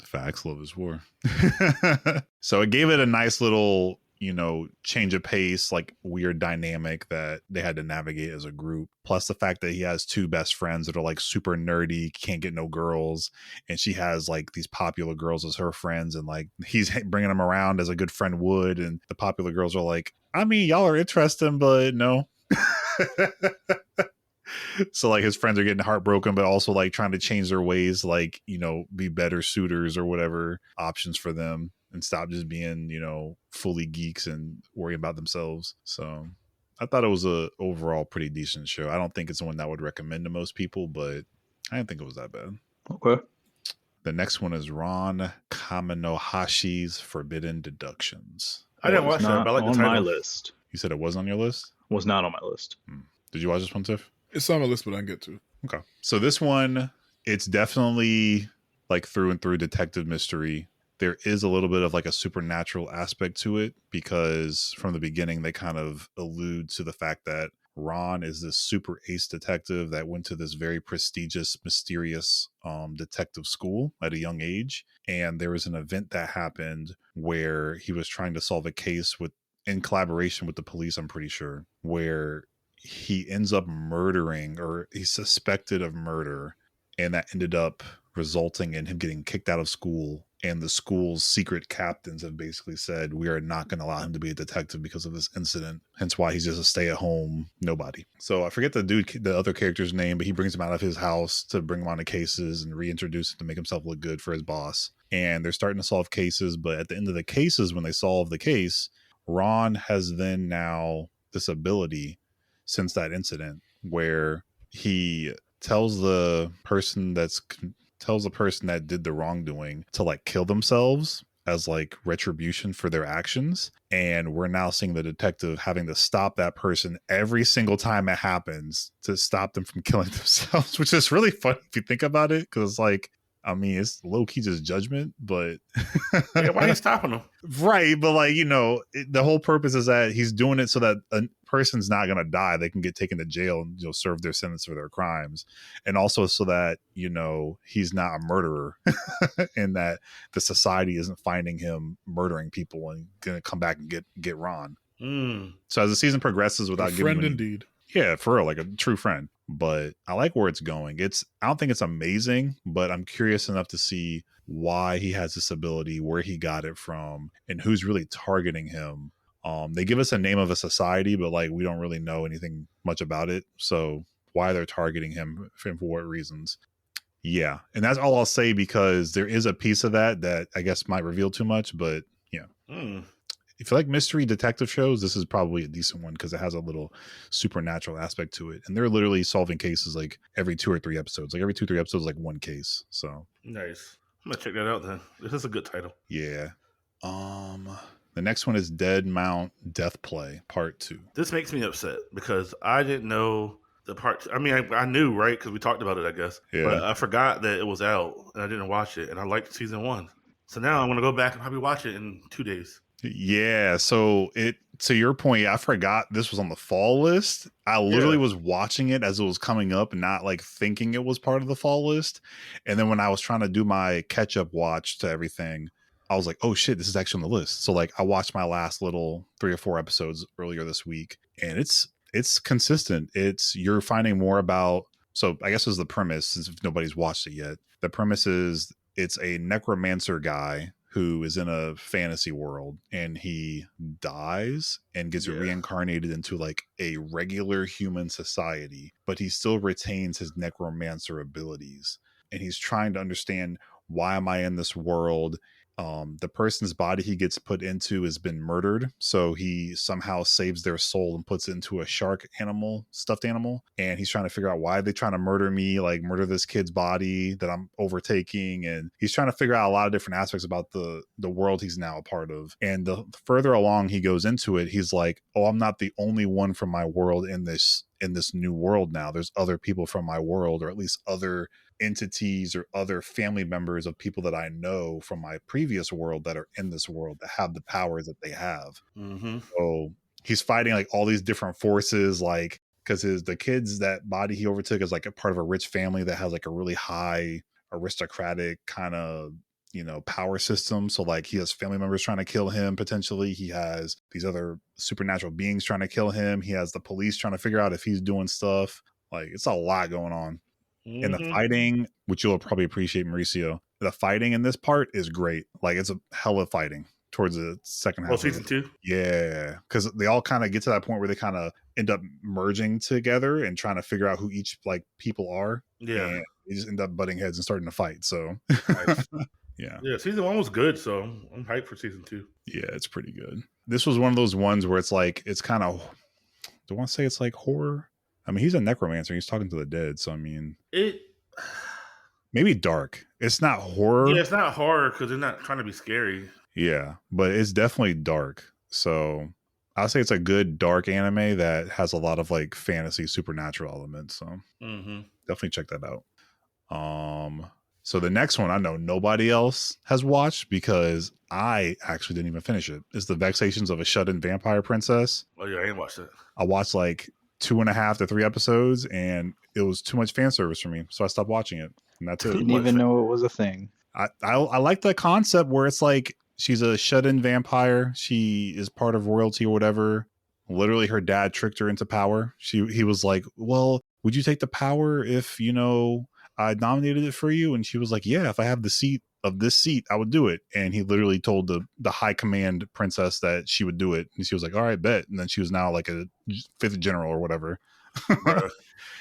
Facts, love is war. So it gave it a nice little, you know, change of pace, like weird dynamic that they had to navigate as a group. Plus the fact that he has 2 best friends that are like super nerdy, can't get no girls. And she has like these popular girls as her friends. And like he's bringing them around as a good friend would. And the popular girls are like, I mean, y'all are interesting, but no. So like his friends are getting heartbroken, but also like trying to change their ways, like, you know, be better suitors or whatever options for them and stop just being, you know, fully geeks and worry about themselves. So I thought it was a overall pretty decent show. I don't think it's one that I would recommend to most people, but I didn't think it was that bad. Okay. The next one is Ron Kamonohashi's Forbidden Deductions. I didn't watch that, but I like the on title. my list. You said it was on your list? Was not on my list. Did you watch this one, Tiff? It's on my list, but I didn't get to it. Okay. So this one, it's definitely like through and through detective mystery. There is a little bit of like a supernatural aspect to it because from the beginning, they kind of allude to the fact that Ron is this super ace detective that went to this very prestigious, mysterious detective school at a young age. And there was an event that happened where he was trying to solve a case in collaboration with the police, I'm pretty sure, where he ends up murdering, or he's suspected of murder, and that ended up resulting in him getting kicked out of school. And the school's secret captains have basically said, we are not going to allow him to be a detective because of this incident. Hence why he's just a stay-at-home nobody. So I forget the other character's name, but he brings him out of his house to bring him on to cases and reintroduce him to make himself look good for his boss. And they're starting to solve cases, but at the end of the cases, when they solve the case, Ron has then now this ability since that incident where he tells the person that did the wrongdoing to like kill themselves as like retribution for their actions. And we're now seeing the detective having to stop that person every single time it happens to stop them from killing themselves, which is really funny if you think about it. Cause it's like, I mean, it's low key just judgment, but Yeah, why are you stopping them? Right. But like, you know, the whole purpose is that he's doing it so that a person's not going to die. They can get taken to jail and, you know, serve their sentence for their crimes. And also so that, you know, he's not a murderer and that the society isn't finding him murdering people and going to come back and get Ron. So as the season progresses without giving friend any, indeed. Yeah, for real, like a true friend. But I like where it's going. I don't think it's amazing, but I'm curious enough to see why he has this ability, where he got it from, and who's really targeting him. They give us a name of a society, but like we don't really know anything much about it. So why they're targeting him and for what reasons. Yeah. And that's all I'll say because there is a piece of that I guess might reveal too much, but yeah. If you like mystery detective shows, this is probably a decent one because it has a little supernatural aspect to it. And they're literally solving cases like every 2 or 3 episodes. Like every 2 or 3 episodes, like one case. So Nice. I'm gonna check that out then. This is a good title. yeah. The next one is Dead Mount Death Play Part 2. This makes me upset because I didn't know the part. I mean, I knew, right? Because we talked about it, I guess. Yeah. But I forgot that it was out and I didn't watch it. And I liked season 1. So now I'm going to go back and probably watch it in 2 days. Yeah, so to your point, I forgot this was on the fall list. I literally Yeah. was watching it as it was coming up and not like thinking it was part of the fall list. And then when I was trying to do my catch up watch to everything, I was like, oh shit, this is actually on the list. So like I watched my last little 3 or 4 episodes earlier this week, and it's consistent. You're finding more about, so I guess this is the premise, since nobody's watched it yet. The premise is it's a necromancer guy who is in a fantasy world, and he dies and gets reincarnated into like a regular human society, but he still retains his necromancer abilities. And he's trying to understand, why am I in this world? The person's body he gets put into has been murdered, so he somehow saves their soul and puts it into a shark animal, stuffed animal, and he's trying to figure out why they're trying to murder me, like murder this kid's body that I'm overtaking. And he's trying to figure out a lot of different aspects about the world he's now a part of. And the further along he goes into it, he's like, oh, I'm not the only one from my world in this new world now. There's other people from my world, or at least other entities or other family members of people that I know from my previous world that are in this world that have the powers that they have. Mm-hmm. So he's fighting like all these different forces, like, because the kid's that body he overtook is like a part of a rich family that has like a really high aristocratic kind of, power system. So like he has family members trying to kill him potentially. He has these other supernatural beings trying to kill him. He has the police trying to figure out if he's doing stuff. Like, it's a lot going on. Mm-hmm. And the fighting, which you'll probably appreciate, Mauricio, the fighting in this part is great. Like, it's a hell of fighting towards the second half. Season 2? Yeah, because they all kind of get to that point where they kind of end up merging together and trying to figure out who each like people are. Yeah. And they just end up butting heads and starting to fight. So, Nice. Yeah. Yeah, season 1 was good, so I'm hyped for season 2. Yeah, it's pretty good. This was one of those ones where it's like, it's kind of, do I want to say it's like horror? I mean, he's a necromancer. He's talking to the dead. So, I mean, maybe dark. It's not horror. Yeah, it's not horror because they're not trying to be scary. Yeah, but it's definitely dark. So I'll say it's a good dark anime that has a lot of like fantasy supernatural elements. So definitely check that out. So the next one I know nobody else has watched because I actually didn't even finish it. It's The Vexations of a Shut-In Vampire Princess. Oh yeah, I ain't watched it. I watched like 2.5 to 3 episodes and it was too much fan service for me. So I stopped watching it. And that's it. Didn't even know it was a thing. I like the concept where it's like she's a shut-in vampire. She is part of royalty or whatever. Literally, her dad tricked her into power. He was like, well, would you take the power if, I nominated it for you? And she was like, yeah, if I have the seat of this seat, I would do it. And he literally told the high command princess that she would do it. And she was like, all right, bet. And then she was now like a 5th general or whatever.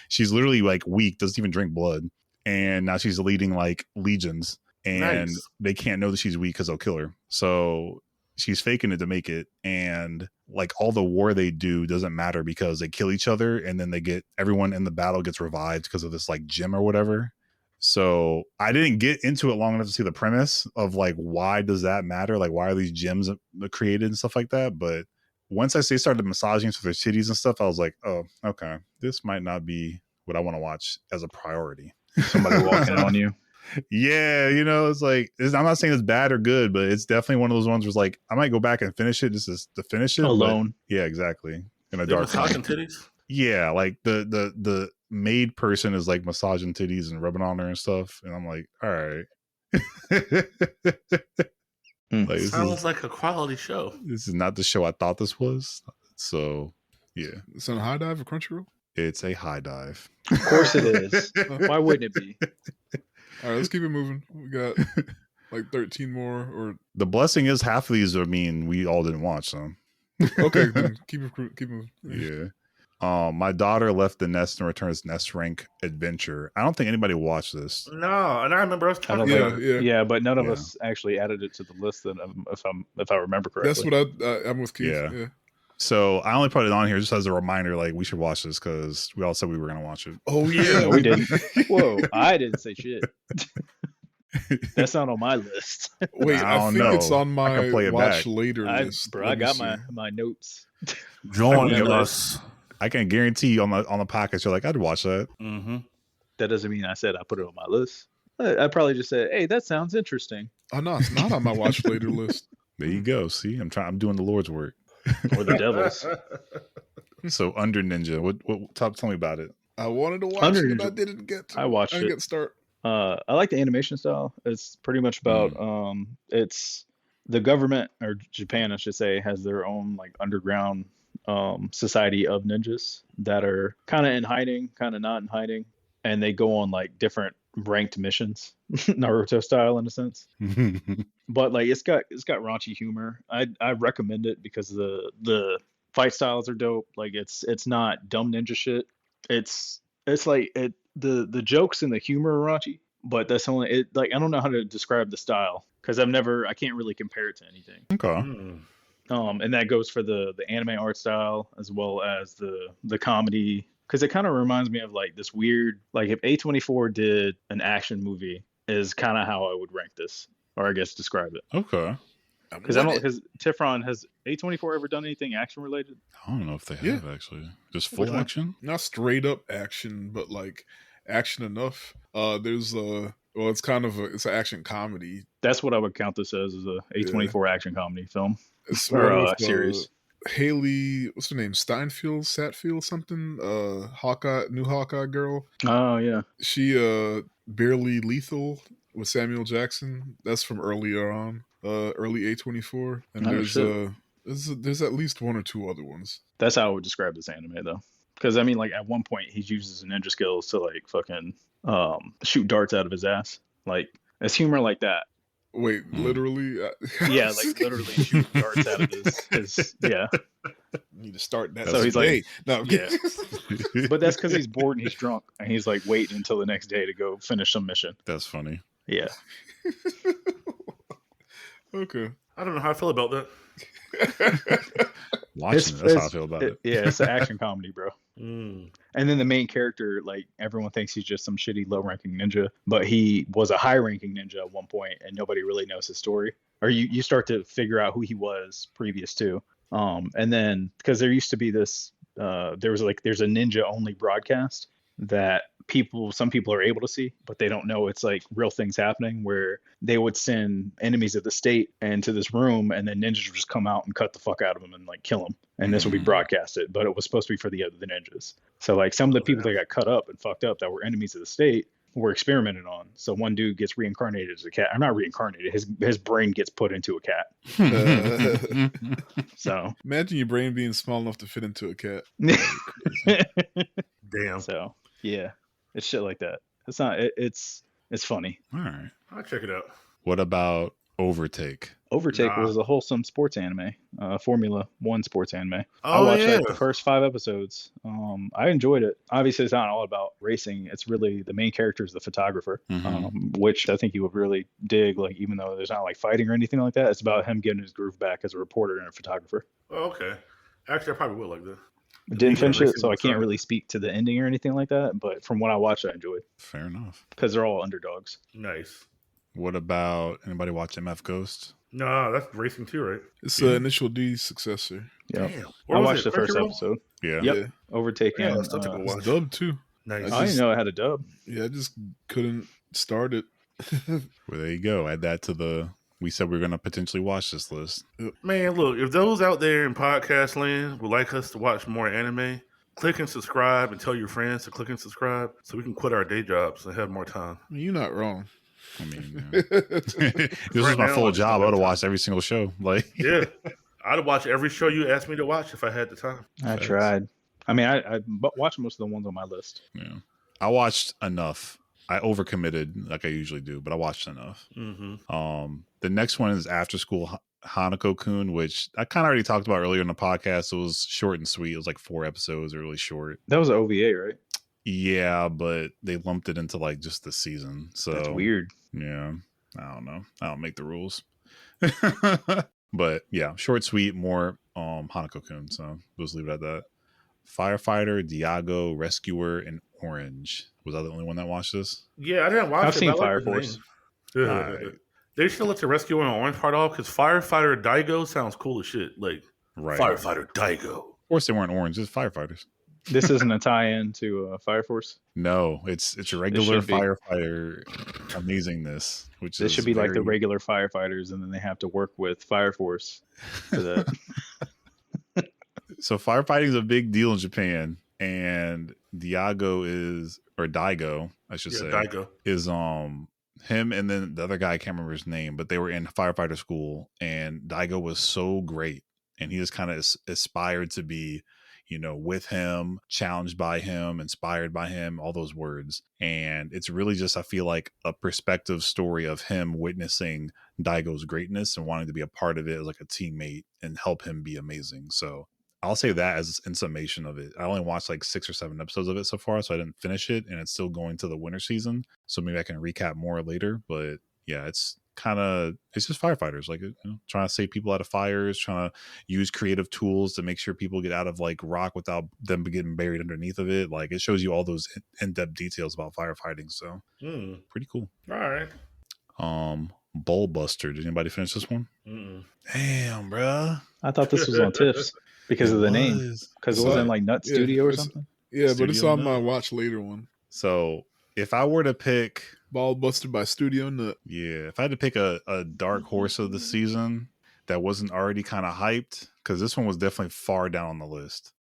She's literally like weak, doesn't even drink blood. And now she's leading like legions. And they can't know that she's weak because they'll kill her. So she's faking it to make it. And like all the war they do doesn't matter because they kill each other. And then everyone in the battle gets revived because of this like gem or whatever. So I didn't get into it long enough to see the premise of like, why does that matter? Like, why are these gems created and stuff like that? But once they started massaging for their titties and stuff, I was like, oh, okay, this might not be what I want to watch as a priority. Somebody walking on you. Yeah, it's like, I'm not saying it's bad or good, but it's definitely one of those ones where it's like, I might go back and finish it just to finish it alone. Yeah, exactly. In a dark massaging titties. Yeah, like the maid person is like massaging titties and rubbing on her and stuff, and I'm like, all right. Like, sounds like a quality show. This is not the show I thought this was. So yeah, it's on High Dive or Crunchyroll. It's a high dive. Of course it is. Why wouldn't it be? All right, let's keep it moving. We got like 13 more. Or the blessing is half of these are we all didn't watch them. Okay, then keep moving. Yeah. My daughter left the nest and returns nest rank adventure. I don't think anybody watched this. No, and I remember us talking about it. Yeah, but none of us actually added it to the list. If I remember correctly, that's what I'm with Keith. Yeah. So I only put it on here just as a reminder, like we should watch this because we all said we were going to watch it. Oh yeah, we didn't. Whoa, I didn't say shit. That's not on my list. Wait, I think it's on my watch later list. Bro, I got my notes. Join us. I can guarantee you on the podcast, you're like, I'd watch that. Mm-hmm. That doesn't mean I said I put it on my list. I probably just said, hey, that sounds interesting. Oh no, it's not on my watch later list. There you go. See, I'm doing the Lord's work. Or the Devils. So Under Ninja, what tell me about it. I wanted to watch Under it, but I Ninja, didn't get to. I watched I didn't it. get to start. I like the animation style. It's pretty much about it's the government, or Japan, I should say, has their own like underground society of ninjas that are kind of in hiding, kind of not in hiding, and they go on like different ranked missions, Naruto style in a sense. But like it's got raunchy humor. I recommend it because the fight styles are dope. Like it's not dumb ninja shit. It's like the jokes and the humor are raunchy, but that's only it. Like I don't know how to describe the style because I can't really compare it to anything. Okay. And that goes for the anime art style as well as the comedy, because it kind of reminds me of like this weird, like if A24 did an action movie is kind of how I would rank this, or I guess describe it. Okay. Because Tifron, has A24 ever done anything action related? I don't know if they have actually. Just full Which one? action? Not straight up action, but like action enough. There's it's kind of it's an action comedy. That's what I would count this as a A24 action comedy film It's or one with, series. Haley, what's her name? Satfield, something. New Hawkeye girl. Oh yeah. She barely lethal with Samuel Jackson. That's from earlier on, early A24. And there's at least one or two other ones. That's how I would describe this anime though. Because I mean, like at one point he uses his ninja skills to like fucking shoot darts out of his ass. Like it's humor like that. Wait, literally? Yeah, like literally shoot darts out of his yeah. Need to start that. So he's like, no, yeah. But that's because he's bored and he's drunk, and he's like waiting until the next day to go finish some mission. That's funny. Yeah. Okay. I don't know how I feel about that. Watching it, that's how I feel about it. Yeah, it's an action comedy, bro. Mm. And then the main character, like everyone thinks he's just some shitty low-ranking ninja, but he was a high-ranking ninja at one point, and nobody really knows his story. Or you start to figure out who he was previous to. And then because there used to be this, there's a ninja-only broadcast that some people are able to see, but they don't know it's like real things happening, where they would send enemies of the state into this room, and then ninjas would just come out and cut the fuck out of them and like kill them. And this would be broadcasted, but it was supposed to be for the ninjas. So like some of the people that got cut up and fucked up that were enemies of the state were experimented on. So one dude gets reincarnated as a cat. I'm not reincarnated. His brain gets put into a cat. So imagine your brain being small enough to fit into a cat. Damn. So yeah, it's shit like that. It's not. It's funny. All right. I'll check it out. What about Overtake? Overtake was a wholesome sports anime, Formula One sports anime. Oh, I watched yeah. like the first 5 episodes. I enjoyed it. Obviously, it's not all about racing. It's really the main character is the photographer, which I think you would really dig. Like even though there's not like fighting or anything like that, it's about him getting his groove back as a reporter and a photographer. Oh, okay. Actually, I probably will like that. Didn't finish it, so I can't really speak to the ending or anything like that. But from what I watched, I enjoyed. Fair enough. Because they're all underdogs. Nice. What about anybody watch MF Ghost? No, that's racing too, right? It's the Initial D's successor. Yeah, Damn. I watched the first episode. Yeah. Yep. Yeah. Overtaking. Yeah, that's such a good It's watch. dubbed too. Nice. I didn't know it had a dub. Yeah, I just couldn't start it. Well, there you go. Add that to the. We said we are going to potentially watch this list. Man, look, if those out there in podcast land would like us to watch more anime, click and subscribe and tell your friends to click and subscribe so we can quit our day jobs and have more time. You're not wrong. I mean, this was my now, full I job. I just would have don't watched every single show. Like, Yeah. I'd watch every show you asked me to watch if I had the time. I tried. I mean, I watched most of the ones on my list. yeah, I watched enough. I overcommitted like I usually do, but I watched enough. Mm-hmm. The next one is After School Hanako-kun, which I kind of already talked about earlier in the podcast. It was short and sweet. It was like 4 episodes, really short. That was an OVA, right? Yeah, but they lumped it into like just the season. So That's weird. Yeah, I don't know. I don't make the rules. But yeah, short, sweet, more Hanako-kun. So let's leave it at that. Firefighter, Diago, Rescuer, and Orange. Was I the only one that watched this? Yeah, I didn't watch it. I've seen but I Fire like the Force. name. Alright. They should let the rescue and orange part off because Firefighter Diago sounds cool as shit. Like Right. Firefighter Diago. Of course, they weren't orange. It's firefighters. This isn't a tie-in to Fire Force. No, it's a regular should be. firefighter amazingness, which This is should be like the very regular firefighters, and then they have to work with Fire Force for that. So firefighting is a big deal in Japan, and Daigo, I should say, Daigo. is him and then the other guy, I can't remember his name, but they were in firefighter school, and Daigo was so great, and he just kind of aspired to be, with him, challenged by him, inspired by him, all those words. And it's really just, I feel like, a perspective story of him witnessing Daigo's greatness and wanting to be a part of it as like a teammate and help him be amazing. So I'll say that as in summation of it. I only watched like 6 or 7 episodes of it so far, so I didn't finish it, and it's still going to the winter season. So maybe I can recap more later. But yeah, it's just firefighters, like, trying to save people out of fires, trying to use creative tools to make sure people get out of like rock without them getting buried underneath of it. Like, it shows you all those in-depth details about firefighting. So pretty cool. All right. Bullbuster. Did anybody finish this one? Mm-mm. Damn, bruh. I thought this was on TIFFs because of the name. Because it wasn't like Nut Studio or something. Yeah, but it's Studio on my Nut. watch later one. So if I were to pick, Ballbuster by Studio Nut. yeah, if I had to pick a dark horse of the season that wasn't already kind of hyped, because this one was definitely far down on the list.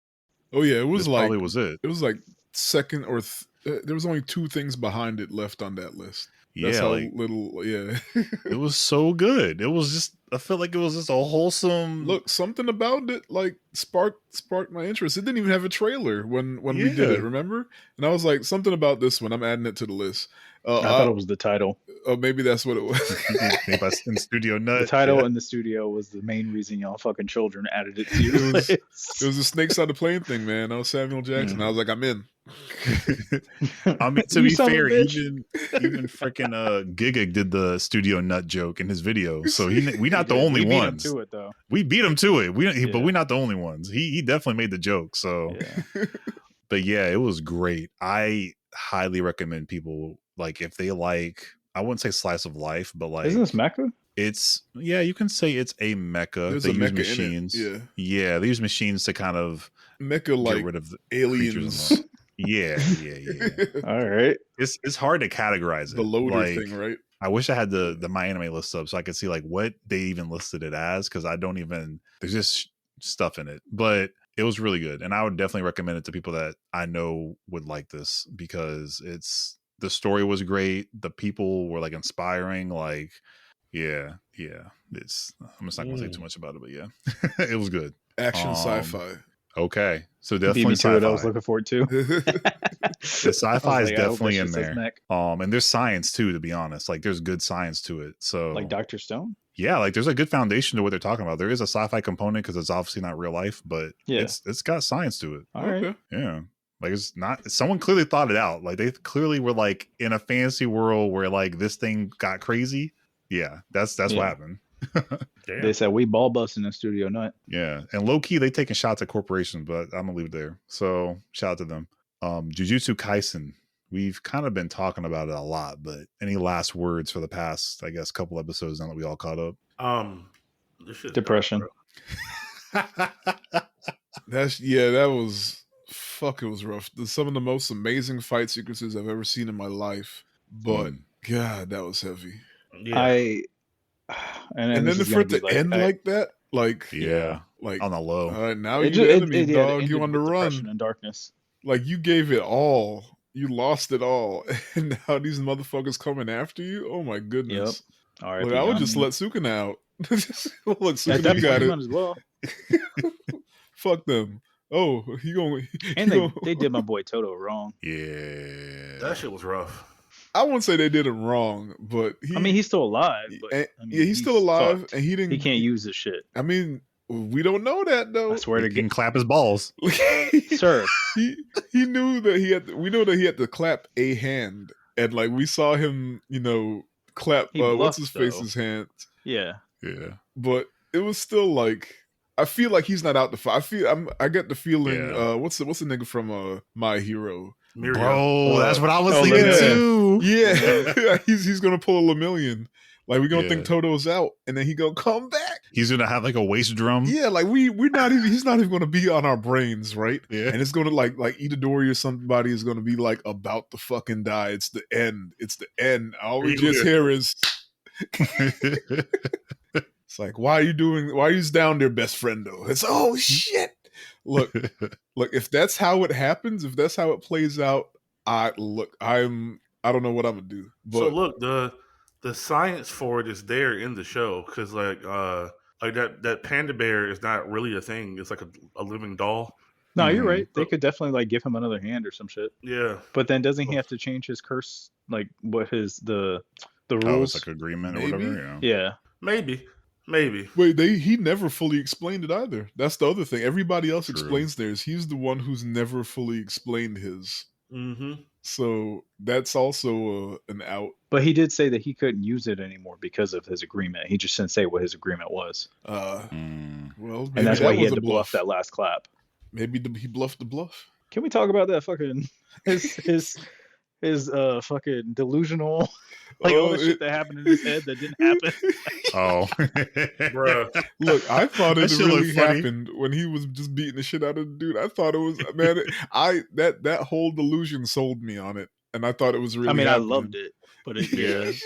Oh yeah, it was This like probably was it. it was like second or there was only 2 things behind it left on that list. That's Yeah, how like, little. Yeah. it was so good. It was just, I felt like it was just a wholesome. Look, something about it like sparked my interest. It didn't even have a trailer when we did it, Yeah. remember? And I was like, something about this one. I'm adding it to the list. I thought it was the title. Oh, maybe that's what it was. Maybe I in Studio Nut. The title yeah. in the studio was the main reason y'all fucking children added it to your list. It was the Snakes on the Plane thing, man. That was Samuel Jackson. I was like, I'm in. I mean, to You be son of a fair, bitch. even freaking Gigig did the Studio Nut joke in his video, so we not the only we beat him ones. to it though. We beat him to it. But Yeah. we're not the only ones. He definitely made the joke. So, Yeah. but yeah, it was great. I highly recommend people, like, if they like, I wouldn't say slice of life, but like, Isn't this Mecca? it's, yeah, you can say it's a mecha. There's They a use mecha in it, machines. Yeah, they use machines to kind of Mecha get like rid of the aliens. creatures in the- Yeah. All right. It's hard to categorize it. The loader Like, thing, right? I wish I had the My Anime list up so I could see like what they even listed it as, because I don't even, there's just stuff in it. But it was really good, and I would definitely recommend it to people that I know would like this, because the story was great, the people were like inspiring, like yeah. It's, I'm just not gonna say too much about it, but yeah, it was good. Action sci-fi. Okay, so Beat definitely me to it. I was sci-fi. looking forward to. The sci-fi is definitely in there. Mech. And there's science too, to be honest. Like, there's good science to it. So Like Dr. Stone? yeah, like there's a good foundation to what they're talking about. There is a sci-fi component because it's obviously not real life, but Yeah. it's got science to it. All right. Okay. Yeah. Like, it's not, someone clearly thought it out. Like, they clearly were like in a fantasy world where like this thing got crazy. Yeah, that's Yeah. what happened. Damn. They said we ball busting in Studio Nut. Yeah. And low key, they taking shots at corporations, but I'm gonna leave it there. So shout out to them. Jujutsu Kaisen. We've kind of been talking about it a lot, but any last words for the past, I guess, couple episodes now that we all caught up? This shit's Depression. dark, bro. That was it was rough. Some of the most amazing fight sequences I've ever seen in my life. But God, that was heavy. Yeah. And then for it to end like that, like Yeah. like On the low. all right, now It you're ju- the enemy, it dog. ended You on the with depression run. and darkness. Like, you gave it all. You lost it all. And now these motherfuckers coming after you? Oh my goodness. All right. Look, I would just let Sukuna out. Look, At Sukuna, that you point, got you it. might as well. Fuck them. Oh, he gonna. And they did my boy Toto wrong. Yeah. That shit was rough. I wouldn't say they did him wrong, but I mean, he's still alive. But, and- I mean, yeah, he's still alive, fucked. and he didn't. He can't use his shit. I mean, we don't know that though. I swear He to can God, clap his balls. sir. he knew that he had. We know that he had to clap a hand, and like we saw him, clap. He What's bluffed, his though. face's hand? Yeah. Yeah. But it was still like, I feel like he's not out to fight. I get the feeling. Yeah. What's the nigga from My Hero? Mirio. Bro, that's what I was oh, thinking yeah. too. Yeah, he's gonna pull a Lemillion. Like we gonna think Toto's out, and then he gonna come back. He's gonna have like a waist drum. Yeah, like we're not even. He's not even gonna be on our brains, right? Yeah. And it's gonna like Itadori or somebody is gonna be like about to fucking die. It's the end. It's the end. All we just hear is. It's like, why are you down there, best friendo? It's shit. Look, if that's how it happens, if that's how it plays out, I don't know what I'm gonna do. But so look, the science for it is there in the show because like that panda bear is not really a thing. It's like a living doll. No, you're right. They could definitely like give him another hand or some shit. Yeah. But then doesn't he have to change his curse? Like what the rules? Oh, it's like agreement or whatever. Yeah. Maybe. Wait, he never fully explained it either. That's the other thing. Everybody else explains theirs. He's the one who's never fully explained his. Mm-hmm. So that's also an out. But he did say that he couldn't use it anymore because of his agreement. He just didn't say what his agreement was. Well, and that's why he had to bluff that last clap. Maybe he bluffed the bluff. Can we talk about that fucking his fucking delusional, like all the shit that happened in his head that didn't happen? Bro. Look, I thought it really happened when he was just beating the shit out of the dude. I thought it was that whole delusion sold me on it, and I thought it was really. I mean, happening. I loved it, but it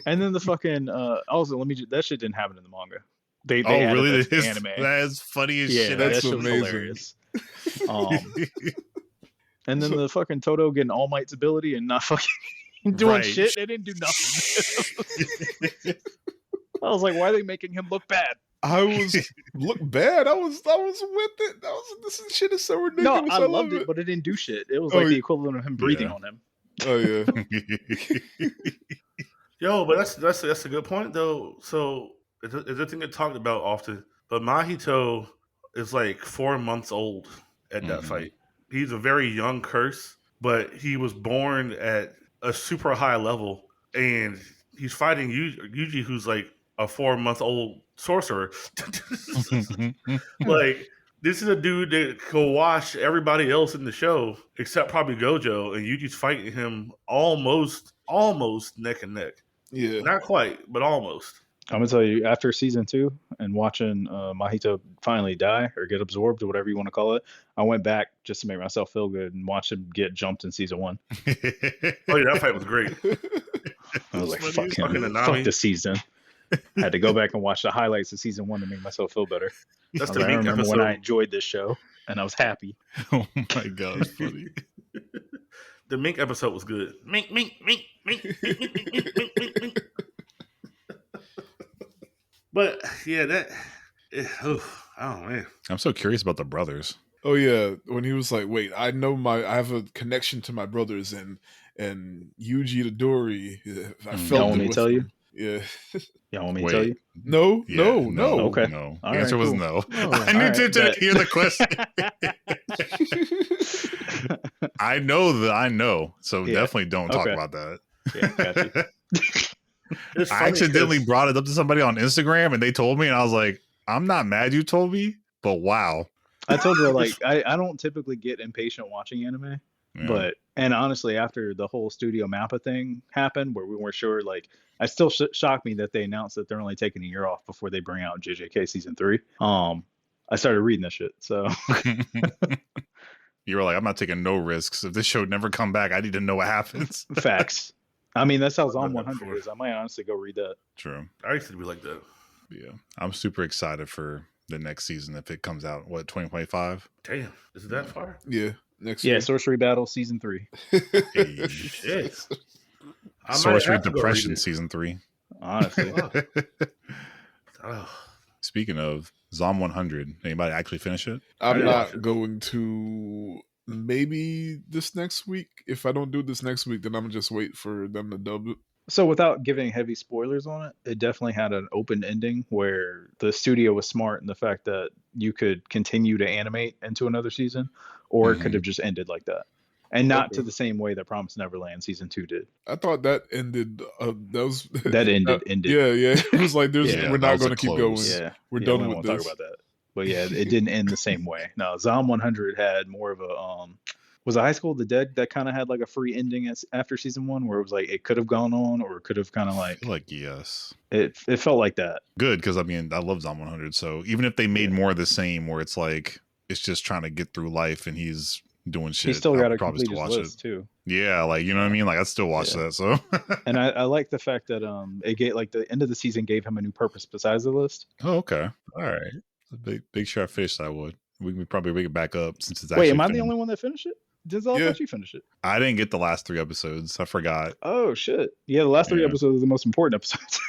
And then the fucking also that shit didn't happen in the manga. They really? It as anime. That is funny as shit. That's that amazing. Hilarious. And then the fucking Toto getting All Might's ability and not fucking doing shit. They didn't do nothing. I was like, why are they making him look bad? I was bad. I was with it. This shit is so ridiculous. No, I loved it, but it didn't do shit. It was like the equivalent of him breathing on him. Oh yeah. Yo, but that's a good point though. So it's a thing that talked about often. But Mahito is like 4 months old at that fight. He's a very young curse, but he was born at a super high level, and he's fighting Yuji, who's like a 4-month-old sorcerer. Like, this is a dude that can wash everybody else in the show, except probably Gojo, and Yuji's fighting him almost neck and neck. Yeah. Not quite, but almost. I'm gonna tell you, after season 2 and watching Mahito finally die or get absorbed or whatever you want to call it, I went back just to make myself feel good and watched him get jumped in season 1. Oh yeah, that fight was great. I was like, fuck him, fuck the season. I had to go back and watch the highlights of season 1 to make myself feel better. That's I remember when I enjoyed this show and I was happy. Oh my god, it's funny. The mink episode was good. Mink. But yeah, oh man, I'm so curious about the brothers. Oh yeah, when he was like, "Wait, I have a connection to my brothers and Yuji Itadori." I felt. Y'all want me to tell you? Yeah. Y'all want me to tell you? No. Okay. No. All The answer was cool. no. Oh, I need to hear the question. I know. So definitely don't talk about that. Yeah, gotcha. I accidentally brought it up to somebody on Instagram and they told me, and I was like, I'm not mad you told me, but wow. I told her, like, I don't typically get impatient watching anime, and honestly, after the whole Studio Mappa thing happened, where we weren't sure, like, I still shocked me that they announced that they're only taking a year off before they bring out JJK season 3. I started reading this shit, so. You were like, I'm not taking no risks. If this show never come back, I need to know what happens. Facts. I mean, that's how Zom 100 is. I might honestly go read that. True. I used to be like that. Yeah. I'm super excited for the next season if it comes out, 2025? Damn. Is it that far? Yeah. Next year. Sorcery Battle season 3. Hey. Shit. Sorcery Depression season 3. Honestly. Speaking of Zom 100, anybody actually finish it? I'm not going to. Maybe this next week. If I don't do this next week, then I'm gonna just wait for them to dub it. So without giving heavy spoilers on it, it definitely had an open ending where the studio was smart in the fact that you could continue to animate into another season, or it could have just ended like that. And not to the same way that Promised Neverland season 2 did. I thought that ended. That ended. Yeah. It was like we're not going to keep going. Yeah, we're done with won't this. talk about that. But yeah, it didn't end the same way. No, Zom 100 had more of a Was it High School of the Dead that kind of had like a free ending after season 1, where it was like it could have gone on, or it could have kind of I feel like yes. it felt like that. Good, because I mean I love Zom 100. So even if they made more of the same, where it's like it's just trying to get through life and he's doing shit, He still got to probably complete still his watch list it. too. Yeah, like you know what I mean. Like I still watch that. So And I like the fact that it gave like the end of the season gave him a new purpose besides the list. oh, okay, all right. Big sure I finished that one. We can probably bring it back up since it's Wait, actually. am I the finished. only one that finished it? Denzel, I Yeah. thought you finished it. I didn't get the last 3 episodes. I forgot. Oh shit! Yeah, the last 3 Yeah. episodes are the most important episodes.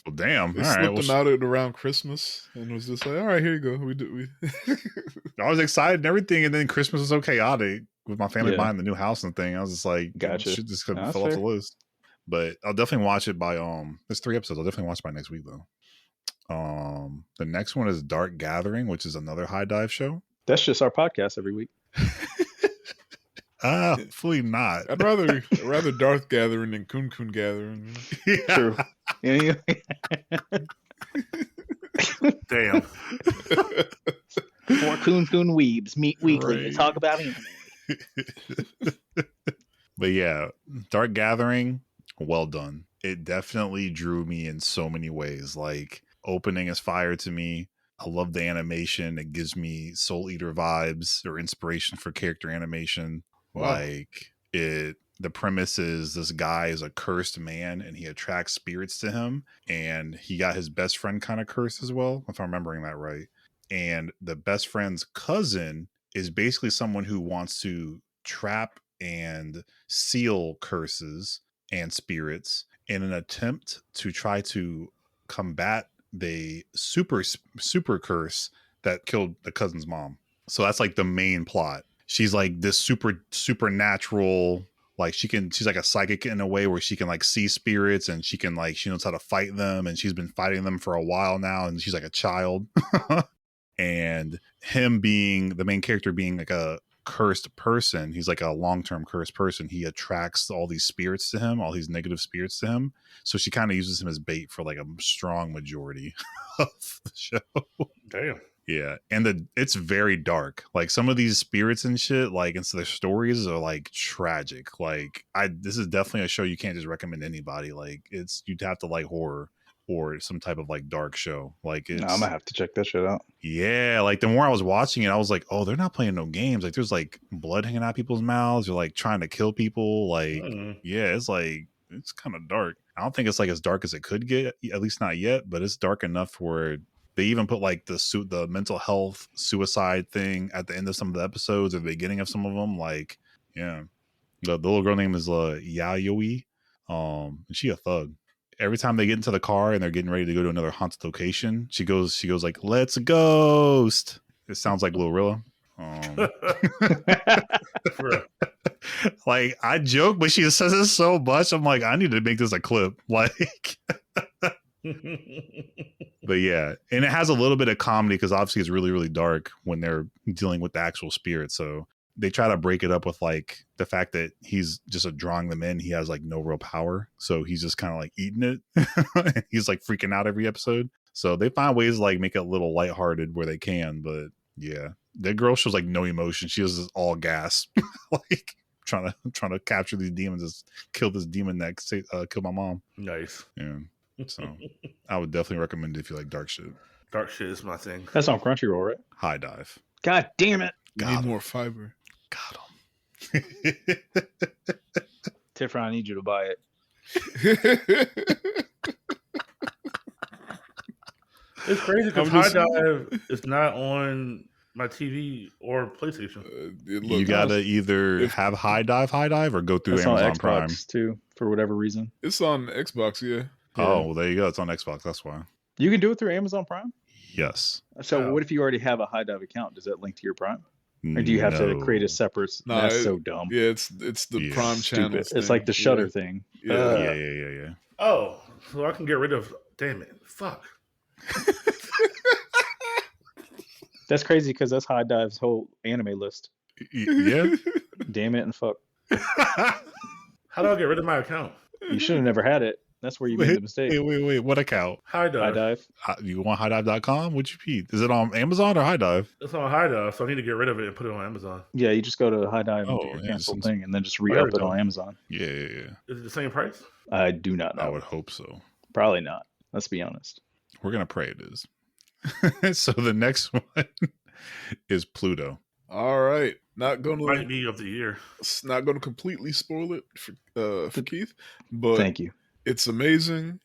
Well, damn. They All right. slipped Well, them out at around Christmas and was just like, all right, here you go. We I was excited and everything, and then Christmas was so chaotic with my family Yeah. buying the new house and thing. I was just like, Gotcha. shit just No, fell that's off the fair. list. But I'll definitely watch it by there's 3 episodes. I'll definitely watch it by next week though. The next one is Dark Gathering, which is another high dive show. That's just our podcast every week. Hopefully not. I'd rather Darth Gathering than Kun Kun Gathering. You know? Yeah. True. Yeah, Damn. 4 Kun Kun Weebs meet weekly Right. and talk about anime. But yeah, Dark Gathering, well done. It definitely drew me in so many ways. Like opening is fire to me. I love the animation. It gives me Soul Eater vibes or inspiration for character animation. Wow. Like the premise is this guy is a cursed man and he attracts spirits to him, and he got his best friend kind of cursed as well, if I'm remembering that right. And the best friend's cousin is basically someone who wants to trap and seal curses and spirits in an attempt to try to combat the super curse that killed the cousin's mom. So that's like the main plot. She's like this supernatural, like she's like a psychic in a way where she can like see spirits, and she knows how to fight them, and she's been fighting them for a while now, and she's like a child. And him being the main character, being like a cursed person, he's like a long-term cursed person, he attracts all these spirits to him, all these negative spirits to him. So she kind of uses him as bait for like a strong majority of the show. Damn. Yeah, and it's very dark. Like some of these spirits and shit, like and so their stories are like tragic. Like this is definitely a show you can't just recommend to anybody. Like you'd have to like horror or some type of like dark show. Like it's No, I'm gonna have to check that shit out. yeah, like the more I was watching it, I was like, oh, they're not playing no games. Like there's like blood hanging out people's mouths. They're like trying to kill people. Like yeah, it's kind of dark. I don't think it's like as dark as it could get, at least not yet, but it's dark enough where they even put like the mental health suicide thing at the end of some of the episodes or the beginning of some of them. Like, yeah, the little girl name is Yayoi. And she a thug. Every time they get into the car and they're getting ready to go to another haunted location, she goes like, "Let's ghost." It sounds like Glorilla. Like I joke, but she says it so much. I'm like, I need to make this a clip. Like, but yeah, and it has a little bit of comedy because obviously it's really, really dark when they're dealing with the actual spirit. So they try to break it up with like the fact that he's just drawing them in. He has like no real power, so he's just kind of like eating it. He's like freaking out every episode. So they find ways to like make it a little lighthearted where they can. But yeah, that girl shows like no emotion. She was all gas, like trying to capture these demons, just kill this demon that killed my mom. Nice. Yeah. So I would definitely recommend it if you like dark shit. Dark shit is my thing. That's on Crunchyroll, right? High dive. God damn it. You need more fiber. Got him. Tiffany, I need you to buy it. It's crazy because I'm High just- Dive is not on my TV or PlayStation. You gotta either have high dive or go through It's on Amazon Xbox Prime. too, for whatever reason. It's on Xbox, yeah. Oh, well, there you go. It's on Xbox. That's why. You can do it through Amazon Prime? Yes. So Wow. what if you already have a High Dive account? Does that link to your Prime? Or do you have to create a separate? Nah, That's so dumb. Yeah, it's the Yeah. Prime Stupid. channels. It's like the Shutter thing. Yeah. Yeah. Oh, so I can get rid of. Damn it! Fuck. That's crazy because that's High Dive's whole anime list. Yeah. Damn it and fuck. How do I get rid of my account? You should have never had it. That's where you made the mistake. Wait. What account? High High Dive. dive. You want highdive.com? What'd you read? Is it on Amazon or High Dive? It's on High Dive, so I need to get rid of it and put it on Amazon. Yeah, you just go to High Dive and do Oh, your yeah, cancel since- thing, and then just there re-up we it go. on Amazon. Yeah. Is it the same price? I do not know. I would hope so. Probably not. Let's be honest. We're gonna pray it is. So the next one is Pluto. All right, not Might gonna be of the year. completely spoil it for Keith, but Thank you. it's amazing.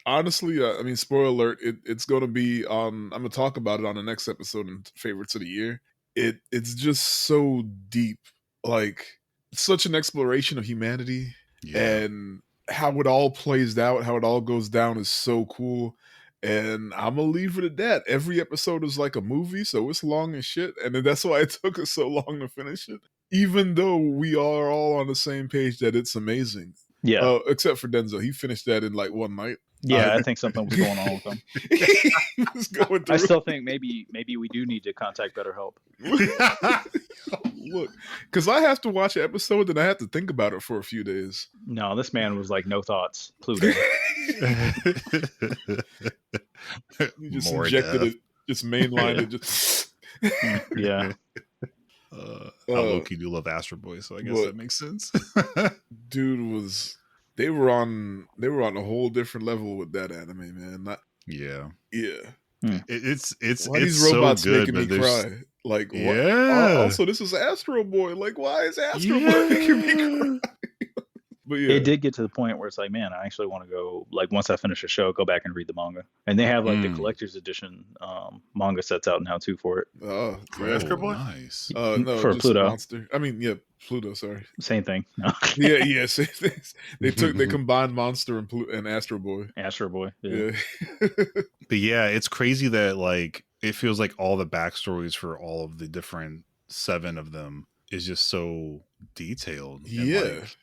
Honestly, I mean, spoiler alert. It's gonna be on. I'm gonna talk about it on the next episode in favorites of the year. It's just so deep, like such an exploration of humanity and how it all plays out, how it all goes down is so cool. And I'm gonna leave it at that. Every episode is like a movie, so it's long as shit, and then that's why it took us so long to finish it. Even though we are all on the same page that it's amazing. Yeah. Except for Denzel, he finished that in like one night. Yeah, I think something was going on with him. He was going through I still think maybe we do need to contact BetterHelp. Look, because I have to watch an episode and I have to think about it for a few days. No, this man was like no thoughts. Pluto. You just More injected death. it, just mainlined it, just Yeah. I low-key do love Astro Boy, so I guess what? that makes sense. dude was. They were on a whole different level with that anime, man. Yeah. It's It's why it's these robots so good, making me but there's- cry. Like, what? Yeah. Also, this is Astro Boy. Like, why is Astro Boy making me cry? But yeah, It did get to the point where it's like, man, I actually want to go, like, once I finish the show, go back and read the manga. And they have, like, the collector's edition manga sets out now, too, for it. Oh, For yeah. Astro Boy? Nice. No, For just Pluto. Monster. I mean, yeah, Pluto. Sorry. Same thing. No. Yeah. They combined Monster and Astro Boy. Astro Boy. Yeah. Yeah. But yeah, it's crazy that like it feels like all the backstories for all of the different 7 of them is just so detailed. And, Yeah. like,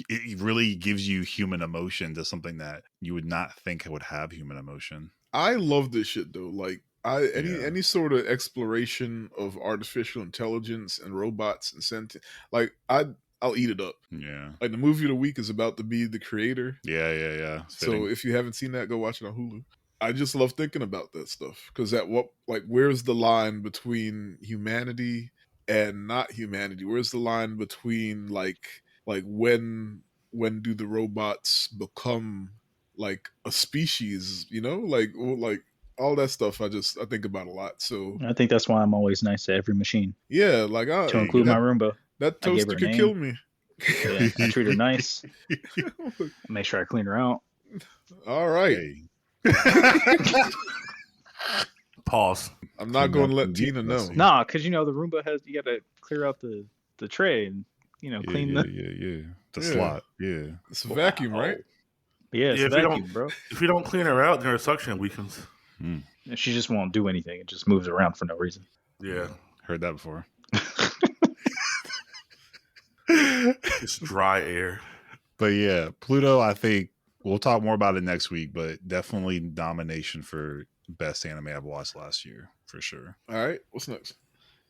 it really gives you human emotion to something that you would not think would have human emotion. I love this shit though. Like Yeah. any sort of exploration of artificial intelligence and robots and sentient, like I'll eat it up. Yeah. Like the movie of the week is about to be The Creator. Yeah. So if you haven't seen that, go watch it on Hulu. I just love thinking about that stuff because where's the line between humanity and not humanity? Where's the line between like when do the robots become like a species? You know, like all that stuff. I think about a lot. So I think that's why I'm always nice to every machine, yeah, like to include my Roomba. that I gave her toaster a could name. kill me. Yeah, I treat her nice. Make sure I clean her out. All right. Hey. Pause. I'm not going to let Tina know. Messy. Nah, because, you know, the Roomba you got to clear out the tray and, you know, clean the... Yeah. The Yeah. slot. Yeah. It's a vacuum, right? Yeah, it's Yeah, a if you vacuum, don't- bro. If you don't clean her out, then her suction weakens. And she just won't do anything. It just moves around for no reason. Yeah. Heard that before. It's dry air. But yeah, Pluto, I think we'll talk more about it next week, but definitely nomination for best anime I've watched last year, for sure. All right. What's next?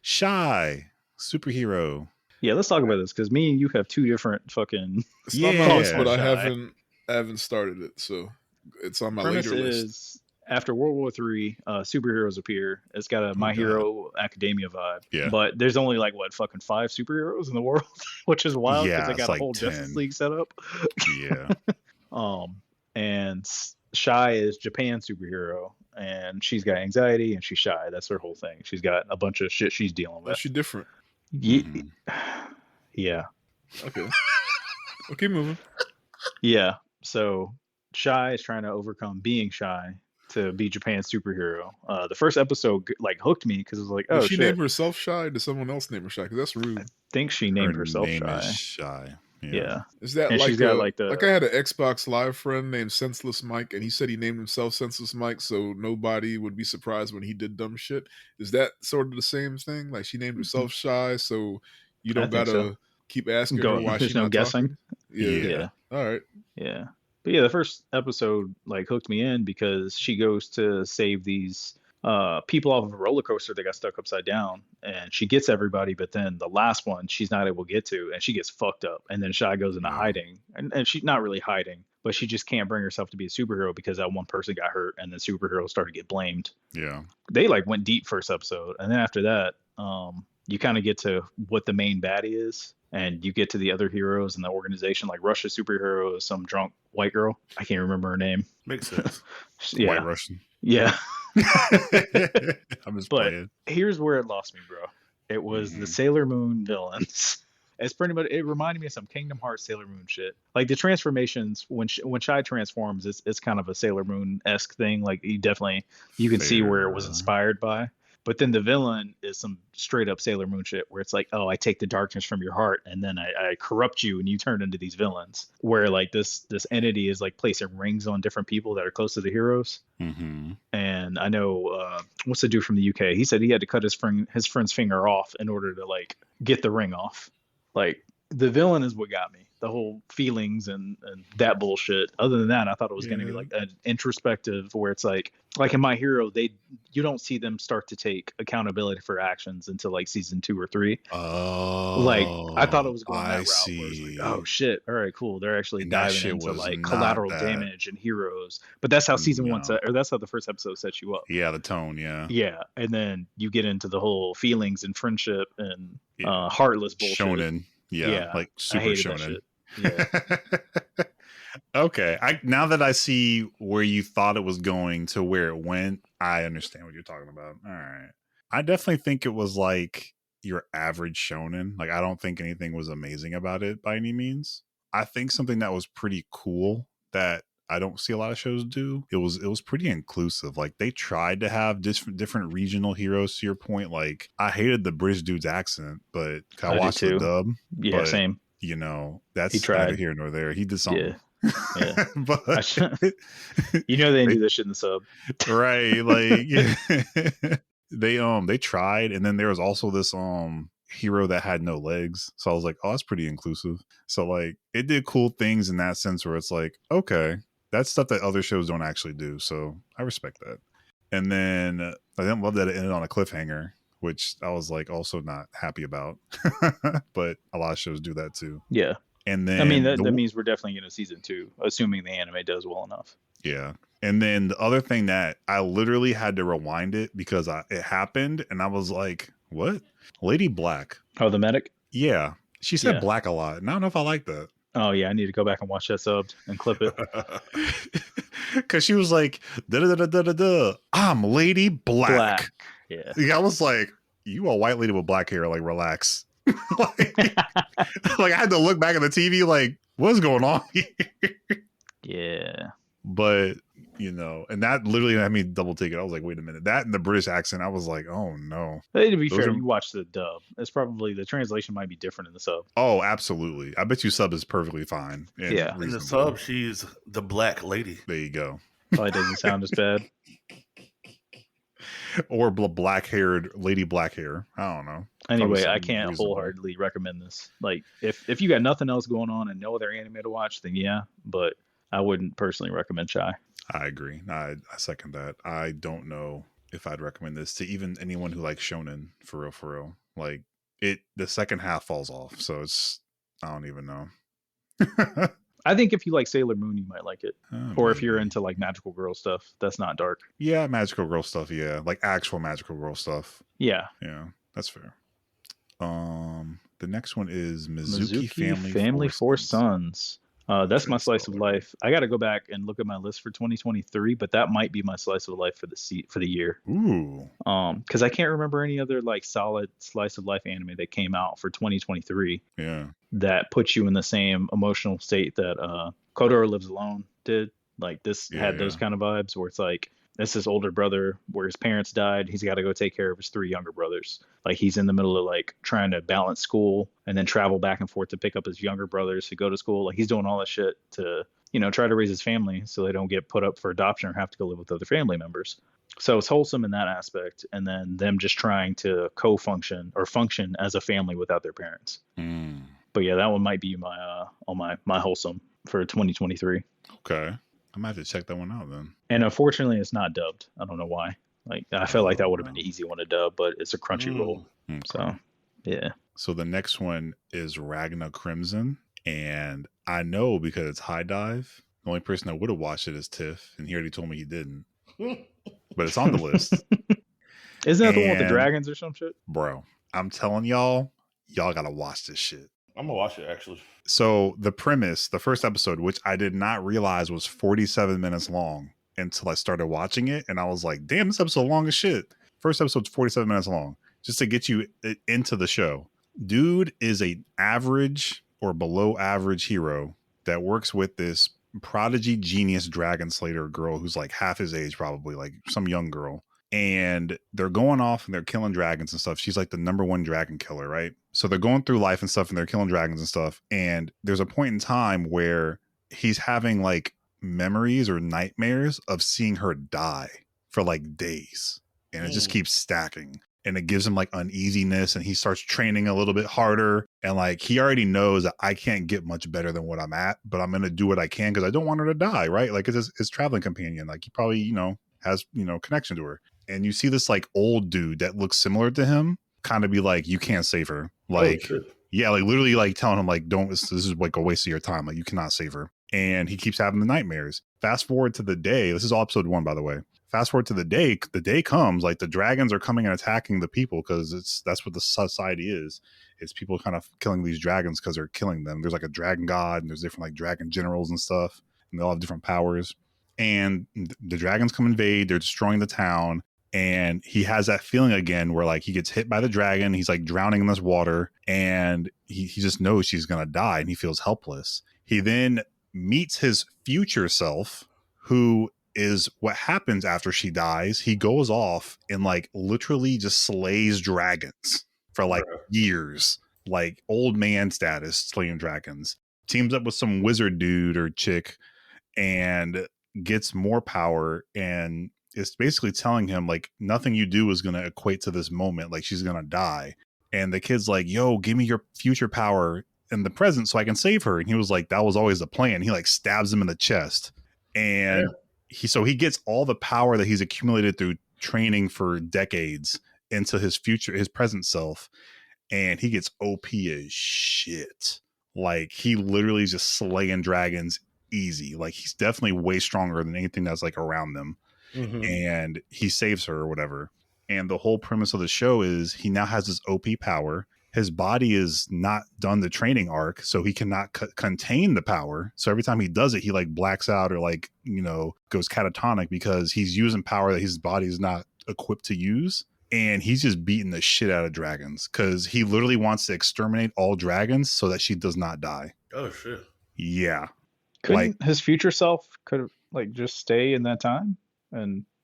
Shy, superhero. Yeah, let's talk about this, because me and you have 2 different fucking... It's not my Yeah. list, but I Shy. haven't started it, so it's on my Premise later list. is, after World War III, superheroes appear. It's got a My God. Hero Academia vibe. Yeah. But there's only like, what, fucking 5 superheroes in the world? Which is wild, because Yeah, they it's got a like whole 10. Justice League set up. Yeah. And Shy is Japan superhero, and she's got anxiety and she's shy. That's her whole thing. She's got a bunch of shit she's dealing Well, with. she different. Mhm. Yeah. Okay. We'll keep moving. Yeah. So Shy is trying to overcome being shy to be Japan's superhero. The first episode like hooked me because it was like, oh Did she shit. name herself Shy? Did someone else name her Shy? Because that's rude. I think she named Her herself name Shy. is Shy. Yeah. Is that And like she's got, a- like, the- I had an Xbox Live friend named Senseless Mike, and he said he named himself Senseless Mike so nobody would be surprised when he did dumb shit. Is that sort of the same thing? Like she named herself Shy, so you don't think gotta so. keep asking Go- her why there's she's no not guessing. talking? Yeah. Yeah. All right. Yeah. But yeah, the first episode like hooked me in because she goes to save these people off of a roller coaster that got stuck upside down, and she gets everybody, but then the last one she's not able to get to, and she gets fucked up, and then Shy goes into hiding, and she's not really hiding, but she just can't bring herself to be a superhero because that one person got hurt, and then superheroes started to get blamed. Yeah. They like went deep first episode, and then after that, you kind of get to what the main baddie is, and you get to the other heroes in the organization. Like Russia's superhero is some drunk white girl. I can't remember her name. Makes sense. Yeah. White Russian. Yeah. I'm just But playing. here's where it lost me, bro. It was the Sailor Moon villains. It's pretty much, it reminded me of some Kingdom Hearts Sailor Moon shit. Like the transformations, when Chai transforms, it's kind of a Sailor Moon-esque thing. Like you can see where it was inspired by. But then the villain is some straight up Sailor Moon shit where it's like, oh, I take the darkness from your heart and then I corrupt you and you turn into these villains. Where like this entity is like placing rings on different people that are close to the heroes. Mm-hmm. And I know what's the dude from the UK? He said he had to cut his friend's finger off in order to like get the ring off. Like the villain is what got me. The whole feelings and that bullshit. Other than that, I thought it was going to be like an introspective where it's like in My Hero, you don't see them start to take accountability for actions until like season 2 or 3. Oh, like I thought it was going that I route. see. Where it's like, oh shit, all right, cool. They're actually And that diving shit into was like not collateral that. damage and heroes. But that's how season 1 No. or that's how the first episode sets you up. Yeah, the tone. Yeah. Yeah, and then you get into the whole feelings and friendship and Yeah. heartless bullshit. Shonen. Yeah, like super I hated shonen. that shit. Yeah. Okay. Now that I see where you thought it was going to where it went, I understand what you're talking about. All right. I definitely think it was like your average shonen. Like I don't think anything was amazing about it by any means. I think something that was pretty cool that I don't see a lot of shows do. It was pretty inclusive. Like they tried to have different regional heroes. To your point, like I hated the British dude's accent, but I did watched the too. dub. Yeah, but, same. You know, that's He tried. neither here nor there. He did something. Yeah. But You know they didn't do this shit in the sub. right, like they tried, and then there was also this hero that had no legs. So I was like, oh, that's pretty inclusive. So like it did cool things in that sense where it's like, okay, that's stuff that other shows don't actually do. So I respect that. And then I didn't love that it ended on a cliffhanger, which I was like also not happy about. But a lot of shows do that too. Yeah. And then I mean that means we're definitely getting a season 2, assuming the anime does well enough. Yeah. And then the other thing that I literally had to rewind it because it happened and I was like, what? Lady Black. Oh, the medic? Yeah. She said Yeah. black a lot. And I don't know if I like that. Oh yeah, I need to go back and watch that subbed and clip it. Because she was like, da-da-da-da-da-da, I'm Lady Black. Yeah. I was like, you a white lady with black hair, like relax. like I had to look back at the TV like, what's going on here? Yeah. But you know, and that literally had me double take it. I was like, wait a minute, that and the British accent, I was like, oh no. Hey, to be Those fair, are- you watch the dub. It's probably the translation might be different in the sub. Oh, absolutely. I bet you sub is perfectly fine. and Yeah. In the reasonable. sub, she's the black lady. There you go. Probably doesn't sound as bad. Or black haired lady black hair. I don't know. Anyway, I sound can't reasonable. wholeheartedly recommend this. Like, if you got nothing else going on and no other anime to watch, then yeah. But I wouldn't personally recommend Chai. I agree. I second that. I don't know if I'd recommend this to even anyone who likes shonen for real. Like the second half falls off, so I don't even know. I think if you like Sailor Moon, you might like it. Oh, Or if you're maybe. into like magical girl stuff, that's not dark. Yeah, magical girl stuff. Yeah, like actual magical girl stuff. Yeah. Yeah, that's fair. The next one is Mizuki, Family Four Sons. That's my slice of life. I got to go back and look at my list for 2023, but that might be my slice of life for the year. Ooh. Because I can't remember any other like solid slice of life anime that came out for 2023 Yeah. that puts you in the same emotional state that Kotaro Lives Alone did. Like this had those Yeah. kind of vibes where it's like this is his older brother where his parents died. He's got to go take care of his 3 younger brothers. Like he's in the middle of like trying to balance school and then travel back and forth to pick up his younger brothers to go to school. Like he's doing all that shit to, try to raise his family so they don't get put up for adoption or have to go live with other family members. So it's wholesome in that aspect. And then them just trying to co-function or function as a family without their parents. Mm. But yeah, that one might be my wholesome for 2023. Okay. I might have to check that one out then. And unfortunately, it's not dubbed. I don't know why. Like I felt like that would have been an easy one to dub, but it's a Crunchyroll. Okay. So yeah. So the next one is Ragna Crimson. And I know because it's High Dive The only person that would have watched it is Tiff, and he already told me he didn't. But it's on the list. Isn't that the one with the And- dragons or some shit? Bro, I'm telling y'all gotta watch this shit. I'm gonna watch it actually. So the premise, the first episode, which I did not realize was 47 minutes long until I started watching it, and I was like, damn, this episode long as shit. First episode's 47 minutes long, just to get you into the show. Dude is a average or below average hero that works with this prodigy genius dragon slayer girl who's like half his age, probably like some young girl. And they're going off and they're killing dragons and stuff. She's like the number one dragon killer, right? So they're going through life and stuff and they're killing dragons and stuff. And there's a point in time where he's having like memories or nightmares of seeing her die for like days. And it just keeps stacking. And it gives him like uneasiness, and he starts training a little bit harder. And like he already knows that I can't get much better than what I'm at, but I'm gonna do what I can because I don't want her to die, right? Like it's his traveling companion. Like he probably, has connection to her. And you see this like old dude that looks similar to him kind of be like, you can't save her. Like, yeah, like literally like telling him like, this is like a waste of your time. Like you cannot save her. And he keeps having the nightmares. Fast forward to the day. This is all episode 1, by the way. Fast forward to the day comes, like the dragons are coming and attacking the people because that's what the society is. It's people kind of killing these dragons because they're killing them. There's like a dragon god and there's different like dragon generals and stuff. And they all have different powers. And the dragons come invade. They're destroying the town. And he has that feeling again where like he gets hit by the dragon. He's like drowning in this water and he just knows she's going to die and he feels helpless. He then meets his future self, who is what happens after she dies. He goes off and like literally just slays dragons for like years, like old man status slaying dragons. Teams up with some wizard dude or chick and gets more power, and it's basically telling him like nothing you do is going to equate to this moment. Like she's going to die. And the kid's like, yo, give me your future power in the present so I can save her. And he was like, that was always the plan. He like stabs him in the chest. And he gets all the power that he's accumulated through training for decades into his present self. And he gets OP as shit. Like he literally is just slaying dragons easy. Like he's definitely way stronger than anything that's like around them. And he saves her or whatever. And the whole premise of the show is he now has this OP power. His body is not done the training arc, so he cannot contain the power. So every time he does it, he like blacks out or like, goes catatonic because he's using power that his body is not equipped to use. And he's just beating the shit out of dragons because he literally wants to exterminate all dragons so that she does not die. Oh, shit. Yeah. Couldn't his future self could have like just stay in that time?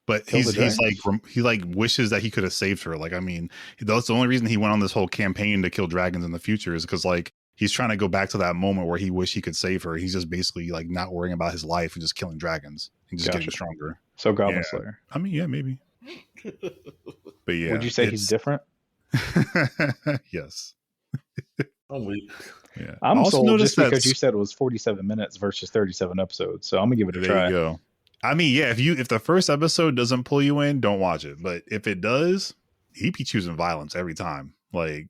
But he wishes that he could have saved her. Like, I mean, that's the only reason he went on this whole campaign to kill dragons in the future is because like he's trying to go back to that moment where he wished he could save her. He's just basically like not worrying about his life and just killing dragons and just getting stronger. So Goblin Slayer. I mean, yeah, maybe. But yeah, would you say he's different? Yes. I'm weak. Yeah. I'm also sold noticed just because you said it was 47 minutes versus 37 episodes. So I'm gonna give it a try. There you go. I mean, yeah, if the first episode doesn't pull you in, don't watch it. But if it does, he be choosing violence every time. Like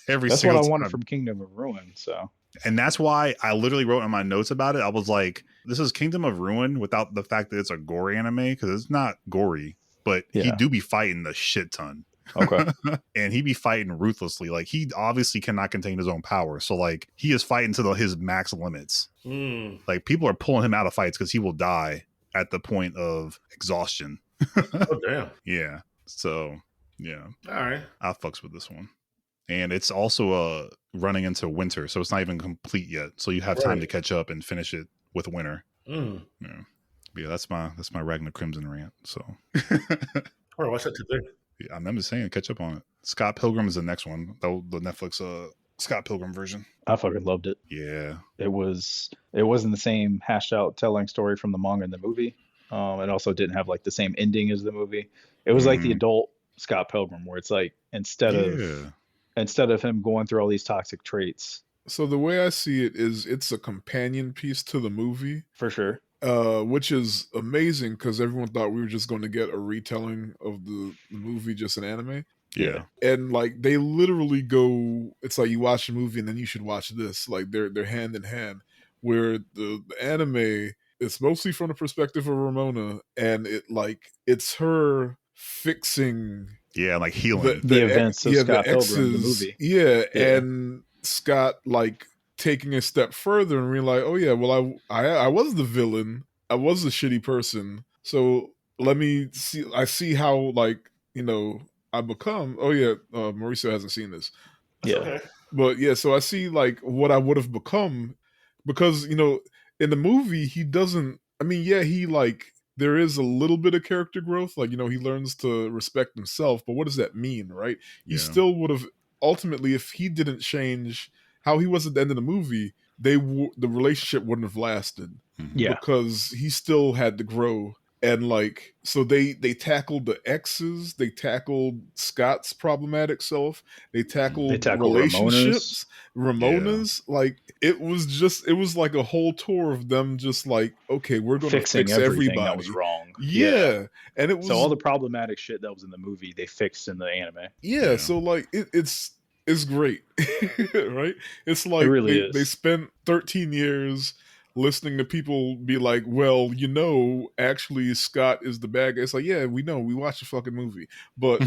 every That's single what I wanted time. from Kingdom of Ruin. So and that's why I literally wrote in my notes about it. I was like, this is Kingdom of Ruin without the fact that it's a gory anime, because it's not gory, but he do be fighting the shit ton. Okay. And he be fighting ruthlessly. Like he obviously cannot contain his own power. So like he is fighting to his max limits. Like people are pulling him out of fights because he will die at the point of exhaustion. Oh, damn. Yeah. So, yeah. All right. I fucks with this one. And it's also running into winter, so it's not even complete yet. So you have time to catch up and finish it with winter. Yeah. But yeah, that's my Ragna Crimson rant. So Or watch that today. Yeah, I'm just saying, catch up on it. Scott Pilgrim is the next one. The Netflix Scott Pilgrim version. I fucking loved it. Yeah. It wasn't the same hashed out telling story from the manga and the movie. It also didn't have like the same ending as the movie. It was like the adult Scott Pilgrim, where it's like instead of him going through all these toxic traits. So the way I see it is it's a companion piece to the movie. For sure. Which is amazing because everyone thought we were just going to get a retelling of the movie, just an anime. Yeah. And like they literally go, it's like you watch the movie and then you should watch this. Like they're hand in hand. Where the anime it's mostly from the perspective of Ramona, and it's her fixing Yeah, like healing. The events of Scott the Pilgrim, the exes, movie. yeah, Yeah. and Scott like taking a step further and realize, oh yeah, well I was the villain, I was a shitty person, so let me see. I see how like I become. Oh yeah, Mauricio hasn't seen this. That's Yeah. okay. But yeah, so I see like what I would have become because in the movie he doesn't. I mean, yeah, he like there is a little bit of character growth, like he learns to respect himself. But what does that mean, right? He Yeah. still would have ultimately, if he didn't change how he was at the end of the movie, the relationship wouldn't have lasted. Yeah. Because he still had to grow. And like, so they tackled the exes, they tackled Scott's problematic self, they tackled relationships, Ramona's. Like it was like a whole tour of them just like, okay, we're gonna fixing fix everything everybody that was wrong. Yeah. And it was so all the problematic shit that was in the movie they fixed in the anime. Yeah. So like it's great. Right? It's like It really they is. spent 13 years listening to people be like, well, actually Scott is the bad guy. It's like, yeah, we know, we watched the fucking movie. But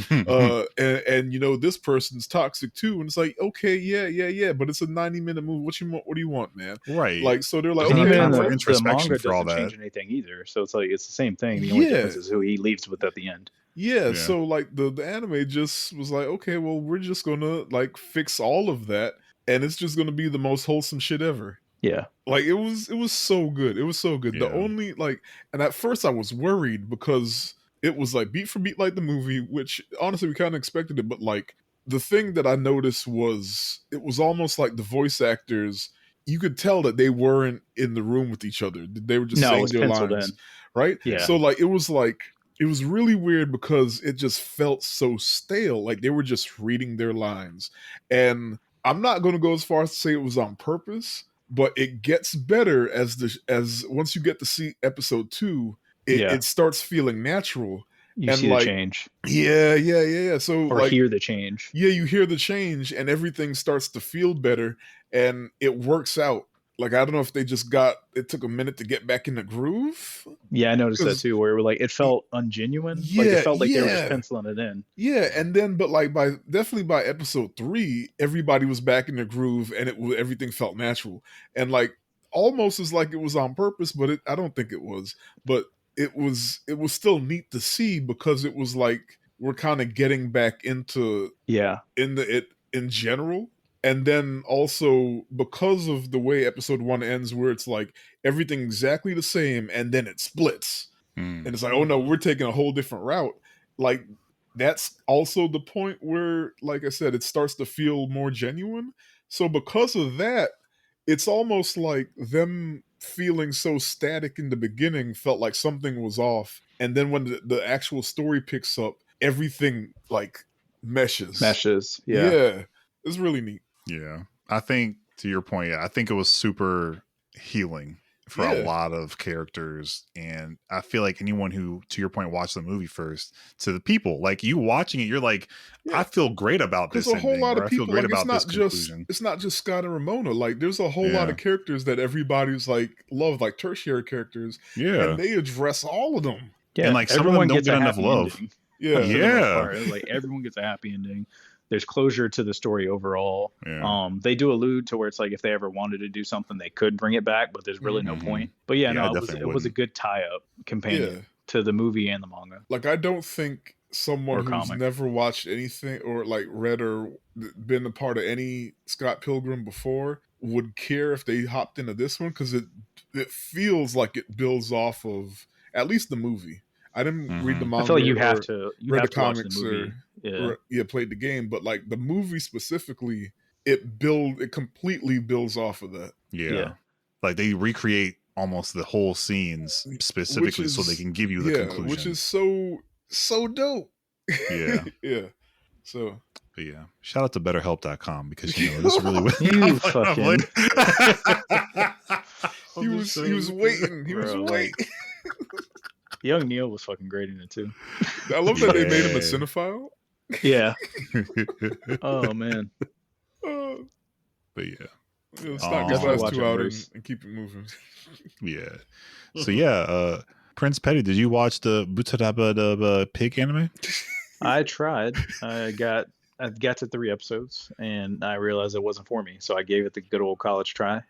and this person's toxic too. And it's like, okay, yeah, but it's a 90-minute movie. What do you want, man? Right. Like, so they're like, There's okay, even time for the introspection manga for all doesn't that. change anything either. So it's like it's the same thing. The only difference is who he leaves with at the end. Yeah, so like the anime just was like, okay, well, we're just gonna like fix all of that, and it's just gonna be the most wholesome shit ever. Yeah. Like it was so good. It was so good. The only like, and at first I was worried because it was like beat for beat like the movie, which honestly we kind of expected it, but like the thing that I noticed was it was almost like the voice actors, you could tell that they weren't in the room with each other. They were just saying their lines, right? Yeah. So like it was really weird because it just felt so stale. Like they were just reading their lines. And I'm not going to go as far as to say it was on purpose, but it gets better as once you get to see episode 2, it starts feeling natural. You see the change. Yeah. So or like, hear the change. Yeah, you hear the change and everything starts to feel better and it works out. Like, I don't know if it took a minute to get back in the groove. Yeah, I noticed that too, where it felt ungenuine. Yeah, like it felt like they were just penciling it in. Yeah, and then, but like definitely by episode 3, everybody was back in the groove and everything felt natural. And like, almost as like it was on purpose, but I don't think it was. But it was still neat to see because it was like, we're kind of getting back into in general. And then also because of the way episode 1 ends, where it's like everything exactly the same and then it splits. And it's like, oh no, we're taking a whole different route. Like that's also the point where, like I said, it starts to feel more genuine. So because of that, it's almost like them feeling so static in the beginning felt like something was off. And then when the actual story picks up, everything like meshes. Yeah. It's really neat. Yeah. I think to your point, I think it was super healing for a lot of characters. And I feel like anyone who, to your point, watched the movie first, to the people, like you watching it, you're like, I feel great about this. There's a whole lot of people. I feel great like, about this conclusion. It's not just Scott and Ramona. Like there's a whole lot of characters that everybody's like love, like tertiary characters. Yeah. And they address all of them. Yeah. And like some of them don't get enough love. Ending. Yeah. Like everyone gets a happy ending. There's closure to the story overall. They do allude to where it's like if they ever wanted to do something, they could bring it back, but there's really no point. But it was a good tie-up companion to the movie and the manga. Like I don't think someone who's never watched anything or like read or been a part of any Scott Pilgrim before would care if they hopped into this one, because it feels like it builds off of at least the movie. I didn't read the manga. I feel like you have to read have the to watch comics the movie. or played the game, but like the movie specifically, it completely builds off of that. Yeah. Like they recreate almost the whole scenes specifically so they can give you the conclusion, which is so dope. Yeah. Yeah. So, but yeah, shout out to BetterHelp.com because this really you fucking. He was waiting. He was waiting. Young Neil was fucking great in it too. I love that they made him a cinephile. Yeah. Oh man. But yeah. Let's knock these Definitely last watch two it, out Bruce. and keep it moving. Yeah. So yeah, Prince Petty, did you watch the Butareba the pig anime? I tried. I got to 3 episodes and I realized it wasn't for me, so I gave it the good old college try.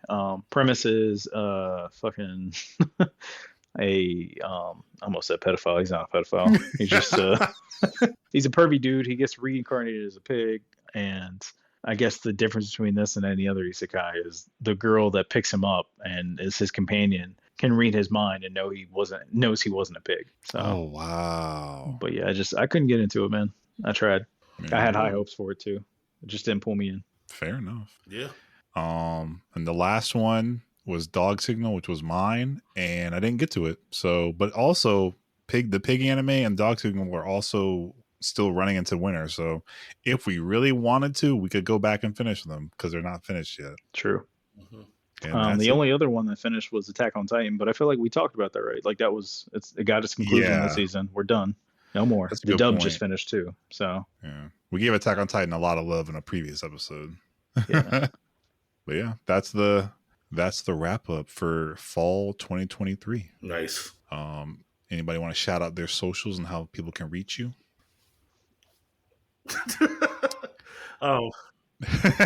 Premise is fucking a I almost said pedophile. He's not a pedophile. He's just he's a pervy dude. He gets reincarnated as a pig, and I guess the difference between this and any other isekai is the girl that picks him up and is his companion can read his mind and knows he wasn't a pig. So, Oh wow. but yeah, I couldn't get into it, man. I tried. Yeah. I had high hopes for it too. It just didn't pull me in. Fair enough. Yeah. And the last one was Dog Signal, which was mine, and I didn't get to it. So, but also the pig anime and Dog Signal were also still running into winter. So, if we really wanted to, we could go back and finish them because they're not finished yet. True. And the only other one that finished was Attack on Titan, but I feel like we talked about that, right? Like it got its conclusion this season. We're done. No more. That's a The good dub point. just finished too. So yeah, we gave Attack on Titan a lot of love in a previous episode. Yeah. But yeah, that's the wrap up for fall 2023. Nice. Anybody want to shout out their socials and how people can reach you? Oh,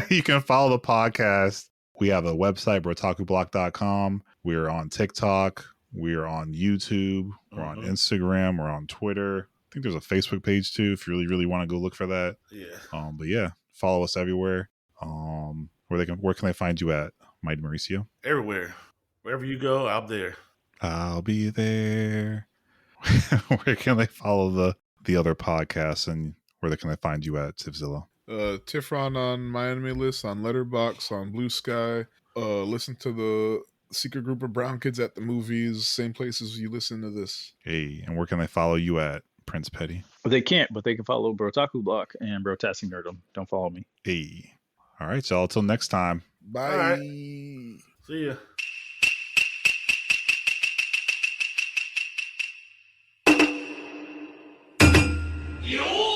You can follow the podcast. We have a website, brotakublock.com. We're on TikTok. We're on YouTube. We're on Instagram. We're on Twitter. I think there's a Facebook page too if you really, really want to go look for that. yeah. But yeah, follow us everywhere. Where can they find you at, Mighty Mauricio? Everywhere. Wherever you go, I'm there. I'll be there. Where can they follow the other podcasts, and where can they find you at, Tivzilla? Tifron on My Anime List, on Letterboxd, on Blue Sky. Listen to the Secret Group of Brown Kids at the Movies, same places you listen to this. Hey, and where can they follow you at, Prince Petty? they can't, but they can follow Brotaku Block and Brotasting Nerdum. Don't follow me. Hey. All right, y'all. Till next time. Bye. All right. See ya. Yo!